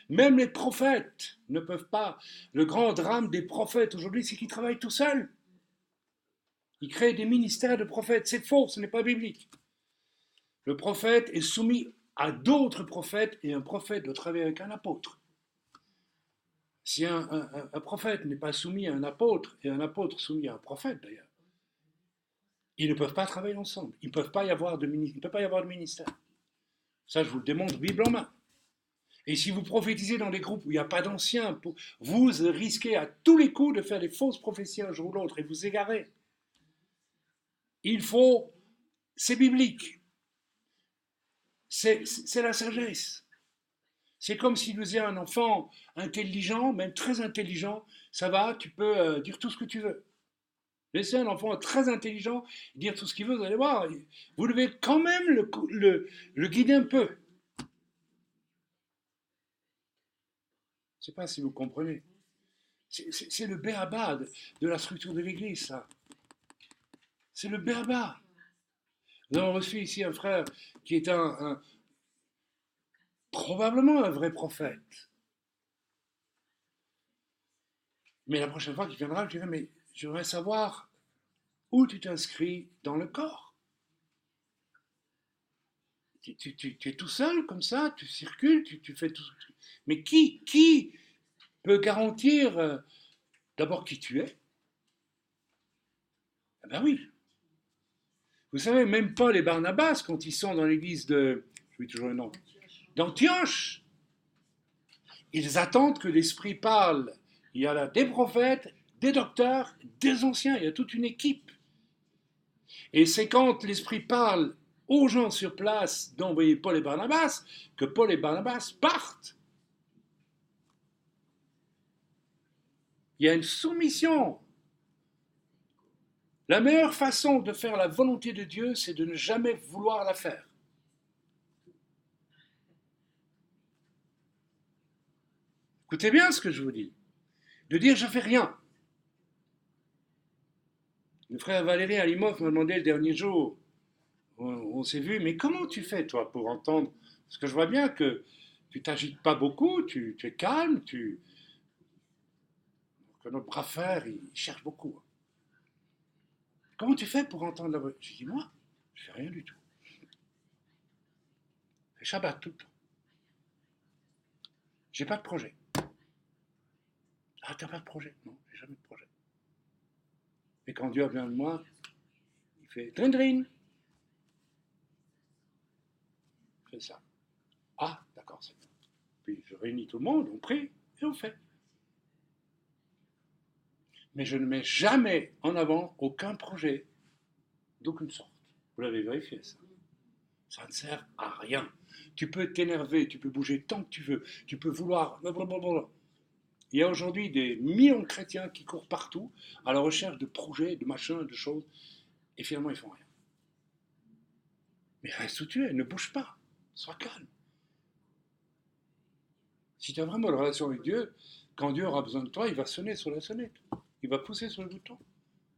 Même les prophètes ne peuvent pas. Le grand drame des prophètes aujourd'hui, c'est qu'ils travaillent tout seuls. Ils créent des ministères de prophètes. C'est faux, ce n'est pas biblique. Le prophète est soumis à d'autres prophètes et un prophète doit travailler avec un apôtre. Si un prophète n'est pas soumis à un apôtre et un apôtre soumis à un prophète d'ailleurs, ils ne peuvent pas travailler ensemble. Il ne peut pas y avoir de ministère. Ça, je vous le démontre Bible en main. Et si vous prophétisez dans des groupes où il n'y a pas d'anciens, vous risquez à tous les coups de faire des fausses prophéties un jour ou l'autre et vous égarez. Il faut, c'est biblique, c'est la sagesse. C'est comme si vous avez un enfant intelligent, même très intelligent, ça va, tu peux dire tout ce que tu veux. Laissez un enfant très intelligent dire tout ce qu'il veut, vous allez voir, vous devez quand même le guider un peu. Je ne sais pas si vous comprenez. C'est le béaba de la structure de l'Église, ça. C'est le béaba. Nous avons reçu ici un frère qui est probablement un vrai prophète. Mais la prochaine fois qu'il viendra, je dirai, mais je voudrais savoir où tu t'inscris dans le corps. Tu es tout seul comme ça, tu circules, tu fais tout. Mais qui peut garantir d'abord qui tu es? Ah ben oui. Vous savez, même Paul et Barnabas, quand ils sont dans l'église je toujours le nom, d'Antioche, ils attendent que l'Esprit parle. Il y a là des prophètes, des docteurs, des anciens, il y a toute une équipe. Et c'est quand l'Esprit parle aux gens sur place d'envoyer Paul et Barnabas que Paul et Barnabas partent. Il y a une soumission. La meilleure façon de faire la volonté de Dieu, c'est de ne jamais vouloir la faire. Écoutez bien ce que je vous dis. De dire je fais rien. Le frère Valérie Alimov m'a demandé le dernier jour, on s'est vu, mais comment tu fais toi pour entendre? Parce que je vois bien que tu t'agites pas beaucoup, tu es calme, que notre brave frère, il cherche beaucoup. Comment tu fais pour entendre la voix? J'ai dit, moi, je fais rien du tout. Je fais Shabbat tout le temps. J'ai pas de projet. Ah, t'as pas de projet? Non, j'ai jamais de projet. Et quand Dieu vient de moi, il fait drin drin. Je fais ça. Ah, d'accord, c'est bien. Puis je réunis tout le monde, on prie et on fait. Mais je ne mets jamais en avant aucun projet d'aucune sorte. Vous l'avez vérifié, ça. Ça ne sert à rien. Tu peux t'énerver, tu peux bouger tant que tu veux, tu peux vouloir. Blablabla. Il y a aujourd'hui des millions de chrétiens qui courent partout à la recherche de projets, de machins, de choses, et finalement ils font rien. Mais reste où tu es, ne bouge pas, sois calme. Si tu as vraiment une relation avec Dieu, quand Dieu aura besoin de toi, il va sonner sur la sonnette. Il va pousser sur le bouton.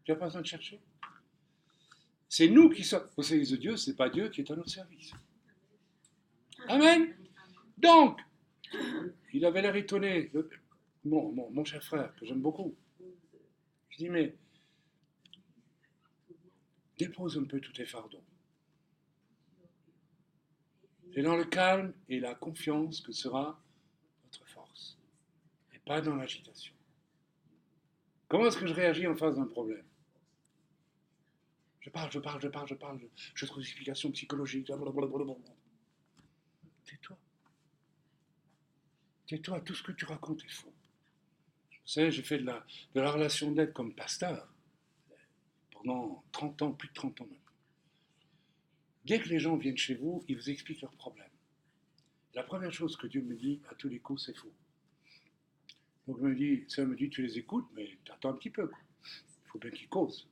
Tu n'as pas besoin de chercher. C'est nous qui sommes au service de Dieu, ce n'est pas Dieu qui est à notre service. Amen. Donc, il avait l'air étonné, mon cher frère, que j'aime beaucoup. Je dis, mais dépose un peu tous tes fardeaux. C'est dans le calme et la confiance que sera votre force, et pas dans l'agitation. Comment est-ce que je réagis en face d'un problème? Je parle, je trouve des explications psychologiques. Tais-toi. Tais-toi, tout ce que tu racontes est faux. Vous savez, j'ai fait de la relation d'aide comme pasteur pendant 30 ans, plus de 30 ans maintenant. Dès que les gens viennent chez vous, ils vous expliquent leurs problèmes. La première chose que Dieu me dit à tous les coups, c'est faux. Donc il me dit, ça me dit, tu les écoutes, mais tu attends un petit peu. Il faut bien qu'ils causent.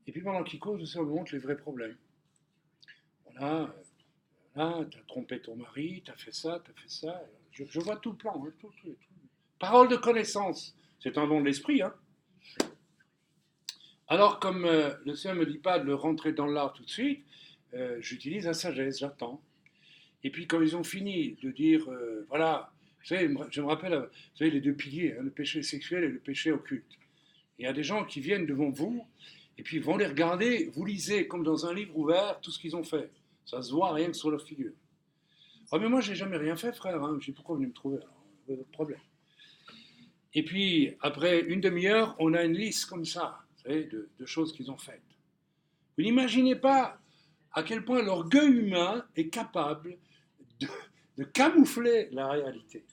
Et puis pendant qu'ils causent, ça me montre les vrais problèmes. Voilà, voilà, tu as trompé ton mari, tu as fait ça, tu as fait ça. Je vois tout le plan, hein, tout. Parole de connaissance, c'est un don de l'esprit. Hein. Alors comme le Seigneur ne me dit pas de le rentrer dans l'art tout de suite, j'utilise la sagesse, j'attends. Et puis quand ils ont fini de dire, voilà, vous savez, je me rappelle, vous savez, les deux piliers, hein, le péché sexuel et le péché occulte. Il y a des gens qui viennent devant vous, et puis ils vont les regarder, vous lisez comme dans un livre ouvert tout ce qu'ils ont fait. Ça se voit rien que sur leur figure. Ah mais moi j'ai jamais rien fait frère, hein. Je dis pourquoi vous venez me trouver alors, pas de problème. Et puis après une demi-heure, on a une liste comme ça, vous savez, de choses qu'ils ont faites. Vous n'imaginez pas à quel point l'orgueil humain est capable de, de camoufler la réalité.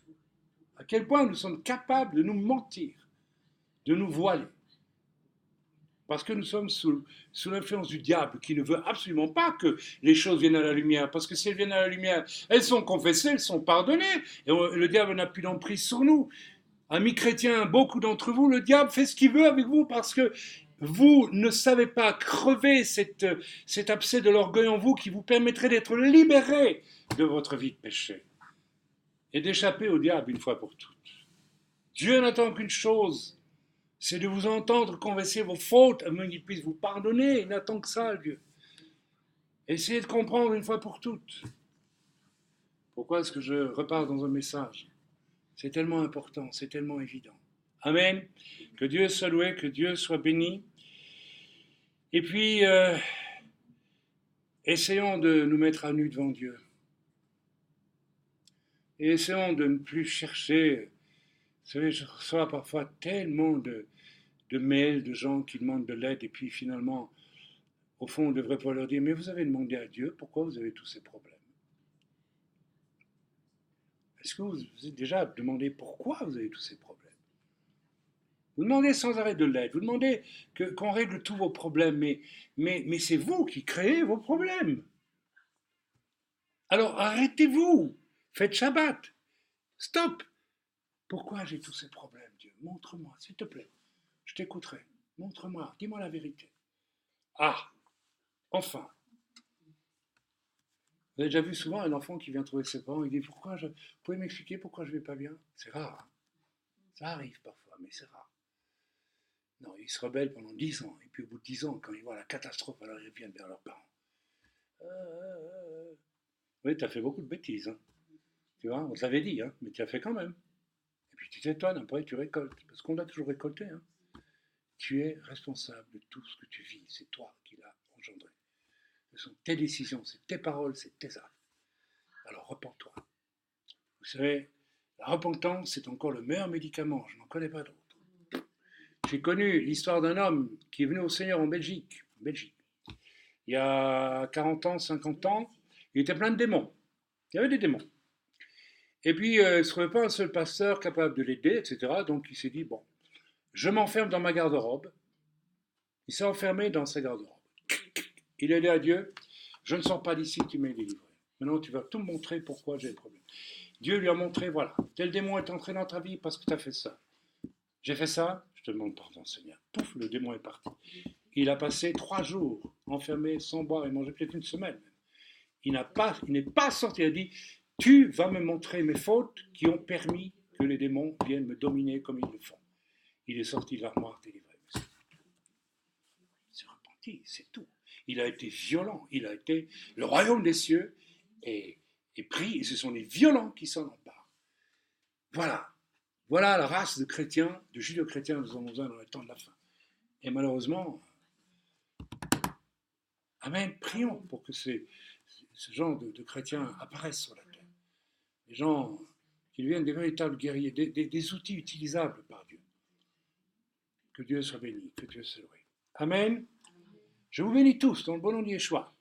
À quel point nous sommes capables de nous mentir, de nous voiler. Parce que nous sommes sous l'influence du diable qui ne veut absolument pas que les choses viennent à la lumière. Parce que si elles viennent à la lumière, elles sont confessées, elles sont pardonnées. Et le diable n'a plus d'emprise sur nous. Amis chrétiens, beaucoup d'entre vous, le diable fait ce qu'il veut avec vous parce que vous ne savez pas crever cet abcès de l'orgueil en vous qui vous permettrait d'être libéré de votre vie de péché et d'échapper au diable une fois pour toutes. Dieu n'attend qu'une chose, c'est de vous entendre confesser vos fautes afin qu'il puisse vous pardonner. Il n'attend que ça, Dieu. Essayez de comprendre une fois pour toutes. Pourquoi est-ce que je repars dans un message? C'est tellement important, c'est tellement évident. Amen. Que Dieu soit loué, que Dieu soit béni. Et puis, essayons de nous mettre à nu devant Dieu. Et essayons de ne plus chercher. Vous savez, je reçois parfois tellement de mails de gens qui demandent de l'aide et puis finalement, au fond, on devrait pas leur dire, mais vous avez demandé à Dieu, pourquoi vous avez tous ces problèmes? Est-ce que vous avez déjà demandé pourquoi vous avez tous ces problèmes? Vous demandez sans arrêt de l'aide, vous demandez qu'on règle tous vos problèmes, mais c'est vous qui créez vos problèmes. Alors arrêtez-vous, faites Shabbat, stop. Pourquoi j'ai tous ces problèmes, Dieu? Montre-moi, s'il te plaît. Je t'écouterai. Montre-moi, dis-moi la vérité. Ah, enfin. Vous avez déjà vu souvent un enfant qui vient trouver ses parents et dit vous pouvez m'expliquer pourquoi je ne vais pas bien? C'est rare. Hein. Ça arrive parfois, mais c'est rare. Non, ils se rebellent pendant 10 ans. Et puis au bout de 10 ans, quand ils voient la catastrophe, alors ils reviennent vers leurs parents. Oui, tu as fait beaucoup de bêtises. Hein. Tu vois, on te l'avait dit, hein, mais tu as fait quand même. Et puis tu t'étonnes, après tu récoltes. Parce qu'on a toujours récolté. Hein. Tu es responsable de tout ce que tu vis. C'est toi qui l'as engendré. Ce sont tes décisions, c'est tes paroles, c'est tes actes. Alors repens-toi. Vous savez, la repentance, c'est encore le meilleur médicament. Je n'en connais pas d'autre. J'ai connu l'histoire d'un homme qui est venu au Seigneur en Belgique. Il y a 40 ans, 50 ans, il était plein de démons. Il y avait des démons. Et puis, il ne se trouvait pas un seul pasteur capable de l'aider, etc. Donc, il s'est dit, bon, je m'enferme dans ma garde-robe. Il s'est enfermé dans sa garde-robe. Il a dit à Dieu, je ne sors pas d'ici, tu m'es délivré. Maintenant, tu vas tout me montrer pourquoi j'ai le problème. Dieu lui a montré, voilà, tel démon est entré dans ta vie parce que tu as fait ça. J'ai fait ça, je te demande pardon, Seigneur. Pouf, le démon est parti. Il a passé 3 jours enfermé, sans boire et manger, peut-être une semaine. Il n'est pas sorti, il a dit, tu vas me montrer mes fautes qui ont permis que les démons viennent me dominer comme ils le font. Il est sorti de l'armoire délivré. C'est repenti, c'est tout. Il a été violent, le royaume des cieux est pris, et ce sont les violents qui s'en emparent. Voilà la race de chrétiens, de judéo-chrétiens nous avons besoin dans le temps de la fin. Et malheureusement, amen, prions pour que ce genre de chrétiens apparaissent sur la terre. Des gens qui deviennent des véritables guerriers, des outils utilisables par Dieu. Que Dieu soit béni, que Dieu soit loué. Amen. Je vous bénis tous dans le bon nom de Yeshua.